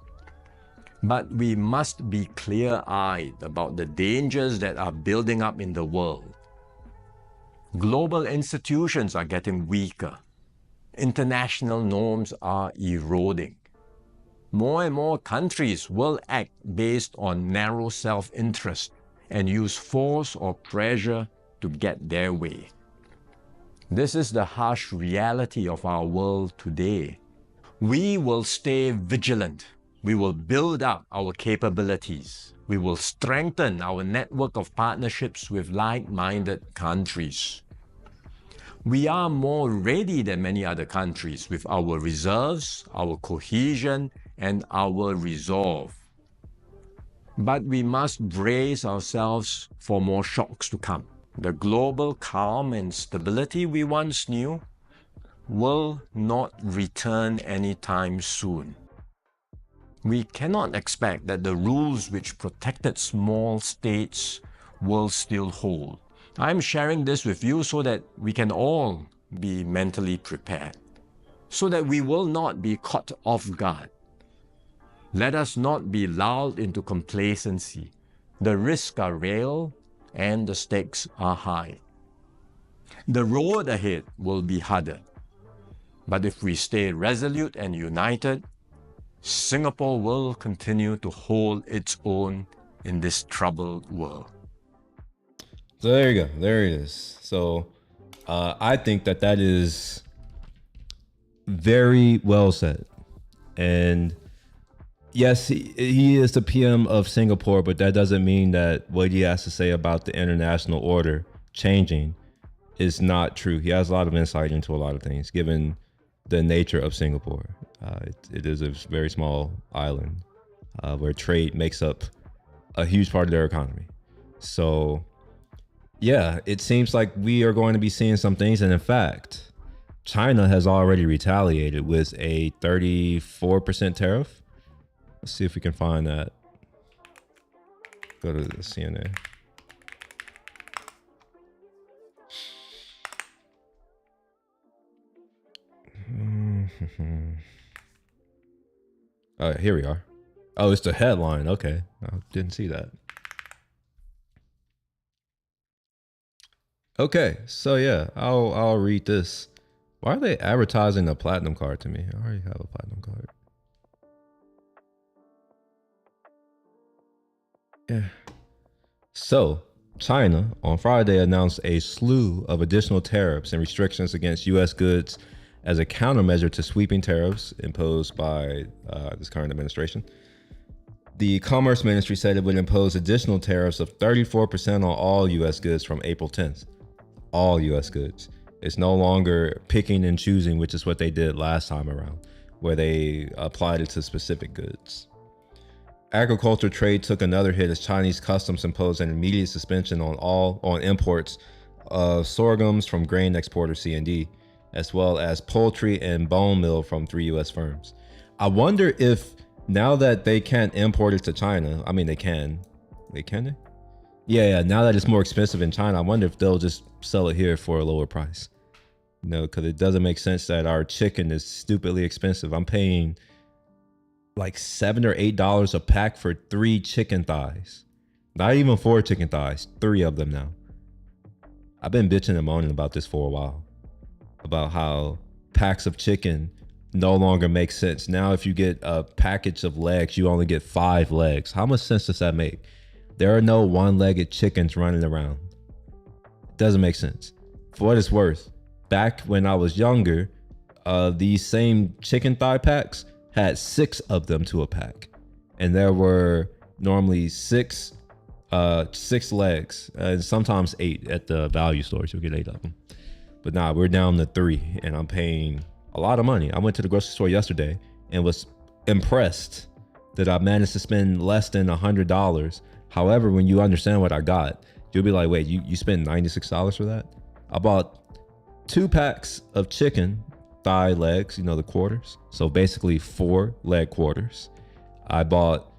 But we must be clear-eyed about the dangers that are building up in the world. Global institutions are getting weaker. International norms are eroding. More and more countries will act based on narrow self-interest and use force or pressure to get their way. This is the harsh reality of our world today. We will stay vigilant. We will build up our capabilities. We will strengthen our network of partnerships with like-minded countries. We are more ready than many other countries with our reserves, our cohesion, and our resolve. But we must brace ourselves for more shocks to come. The global calm and stability we once knew will not return anytime soon. We cannot expect that the rules which protected small states will still hold. I'm sharing this with you so that we can all be mentally prepared, so that we will not be caught off guard. Let us not be lulled into complacency. The risks are real and the stakes are high. The road ahead will be harder. But if we stay resolute and united, Singapore will continue to hold its own in this troubled world. So there you go. There it is. So I think that is very well said. And yes, he is the PM of Singapore, but that doesn't mean that what he has to say about the international order changing is not true. He has a lot of insight into a lot of things, given the nature of Singapore. It is a very small island where trade makes up a huge part of their economy. So yeah, it seems like we are going to be seeing some things. And in fact, China has already retaliated with a 34% tariff. Let's see if we can find that. Go to the CNN. Here we are. Oh, it's the headline. Okay, I didn't see that. Okay, so yeah, I'll read this. Why are they advertising a platinum card to me? I already have a platinum card. Yeah. So, China on Friday announced a slew of additional tariffs and restrictions against U.S. goods as a countermeasure to sweeping tariffs imposed by this current administration. The Commerce Ministry said it would impose additional tariffs of 34% on all U.S. goods from April 10th. All U.S. goods. It's no longer picking and choosing, which is what they did last time around, where they applied it to specific goods. Agriculture trade took another hit as Chinese customs imposed an immediate suspension on imports of sorghums from grain exporter C&D, as well as poultry and bone meal from 3 U.S. firms. I wonder if now that they can't import it to China, I mean they can. Wait, can they? Yeah. Now that it's more expensive in China, I wonder if they'll just sell it here for a lower price. You know, because it doesn't make sense that our chicken is stupidly expensive. I'm paying like $7 or $8 a pack for 3 chicken thighs. Not even 4 chicken thighs, 3 of them now. I've been bitching and moaning about this for a while, about how packs of chicken no longer make sense. Now, if you get a package of legs, you only get 5 legs. How much sense does that make? There are no one-legged chickens running around. It doesn't make sense. For what it's worth, back when I was younger, these same chicken thigh packs had 6 of them to a pack, and there were normally 6 legs, and sometimes 8 at the value stores. You'll get 8 of them. But nah, we're down to 3, and I'm paying a lot of money. I went to the grocery store yesterday and was impressed that I managed to spend less than $100. However, when you understand what I got, you'll be like, wait, you spent $96 for that? I bought 2 packs of chicken thigh legs, you know, the quarters. So basically 4 leg quarters. I bought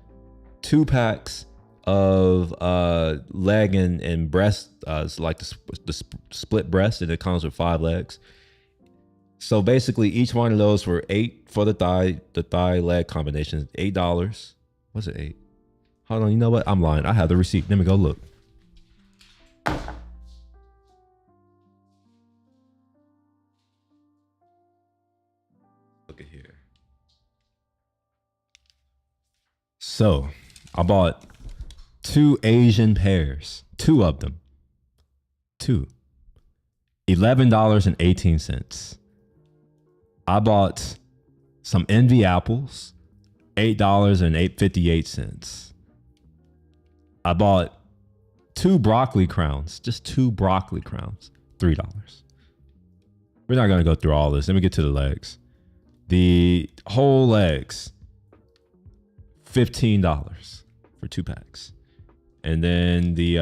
2 packs of leg and breast, it's like the split breast, and it comes with 5 legs. So basically each one of those were $8 for the thigh leg combination, $8. Was it 8? Hold on, you know what? I'm lying. I have the receipt. Let me go look. Look at here. So I bought 2 Asian pears, 2 of them. 2. $11.18. I bought some Envy apples, $8.58. I bought 2 broccoli crowns, just 2 broccoli crowns, $3. We're not gonna go through all this. Let me get to the legs. The whole legs, $15 for 2 packs. And then the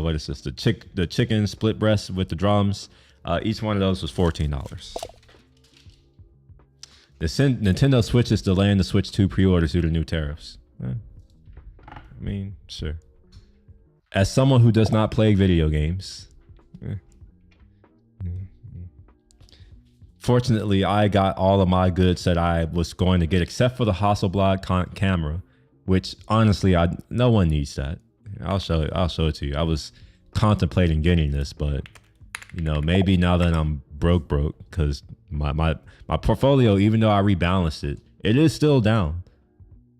what is this? The chicken split breast with the drums. Each one of those was $14. The Nintendo Switch is delaying the Switch 2 pre-orders due to new tariffs. I mean, sure. As someone who does not play video games, fortunately, I got all of my goods that I was going to get, except for the Hasselblad camera, which honestly, no one needs that. I'll show it to you. I was contemplating getting this, but you know, maybe now that I'm broke, because my portfolio, even though I rebalanced it, it is still down.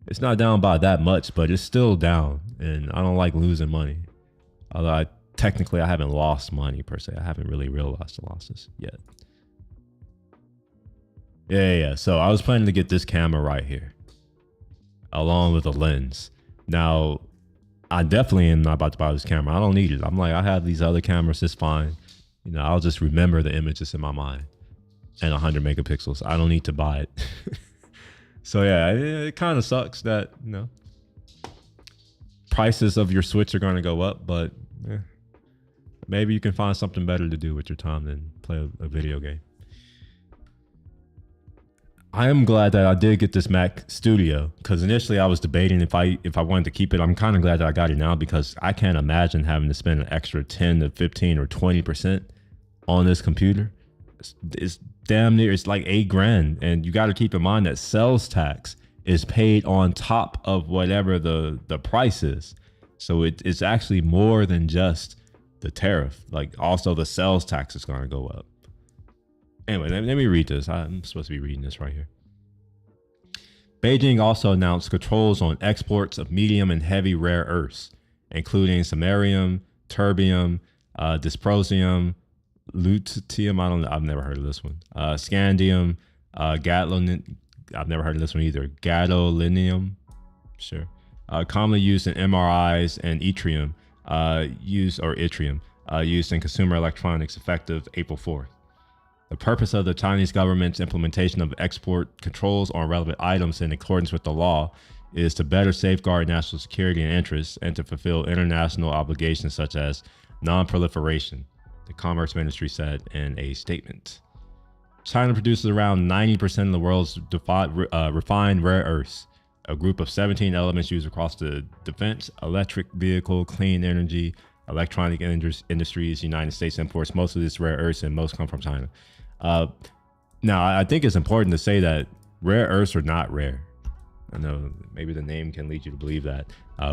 It's not down by that much, but it's still down, and I don't like losing money. Although technically I haven't lost money per se. I haven't really realized the losses yet. Yeah. So I was planning to get this camera right here, along with a lens. Now, I definitely am not about to buy this camera. I don't need it. I'm like, I have these other cameras. It's fine. You know, I'll just remember the images in my mind, and 100 megapixels. I don't need to buy it. So yeah, it kind of sucks that, you know, prices of your Switch are going to go up, but maybe you can find something better to do with your time than play a video game. I am glad that I did get this Mac Studio, because initially I was debating if I wanted to keep it. I'm kind of glad that I got it now, because I can't imagine having to spend an extra 10 to 15 or 20% on this computer. It's damn near, it's like $8,000, and you got to keep in mind that sales tax is paid on top of whatever the price is. So it's actually more than just the tariff. Like, also the sales tax is going to go up. Anyway, let me read this. I'm supposed to be reading this right here. Beijing also announced controls on exports of medium and heavy rare earths, including samarium, terbium, dysprosium, lutetium. I've never heard of this one. Scandium, gadolinium. I've never heard of this one either. Gadolinium, sure. Commonly used in MRIs, and yttrium, used in consumer electronics, effective April 4th. The purpose of the Chinese government's implementation of export controls on relevant items in accordance with the law is to better safeguard national security and interests, and to fulfill international obligations such as non-proliferation, the Commerce Ministry said in a statement. China produces around 90% of the world's refined rare earths, a group of 17 elements used across the defense, electric vehicle, clean energy, electronic industries. United States imports most of this rare earths, and most come from China. Now, I think it's important to say that rare earths are not rare. I know maybe the name can lead you to believe that.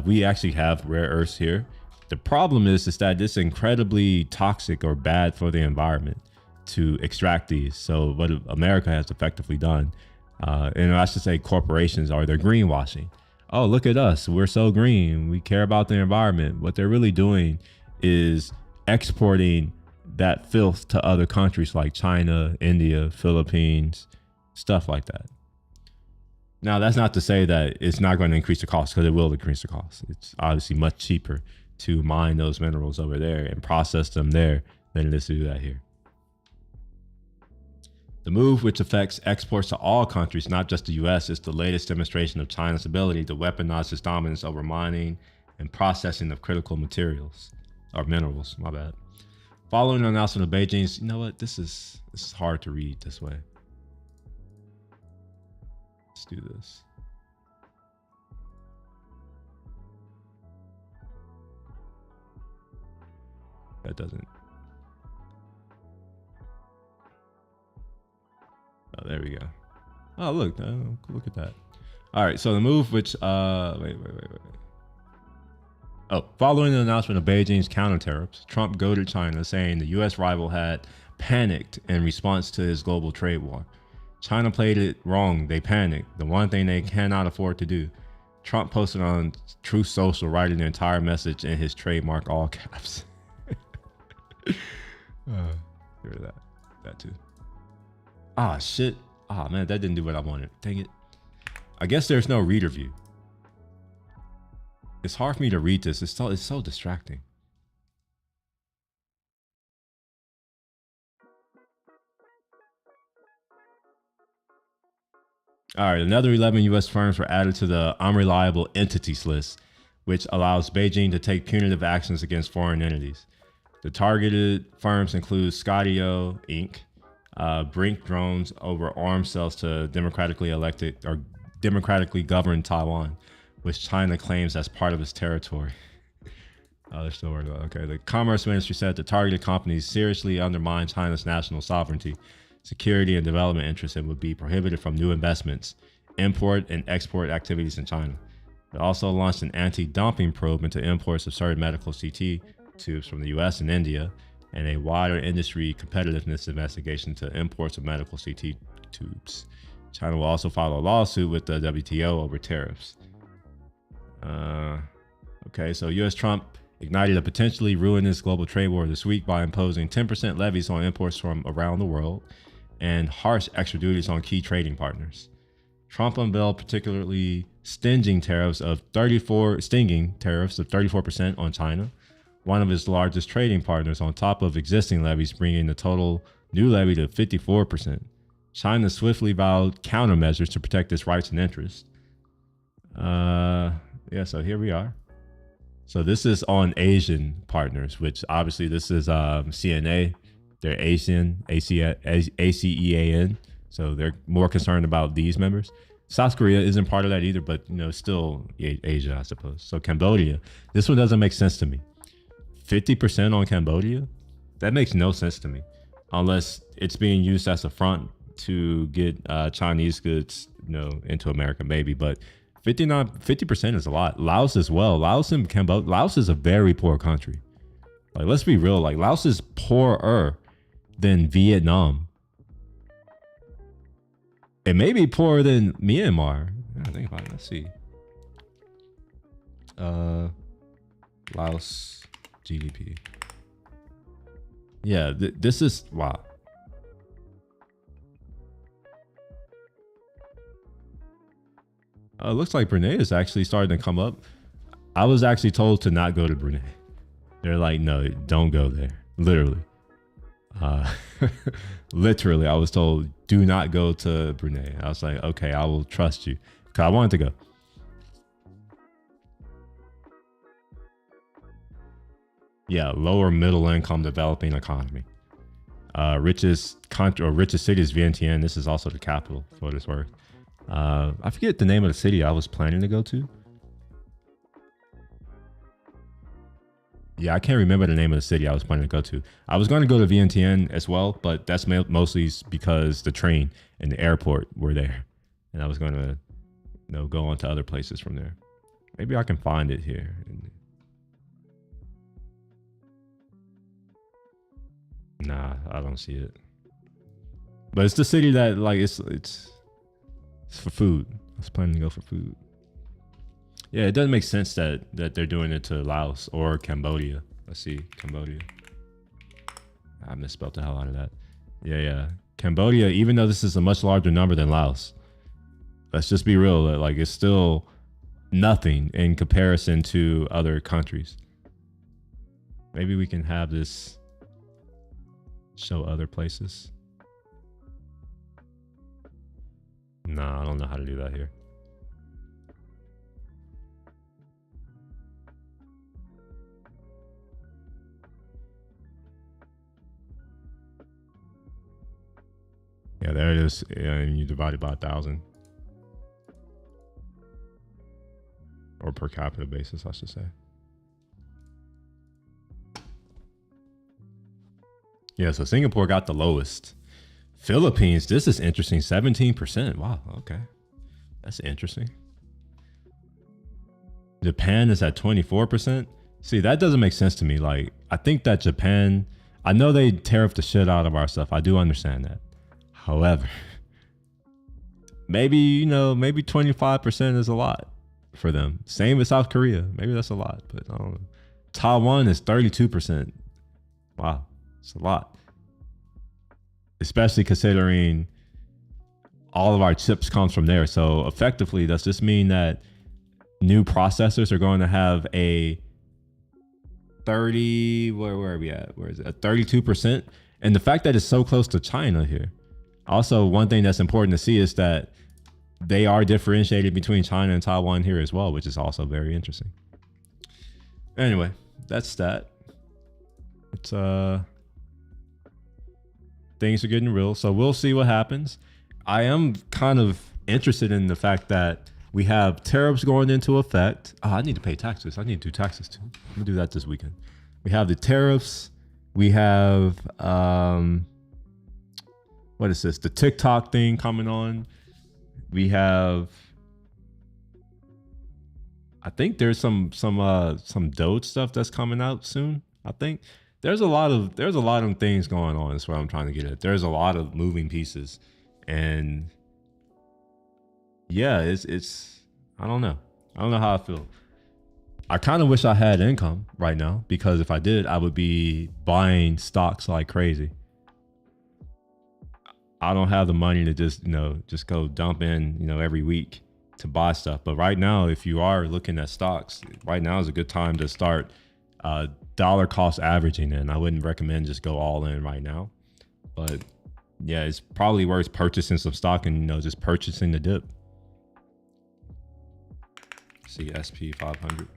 We actually have rare earths here. The problem is that it's incredibly toxic or bad for the environment to extract these. So what America has effectively done, and I should say corporations, are they're greenwashing. Oh, look at us. We're so green. We care about the environment. What they're really doing is exporting that filth to other countries like China, India, Philippines, stuff like that. Now, that's not to say that it's not going to increase the cost, because it will increase the cost. It's obviously much cheaper to mine those minerals over there and process them there than it is to do that here. The move, which affects exports to all countries, not just the US, is the latest demonstration of China's ability to weaponize its dominance over mining and processing of critical materials, or minerals, my bad. Following the announcement of Beijing's, you know what, this is hard to read this way. Let's do this. That doesn't. Oh, there we go. Oh, look at that. All right, so the move, which wait. Oh, following the announcement of Beijing's counter tariffs, Trump goaded China, saying the U.S. rival had panicked in response to his global trade war. China played it wrong. They panicked. The one thing they cannot afford to do. Trump posted on Truth Social, writing the entire message in his trademark all caps. Hear that too. Ah, shit. Ah, man, that didn't do what I wanted. Dang it. I guess there's no reader view. It's hard for me to read this. It's so distracting. All right, another 11 U.S. firms were added to the unreliable entities list, which allows Beijing to take punitive actions against foreign entities. The targeted firms include Skydio Inc., Brink Drones over arms sales to democratically elected or democratically governed Taiwan, which China claims as part of its territory. Oh, they're still worried about. Okay, the Commerce Ministry said the targeted companies seriously undermine China's national sovereignty, security, and development interests, and would be prohibited from new investments, import, and export activities in China. It also launched an anti-dumping probe into imports of certain medical CT tubes from the US and India, and a wider industry competitiveness investigation to imports of medical CT tubes. China will also file a lawsuit with the WTO over tariffs. Okay, so US Trump ignited a potentially ruinous global trade war this week by imposing 10% levies on imports from around the world and harsh extra duties on key trading partners. Trump unveiled particularly stinging tariffs of 34% on China, one of his largest trading partners, on top of existing levies, bringing the total new levy to 54%. China swiftly vowed countermeasures to protect its rights and interests. Yeah, so here we are. So this is on Asian partners, which obviously this is CNA. They're Asian, ASEAN. So they're more concerned about these members. South Korea isn't part of that either, but still Asia, I suppose. So Cambodia, this one doesn't make sense to me. 50% on Cambodia? That makes no sense to me, unless it's being used as a front to get Chinese goods, into America, maybe. But 50% is a lot. Laos as well. Laos and Cambodia. Laos is a very poor country. Like, let's be real. Like, Laos is poorer than Vietnam. It may be poorer than Myanmar. I think about it. Let's see. Laos GDP. Yeah, this is wow. It looks like Brunei is actually starting to come up. I was actually told to not go to Brunei. They're like, no, don't go there. Literally. Literally, I was told, do not go to Brunei. I was like, okay, I will trust you. Because I wanted to go. Yeah, lower middle income developing economy. Richest city is Vientiane. This is also the capital, for what it's worth. I forget the name of the city I was planning to go to. Yeah, I can't remember the name of the city I was planning to go to. I was going to go to Vientiane as well, but that's mostly because the train and the airport were there, and I was going to, go on to other places from there. Maybe I can find it here. Nah, I don't see it. But it's the city that it's for food. I was planning to go for food. Yeah, it doesn't make sense that they're doing it to Laos or Cambodia. Let's see, Cambodia. I misspelled the hell out of that. Yeah. Cambodia, even though this is a much larger number than Laos, let's just be real. Like, it's still nothing in comparison to other countries. Maybe we can have this show other places. Nah, I don't know how to do that here. Yeah, there it is. And you divide it by 1,000. Or per capita basis, I should say. Yeah, so Singapore got the lowest. Philippines, this is interesting. 17%. Wow, okay. That's interesting. Japan is at 24%. See, that doesn't make sense to me. Like, I think that Japan, I know they tariff the shit out of our stuff. I do understand that. However, maybe 25% is a lot for them. Same with South Korea. Maybe that's a lot, but I don't know. Taiwan is 32%. Wow, it's a lot. Especially considering all of our chips comes from there. So effectively, does this mean that new processors are going to have a 30, where are we at? Where is it? A 32%? And the fact that it's so close to China here. Also, one thing that's important to see is that they are differentiated between China and Taiwan here as well, which is also very interesting. Anyway, that's that. It's things are getting real, so we'll see what happens. I am kind of interested in the fact that we have tariffs going into effect. Oh, I need to pay taxes. I need to do taxes too. I'm gonna do that this weekend. We have the tariffs. We have what is this? The TikTok thing coming on. We have, I think there's some Doge stuff that's coming out soon. I think there's a lot of things going on. That's what I'm trying to get at. There's a lot of moving pieces, and yeah, it's I don't know how I feel. I kind of wish I had income right now, because if I did, I would be buying stocks like crazy. I don't have the money to just go dump in, every week to buy stuff. But right now, if you are looking at stocks, right now is a good time to start dollar cost averaging in. I wouldn't recommend just go all in right now. But yeah, it's probably worth purchasing some stock and, just purchasing the dip. See SP 500.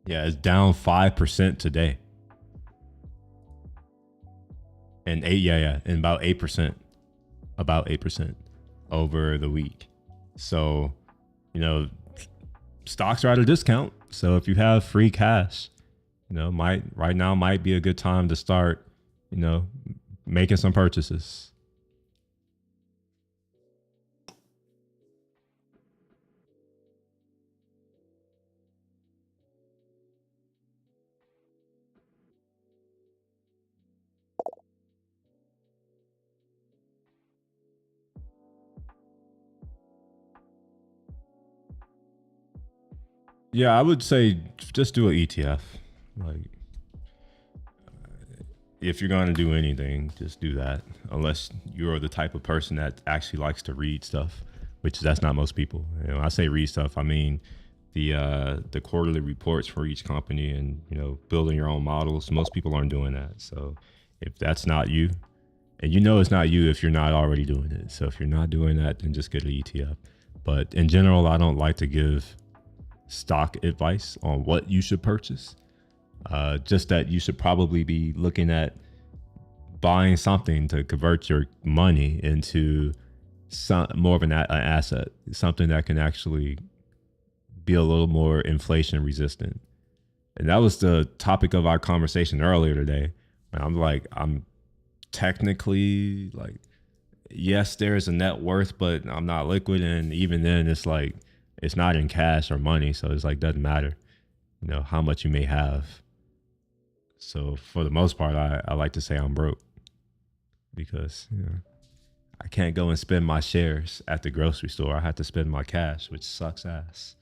Yeah, it's down 5% today. And and about 8% over the week. So, stocks are at a discount. So if you have free cash, right now might be a good time to start, making some purchases. Yeah, I would say just do an ETF. Like, if you're going to do anything, just do that. Unless you're the type of person that actually likes to read stuff, which that's not most people. I say read stuff, I mean the quarterly reports for each company, and building your own models. Most people aren't doing that. So if that's not you, and it's not you if you're not already doing it. So if you're not doing that, then just get an ETF. But in general, I don't like to give stock advice on what you should purchase. Just that you should probably be looking at buying something to convert your money into more of an asset, something that can actually be a little more inflation resistant. And that was the topic of our conversation earlier today. I'm technically like, yes, there's a net worth, but I'm not liquid. And even then it's like, it's not in cash or money. So it's like, doesn't matter, how much you may have. So for the most part, I like to say I'm broke because, I can't go and spend my shares at the grocery store. I have to spend my cash, which sucks ass.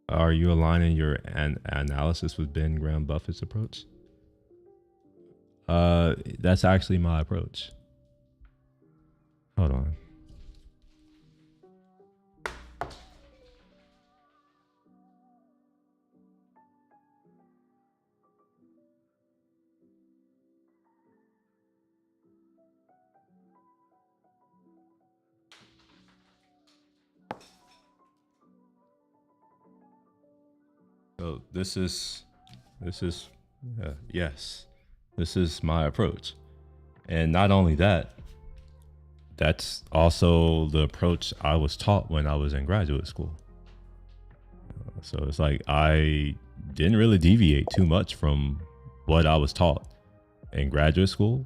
Are you aligning your analysis with Ben Graham Buffett's approach? That's actually my approach. Hold on. So this is yes, this is my approach. And not only that, that's also the approach I was taught when I was in graduate school. So it's like I didn't really deviate too much from what I was taught in graduate school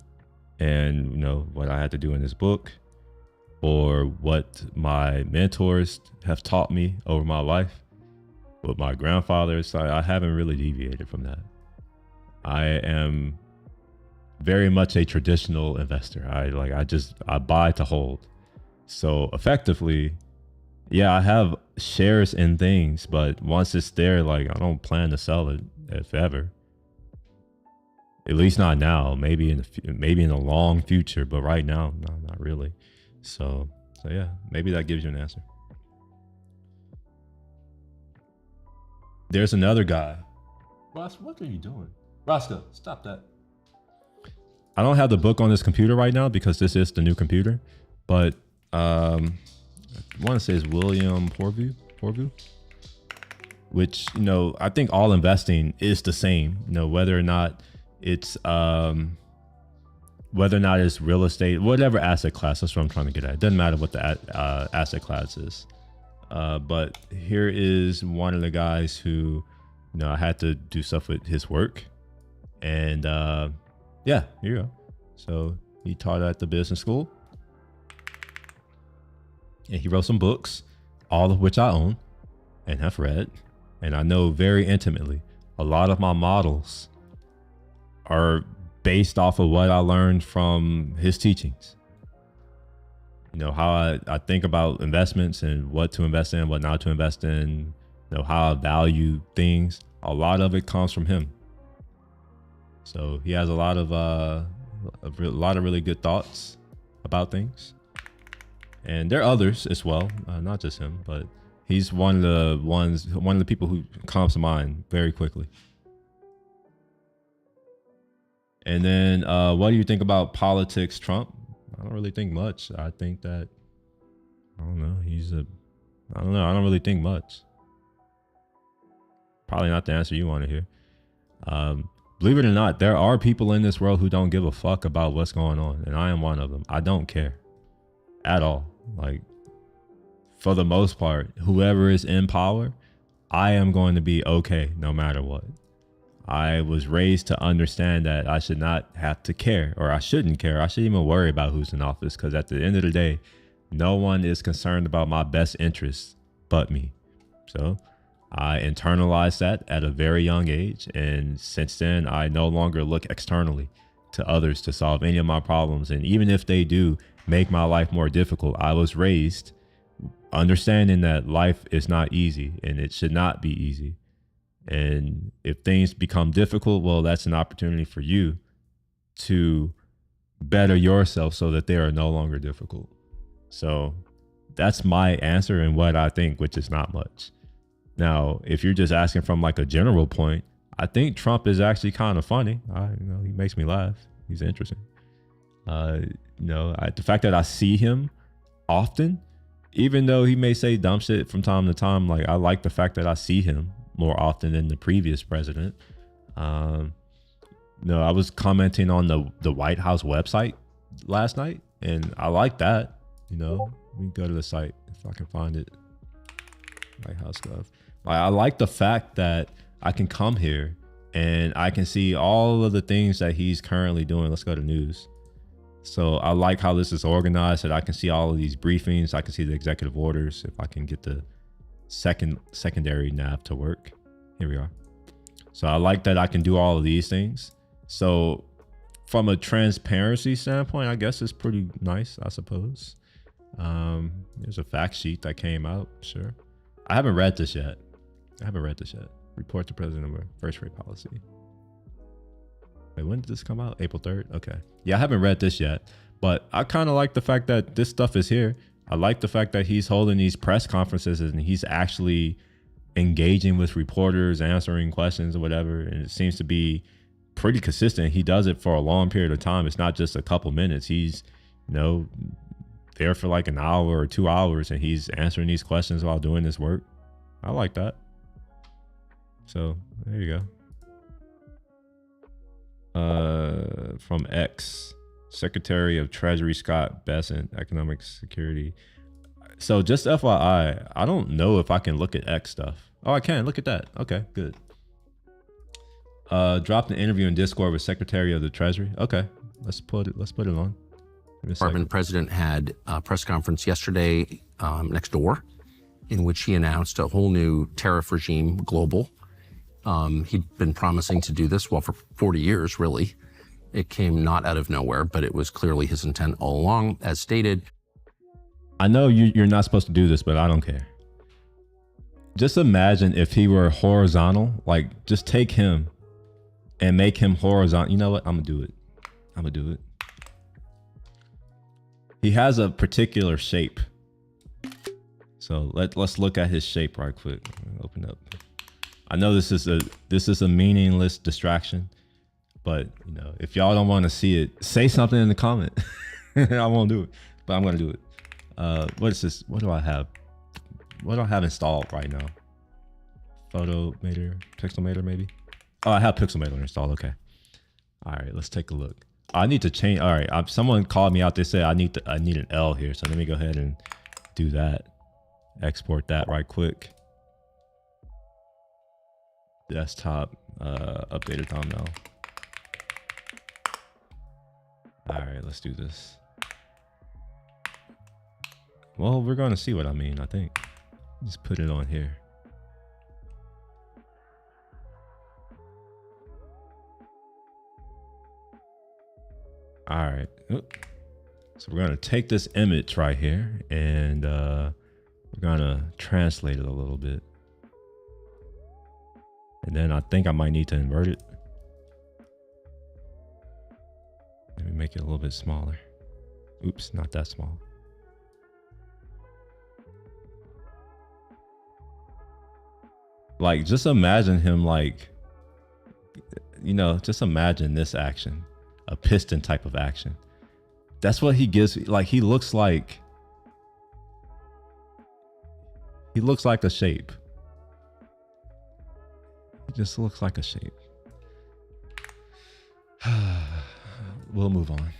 and what I had to do in this book or what my mentors have taught me over my life. With my grandfather, I haven't really deviated from that. I am very much a traditional investor. I buy to hold. So effectively, yeah, I have shares in things, but once it's there, I don't plan to sell it if ever. At least not now. Maybe in the long future, but right now, no, not really. So yeah, maybe that gives you an answer. There's another guy. Ross, what are you doing? Roscoe, stop that. I don't have the book on this computer right now because this is the new computer, but I want to say it's William Porvue, which, I think all investing is the same, whether or not it's real estate, whatever asset class. That's what I'm trying to get at. It doesn't matter what the asset class is. But here is one of the guys who, I had to do stuff with his work. And yeah, here you go. So he taught at the business school. And he wrote some books, all of which I own and have read. And I know very intimately, a lot of my models are based off of what I learned from his teachings. How I think about investments and what to invest in, what not to invest in, how I value things. A lot of it comes from him. So he has a lot of really good thoughts about things. And there are others as well, not just him, but he's one of the people who comes to mind very quickly. And then what do you think about politics, Trump? I don't really think much. I think that, I don't know. I don't really think much. Probably not the answer you want to hear. Believe it or not, there are people in this world who don't give a fuck about what's going on. And I am one of them. I don't care at all. For the most part, whoever is in power, I am going to be okay no matter what. I was raised to understand that I should not have to care, or I shouldn't care. I shouldn't even worry about who's in office, because at the end of the day, no one is concerned about my best interests but me. So I internalized that at a very young age. And since then, I no longer look externally to others to solve any of my problems. And even if they do make my life more difficult, I was raised understanding that life is not easy and it should not be easy. And if things become difficult, well, that's an opportunity for you to better yourself so that they are no longer difficult. So that's my answer and what I think, which is not much. Now, if you're just asking from a general point, I think Trump is actually kind of funny. He makes me laugh. He's interesting. The fact that I see him often, even though he may say dumb shit from time to time, like I like the fact that I see him more often than the previous president. I was commenting on the White House website last night, and I like that. Let me go to the site if I can find it. White House Gov. I like the fact that I can come here and I can see all of the things that he's currently doing. Let's go to news. So I like how this is organized, that I can see all of these briefings. I can see the executive orders. If I can get the secondary nav to work. Here we are. So I like that I can do all of these things. So from a transparency standpoint, I guess it's pretty nice, I suppose. There's a fact sheet that came out. Sure. I haven't read this yet. Report to President of First Rate Policy. Wait, when did this come out? April 3rd? Okay. Yeah, I haven't read this yet, but I kind of like the fact that this stuff is here. I like the fact that he's holding these press conferences and he's actually engaging with reporters, answering questions or whatever. And it seems to be pretty consistent. He does it for a long period of time. It's not just a couple minutes. He's, there for like an hour or 2 hours and he's answering these questions while doing this work. I like that. So there you go. From X, Secretary of Treasury Scott Bessent, Economic Security. So just FYI, I don't know if I can look at X stuff. Oh, I can. Look at that. Okay, good. Dropped an interview in Discord with Secretary of the Treasury. Okay, let's put it on. Department president had a press conference yesterday next door, in which he announced a whole new tariff regime, global. He'd been promising to do this, for 40 years, really. It came not out of nowhere, but it was clearly his intent all along, as stated. I know you're not supposed to do this, but I don't care. Just imagine if he were horizontal, like just take him and make him horizontal. You know what? I'm gonna do it. He has a particular shape. So let's look at his shape right quick. Open up. I know this is a meaningless distraction, but if y'all don't want to see it, say something in the comment. I won't do it, but I'm gonna do it. What is this? What do I have? What do I have installed right now? Photometer, Pixelmator maybe? Oh, I have Pixelmator installed. Okay. All right, let's take a look. I need to change. All right, someone called me out. They said I need an L here, so let me go ahead and do that. Export that right quick. Desktop, updated thumbnail. All right, let's do this. Well, we're going to see what I mean, I think. Just put it on here. All right. So we're going to take this image right here and we're going to translate it a little bit. And then I think I might need to invert it. Let me make it a little bit smaller. Oops, not that small. Like, just imagine him just imagine this action, a piston type of action. That's what he gives. Like, he looks like a shape. He just looks like a shape. We'll move on.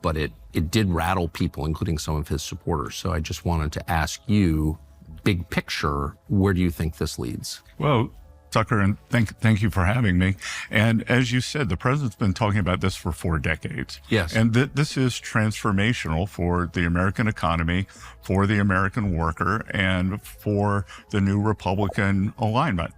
But it did rattle people, including some of his supporters. So I just wanted to ask you, big picture, where do you think this leads? Well, Tucker, and thank you for having me. And as you said, the president's been talking about this for 4 decades. Yes. And this is transformational for the American economy, for the American worker, and for the new Republican alignment.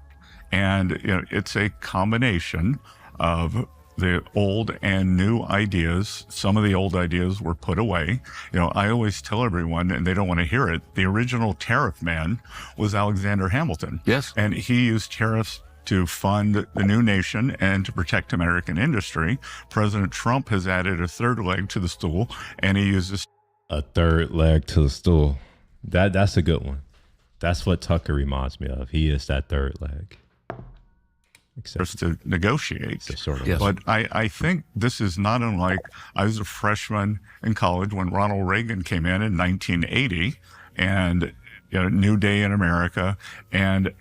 And it's a combination of the old and new ideas. Some of the old ideas were put away. I always tell everyone, and they don't want to hear it, the original tariff man was Alexander Hamilton. Yes. And he used tariffs to fund the new nation and to protect American industry. President Trump has added a third leg to the stool, and he uses a third leg to the stool. That's a good one. That's what Tucker reminds me of. He is that third leg. to negotiate. So sort of. Yes. But I think this is not unlike, I was a freshman in college when Ronald Reagan came in 1980, and New Day in America. And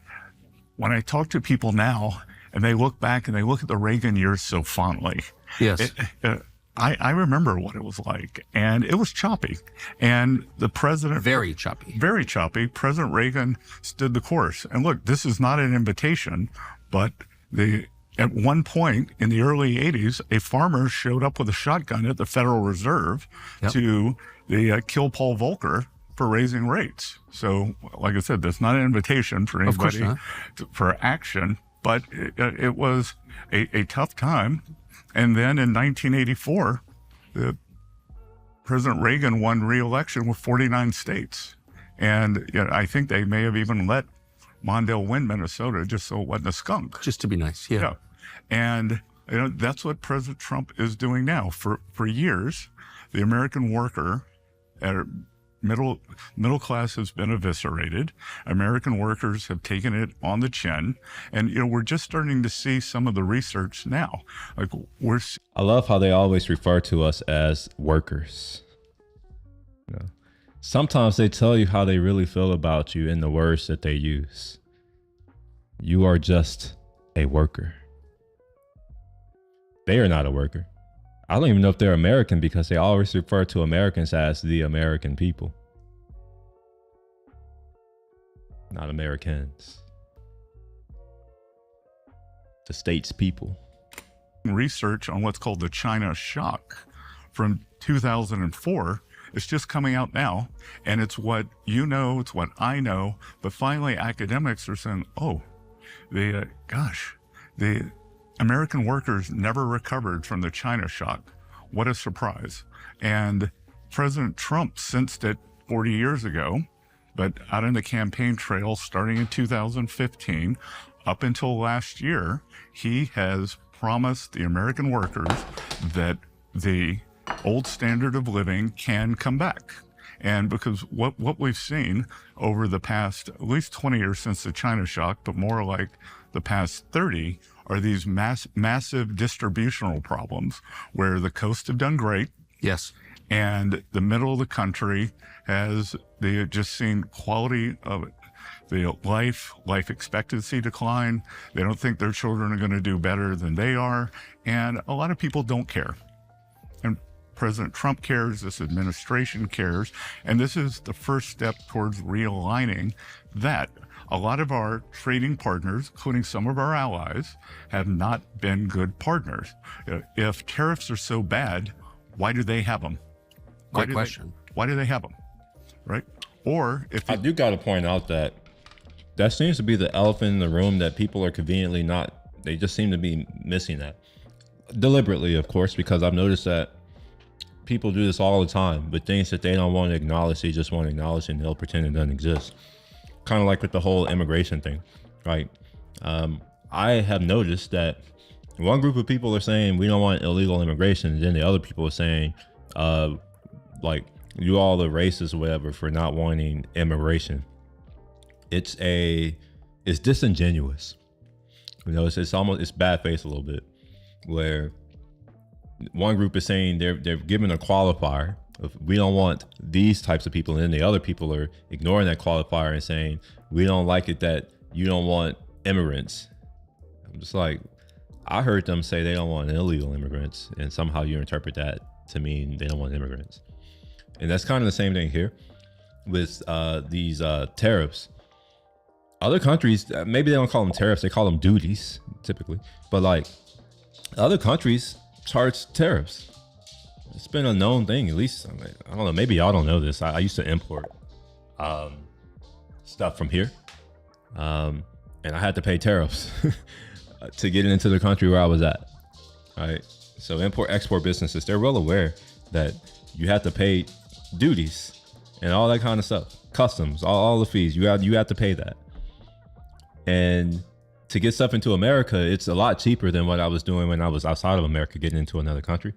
when I talk to people now and they look back and they look at the Reagan years so fondly, Yes. I remember what it was like, and it was choppy. And the president, Very choppy. very choppy. President Reagan stood the course. And look, this is not an invitation, but at one point in the early 80s, a farmer showed up with a shotgun at the Federal Reserve Yep. to kill Paul Volcker for raising rates. So, like I said, that's not an invitation for Of course anybody for action, but it was a tough time. And then in 1984, President Reagan won re-election with 49 states. And I think they may have even let Mondale win Minnesota just so it wasn't a skunk. Just to be nice. Yeah. Yeah. And that's what President Trump is doing now. For years, the American worker, middle class has been eviscerated. American workers have taken it on the chin. And we're just starting to see some of the research now. Like I love how they always refer to us as workers. Sometimes they tell you how they really feel about you in the words that they use. You are just a worker. They are not a worker. I don't even know if they're American because they always refer to Americans as the American people. Not Americans. The state's people. research on what's called the China shock from 2004. It's just coming out now, and it's what you know, it's what I know, but finally academics are saying, oh, the American workers never recovered from the China shock. What a surprise. And President Trump sensed it 40 years ago, but out in the campaign trail starting in 2015, up until last year, he has promised the American workers that the old standard of living can come back. And because what we've seen over the past at least 20 years since the China shock, but more like the past 30, are these massive distributional problems where the coasts have done great. Yes. And the middle of the country they have just seen quality of the life expectancy decline. They don't think their children are going to do better than they are. And a lot of people don't care. And President Trump cares, this administration cares, and this is the first step towards realigning that. A lot of our trading partners, including some of our allies, have not been good partners. If tariffs are so bad, why do they have them? Great question. Why do they have them? Right? Or if I do got to point out that seems to be the elephant in the room that people are conveniently they just seem to be missing that. Deliberately, of course, because I've noticed that people do this all the time, but things that they don't want to acknowledge, they just want to acknowledge and they'll pretend it doesn't exist. Kind of like with the whole immigration thing, right? I have noticed that one group of people are saying we don't want illegal immigration, and then the other people are saying, like, you all the racist or whatever for not wanting immigration. It's disingenuous. It's bad faith a little bit, where one group is saying they're giving a qualifier of we don't want these types of people, and then the other people are ignoring that qualifier and saying we don't like it that you don't want immigrants. I'm just like, I heard them say they don't want illegal immigrants, and somehow you interpret that to mean they don't want immigrants. And that's kind of the same thing here with these tariffs. Other countries, maybe they don't call them tariffs, they call them duties typically, but like other countries charge tariffs. It's been a known thing, at least. I don't know, maybe y'all don't know this. I used to import stuff from here, and I had to pay tariffs to get it into the country where I was at. All right, so import-export businesses, they're well aware that you have to pay duties and all that kind of stuff, customs, all the fees. You have to pay that. And to get stuff into America, it's a lot cheaper than what I was doing when I was outside of America, getting into another country.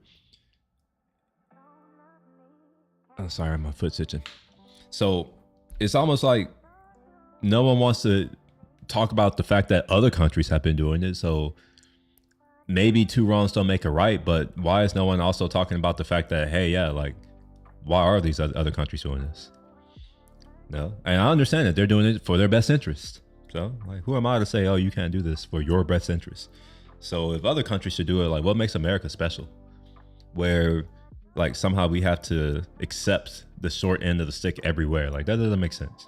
I'm sorry, my foot's itching. So it's almost like no one wants to talk about the fact that other countries have been doing it. So maybe two wrongs don't make a right, but why is no one also talking about the fact that, hey, yeah, like, why are these other countries doing this? No, and I understand that they're doing it for their best interest. So, like, who am I to say, oh, you can't do this for your best interest? So if other countries should do it, like, what makes America special? Where, like, somehow we have to accept the short end of the stick everywhere. Like, that doesn't make sense.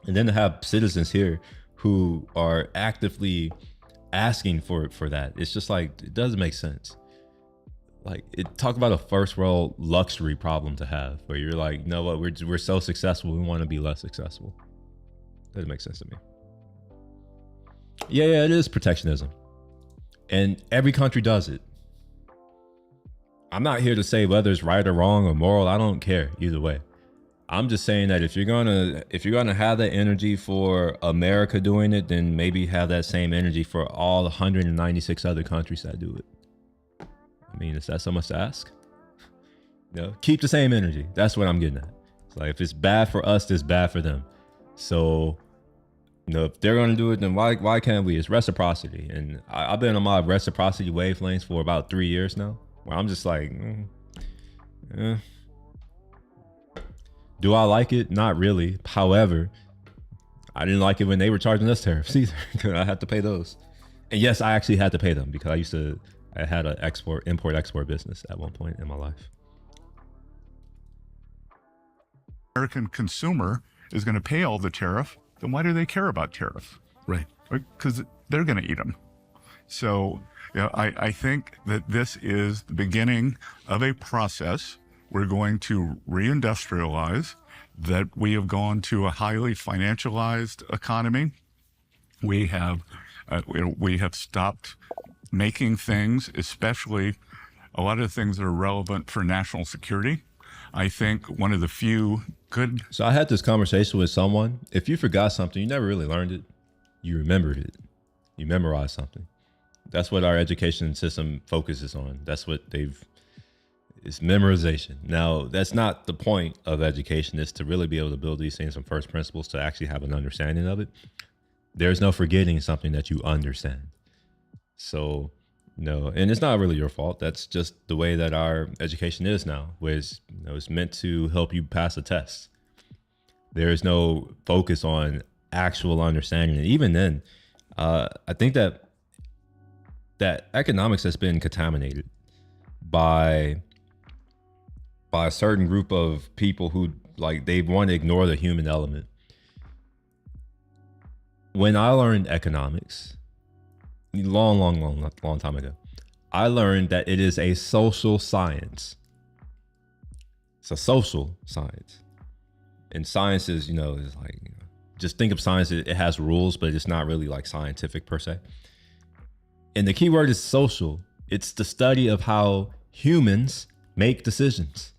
And then to have citizens here who are actively asking for that, it's just like, it doesn't make sense. Like, talk about a first world luxury problem to have, where you're like, you know what, we're so successful, we want to be less successful. Doesn't make sense to me. Yeah, it is protectionism, and every country does it. I'm not here to say whether it's right or wrong or moral. I don't care either way. I'm just saying that if you're gonna have that energy for America doing it, then maybe have that same energy for all 196 other countries that do it. I mean, is that so much to ask? No, keep the same energy. That's what I'm getting at. It's like, if it's bad for us, it's bad for them. So, you know, if they're gonna do it, then why can't we? It's reciprocity, and I've been on my reciprocity wavelengths for about 3 years now, where I'm just like, do I like it? Not really. However, I didn't like it when they were charging us tariffs either, because I had to pay those. And yes, I actually had to pay them because I had an import-export business at one point in my life. American consumer is going to pay all the tariff, then why do they care about tariff? Right. Because they're going to eat them. So, you know, I think that this is the beginning of a process. We're going to reindustrialize, that we have gone to a highly financialized economy. We have stopped making things, especially a lot of things that are relevant for national security. I think one of the few good... So I had this conversation with someone. If you forgot something, you never really learned it. You remembered it. You memorized something. That's what our education system focuses on. That's what it's memorization. Now, that's not the point of education. Is to really be able to build these things from first principles, to actually have an understanding of it. There's no forgetting something that you understand. So, no, and it's not really your fault. That's just the way that our education is now, where it's meant to help you pass a test. There is no focus on actual understanding. And even then, I think that economics has been contaminated by a certain group of people who, like, they want to ignore the human element. When I learned economics, long time ago, I learned that it is a social science. It's a social science. And science is, is like, just think of science, it has rules, but it's not really like scientific per se. And the key word is social. It's the study of how humans make decisions.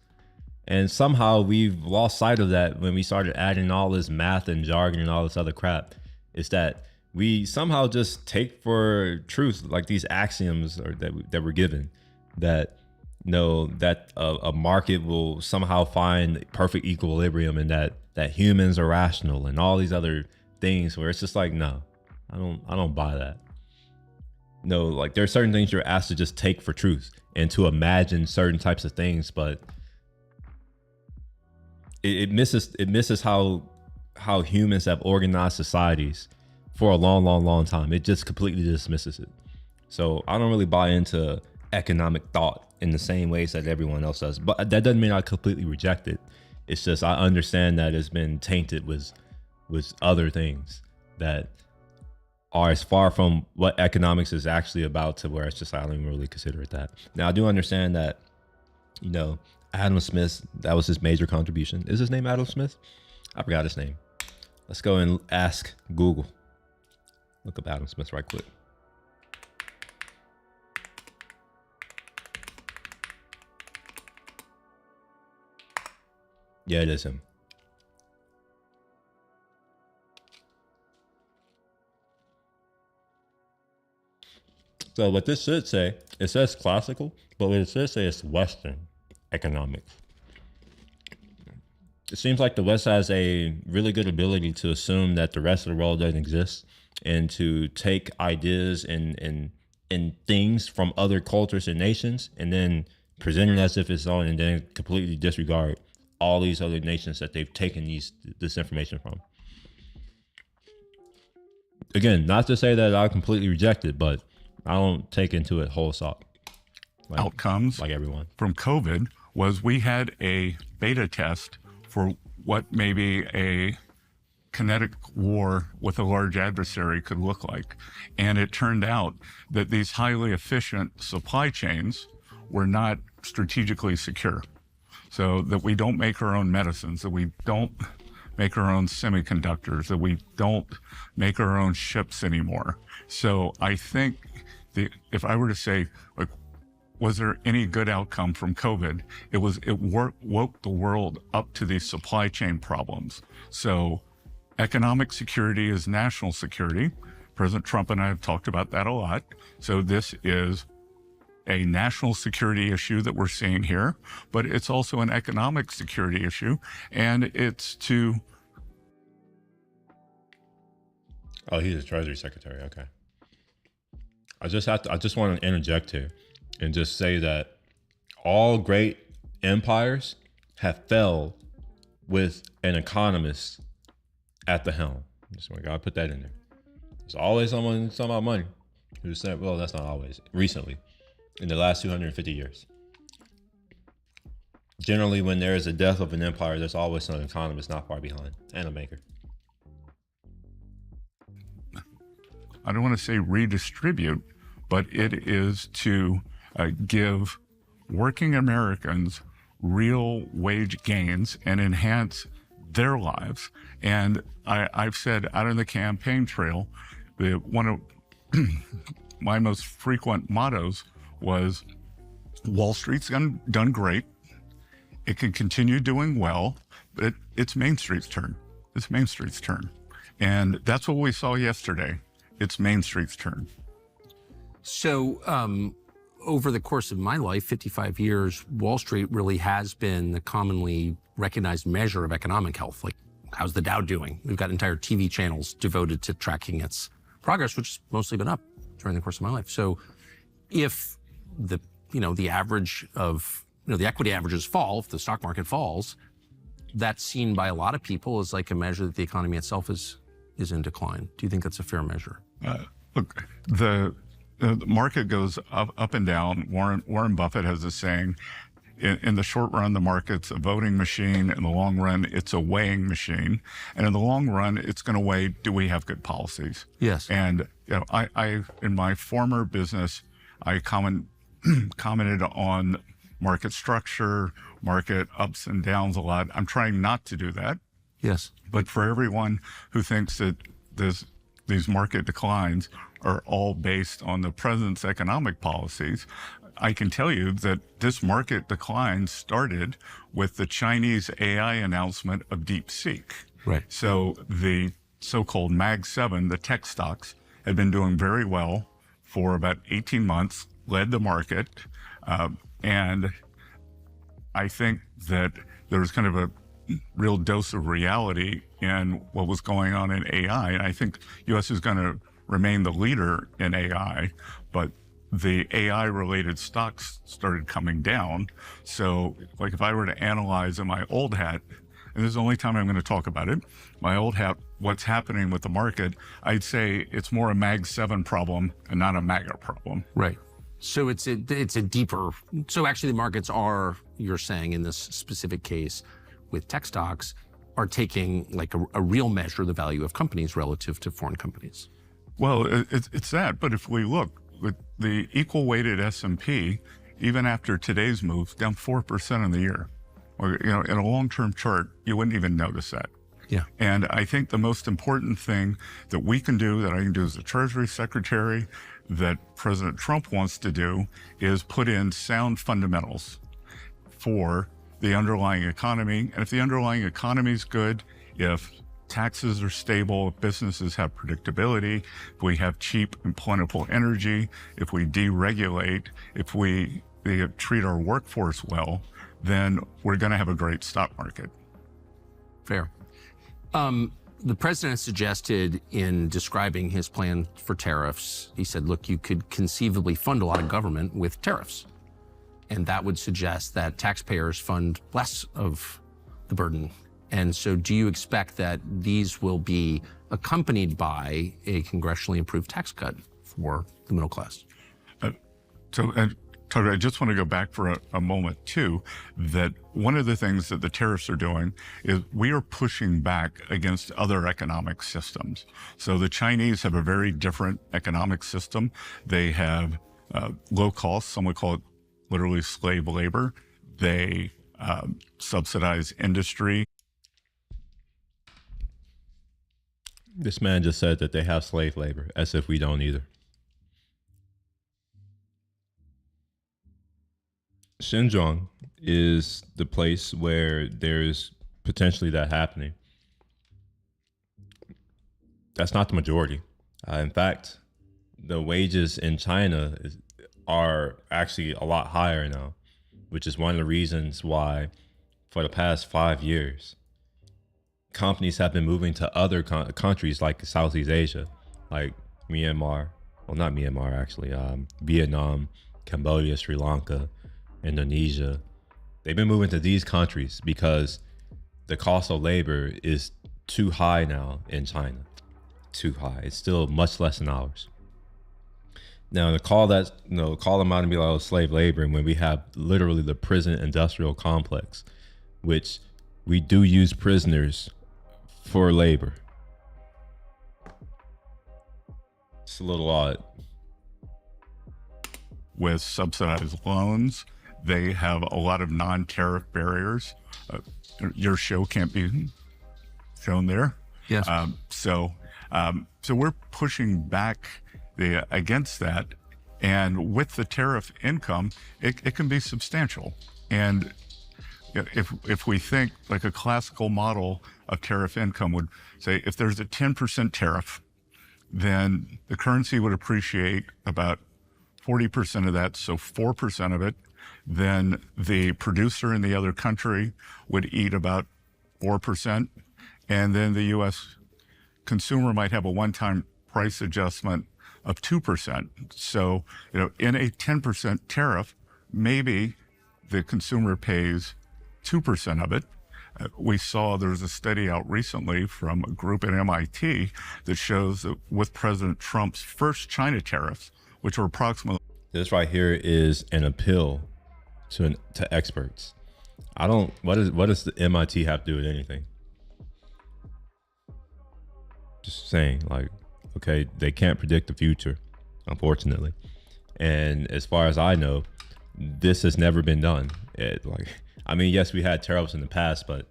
And somehow we've lost sight of that when we started adding all this math and jargon and all this other crap. Is that we somehow just take for truth, like these axioms that we're given, that that a market will somehow find perfect equilibrium, and that humans are rational, and all these other things, where it's just like, no, I don't buy that. No, like, there are certain things you're asked to just take for truth and to imagine certain types of things, but it misses how humans have organized societies for a long time. It just completely dismisses it. So I don't really buy into economic thought in the same ways that everyone else does. But that doesn't mean I completely reject it. It's just I understand that it's been tainted with other things that are as far from what economics is actually about, to where it's just, I don't even really consider it that. Now, I do understand that, Adam Smith, that was his major contribution. Is his name Adam Smith? I forgot his name. Let's go and ask Google. Look up Adam Smith right quick. Yeah, it is him. So what this should say, it says classical, but what it should say is Western economics. It seems like the West has a really good ability to assume that the rest of the world doesn't exist, and to take ideas and things from other cultures and nations and then present it as if it's own, and then completely disregard all these other nations that they've taken this information from. Again, not to say that I completely reject it, but I don't take into it whole salt. Outcomes like everyone from COVID was we had a beta test for what maybe a kinetic war with a large adversary could look like. And it turned out that these highly efficient supply chains were not strategically secure. So that we don't make our own medicines, that we don't make our own semiconductors, that we don't make our own ships anymore. So I think if I were to say, like, was there any good outcome from COVID? It woke the world up to these supply chain problems. So economic security is national security. President Trump and I have talked about that a lot. So this is a national security issue that we're seeing here, but it's also an economic security issue. And it's to... Oh, he's the Treasury Secretary. Okay. I just want to interject here and just say that all great empires have failed with an economist at the helm. Just gotta put that in there. There's always someone talking about money who said, well, that's not always. Recently, in the last 250 years. Generally, when there is a death of an empire, there's always some economist not far behind, and a banker. I don't want to say redistribute, but it is to give working Americans real wage gains and enhance their lives. And I've said out on the campaign trail, one of my most frequent mottos was, Wall Street's done great. It can continue doing well, but it's Main Street's turn. It's Main Street's turn. And that's what we saw yesterday. It's Main Street's turn. So over the course of my life, 55 years, Wall Street really has been the commonly recognized measure of economic health. Like, how's the Dow doing? We've got entire TV channels devoted to tracking its progress, which has mostly been up during the course of my life. So if the average of, the equity averages fall, if the stock market falls, that's seen by a lot of people as like a measure that the economy itself is in decline. Do you think that's a fair measure? Look, the market goes up and down. Warren Buffett has a saying, in the short run, the market's a voting machine. In the long run, it's a weighing machine. And in the long run, it's going to weigh, do we have good policies? Yes. And I in my former business, I commented on market structure, market ups and downs a lot. I'm trying not to do that. Yes. But for everyone who thinks that these market declines are all based on the president's economic policies, I can tell you that this market decline started with the Chinese AI announcement of DeepSeek. Right. So the so-called Mag 7, the tech stocks, had been doing very well for about 18 months, led the market. And I think that there was kind of a real dose of reality in what was going on in AI. And I think U.S. is going to remain the leader in AI, but the AI related stocks started coming down. So like if I were to analyze in my old hat, and this is the only time I'm going to talk about it, my old hat, what's happening with the market, I'd say it's more a Mag 7 problem and not a MAGA problem. Right. So it's a deeper, so actually the markets are, you're saying in this specific case with tech stocks, are taking like a real measure of the value of companies relative to foreign companies. Well, it's that, but if we look, with the equal weighted S&P, even after today's move, down 4% in the year. Or, in a long-term chart, you wouldn't even notice that. Yeah. And I think the most important thing that we can do, that I can do as the Treasury Secretary, that President Trump wants to do, is put in sound fundamentals for the underlying economy. And if the underlying economy is good, if taxes are stable, if businesses have predictability, if we have cheap and plentiful energy, if we deregulate, if we treat our workforce well, then we're going to have a great stock market. Fair. The president suggested in describing his plan for tariffs, he said, look, you could conceivably fund a lot of government with tariffs. And that would suggest that taxpayers fund less of the burden. And so do you expect that these will be accompanied by a congressionally approved tax cut for the middle class? Tucker, I just want to go back for a moment too, that one of the things that the tariffs are doing is we are pushing back against other economic systems. So the Chinese have a very different economic system. They have low cost, some would call it literally slave labor. They subsidize industry. This man just said that they have slave labor, as if we don't either. Xinjiang is the place where there's potentially that happening. That's not the majority. In fact, the wages in China are actually a lot higher now, which is one of the reasons why for the past 5 years, companies have been moving to other countries like Southeast Asia, like Myanmar, well, not Myanmar actually, Vietnam, Cambodia, Sri Lanka, Indonesia. They've been moving to these countries because the cost of labor is too high now in China. Too high. It's still much less than ours. Now to call that, call them out and be like, oh, slave labor, and when we have literally the prison industrial complex, which we do use prisoners for labor. It's a little odd. With subsidized loans, they have a lot of non-tariff barriers. Your show can't be shown there. Yes. So we're pushing back against that, and with the tariff income, it can be substantial. And if we think like a classical model of tariff income would say, if there's a 10% tariff, then the currency would appreciate about 40% of that, so 4% of it. Then the producer in the other country would eat about 4%, and then the U.S. consumer might have a one-time price adjustment of 2%. So, in a 10% tariff, maybe the consumer pays 2% of it. We saw there's a study out recently from a group at MIT that shows that with President Trump's first China tariffs, which were approximately... This right here is an appeal to experts. What does the MIT have to do with anything? Just saying, like, okay, they can't predict the future, unfortunately. And as far as I know, this has never been done. Yes, we had tariffs in the past, but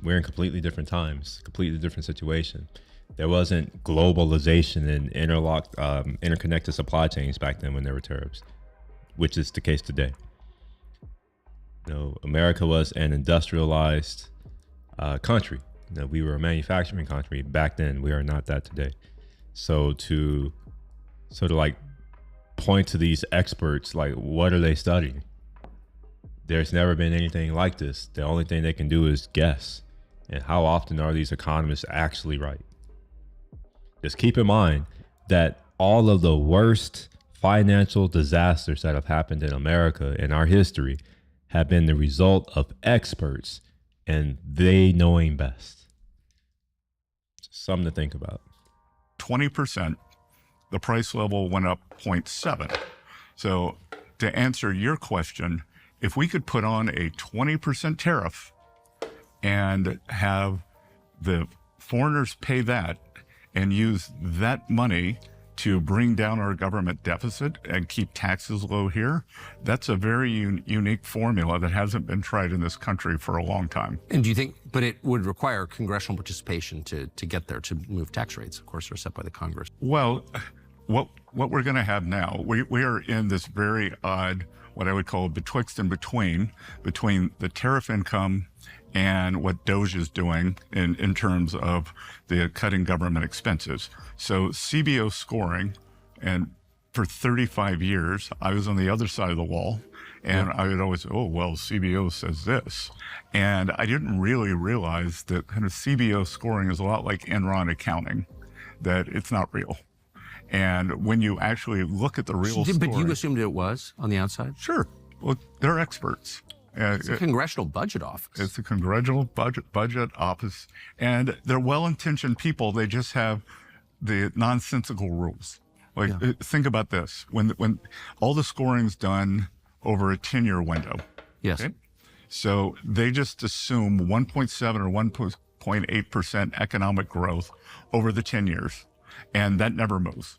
we're in completely different times, completely different situation. There wasn't globalization and interconnected supply chains back then when there were tariffs, which is the case today. America was an industrialized country. We were a manufacturing country back then. We are not that today. So to sort of like point to these experts, like, what are they studying? There's never been anything like this. The only thing they can do is guess. And how often are these economists actually right? Just keep in mind that all of the worst financial disasters that have happened in America in our history have been the result of experts and they knowing best. Just something to think about. 20%, the price level went up 0.7. So to answer your question, if we could put on a 20% tariff and have the foreigners pay that and use that money to bring down our government deficit and keep taxes low here, that's a very unique formula that hasn't been tried in this country for a long time. And do you think, but it would require congressional participation to get there, to move tax rates, of course, are set by the Congress. Well, what we're going to have now, we are in this very odd, what I would call betwixt and between the tariff income and what DOGE is doing in terms of the cutting government expenses. So CBO scoring, and for 35 years, I was on the other side of the wall, and I would always, oh, well, CBO says this. And I didn't really realize that kind of CBO scoring is a lot like Enron accounting, that it's not real. And when you actually look at the real But story, you assumed it was on the outside? sure, well, they're experts. It's a congressional budget office. It's a congressional budget office, and they're well-intentioned people. They just have the nonsensical rules. Like, think about this: when all the scoring's done over a 10-year window, Yes. okay? So they just assume 1.7 or 1.8% economic growth over the 10 years, and that never moves.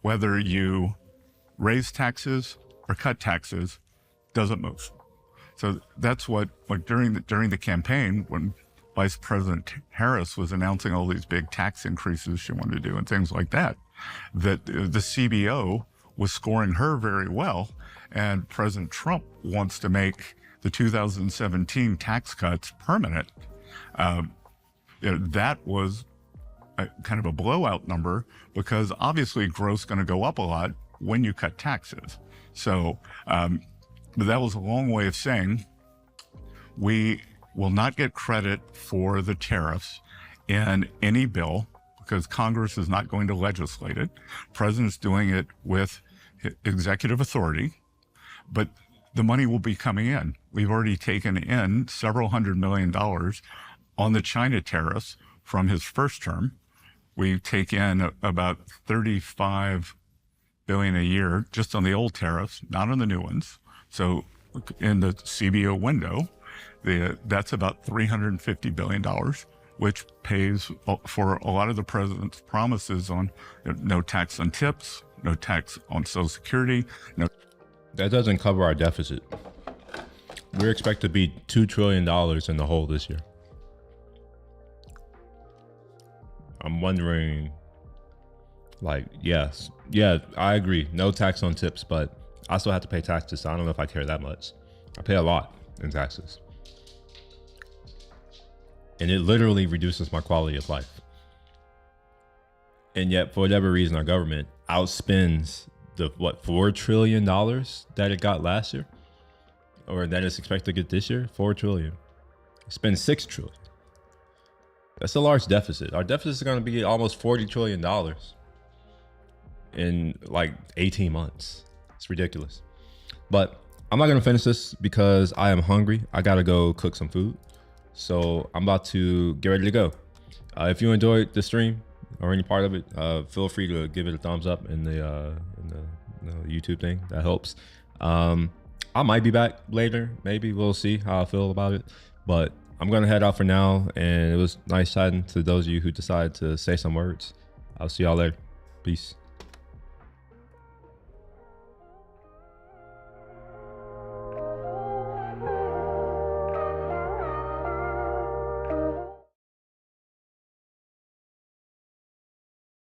Whether you raise taxes or cut taxes, doesn't move. So that's what, like during the campaign, when Vice President Harris was announcing all these big tax increases she wanted to do and things like that, that the CBO was scoring her very well, and President Trump wants to make the 2017 tax cuts permanent. That was kind of a blowout number, because obviously growth's going to go up a lot when you cut taxes. So, but that was a long way of saying we will not get credit for the tariffs in any bill, because Congress is not going to legislate it. President's doing it with executive authority, but the money will be coming in. We've already taken in several $100 million on the China tariffs from his first term. We take in about $35 billion a year just on the old tariffs, not on the new ones. So in the CBO window, that's about $350 billion, which pays for a lot of the president's promises on no tax on tips, no tax on Social Security. That doesn't cover our deficit. We're expected to be $2 trillion in the hole this year. I'm wondering, like, yes. Yeah, I agree. No tax on tips, but I still have to pay taxes, so I don't know if I care that much. I pay a lot in taxes. And it literally reduces my quality of life. And yet, for whatever reason, our government outspends the, $4 trillion that it got last year? Or that it's expected to get this year? $4 trillion. It spends $6 trillion. That's a large deficit. Our deficit is going to be almost $40 trillion in like 18 months. It's ridiculous. But I'm not going to finish this because I am hungry. I got to go cook some food. So I'm about to get ready to go. If you enjoyed the stream or any part of it, feel free to give it a thumbs up in the YouTube thing. That helps. I might be back later. Maybe we'll see how I feel about it. But I'm going to head out for now. And it was nice chatting to those of you who decided to say some words. I'll see y'all later. Peace.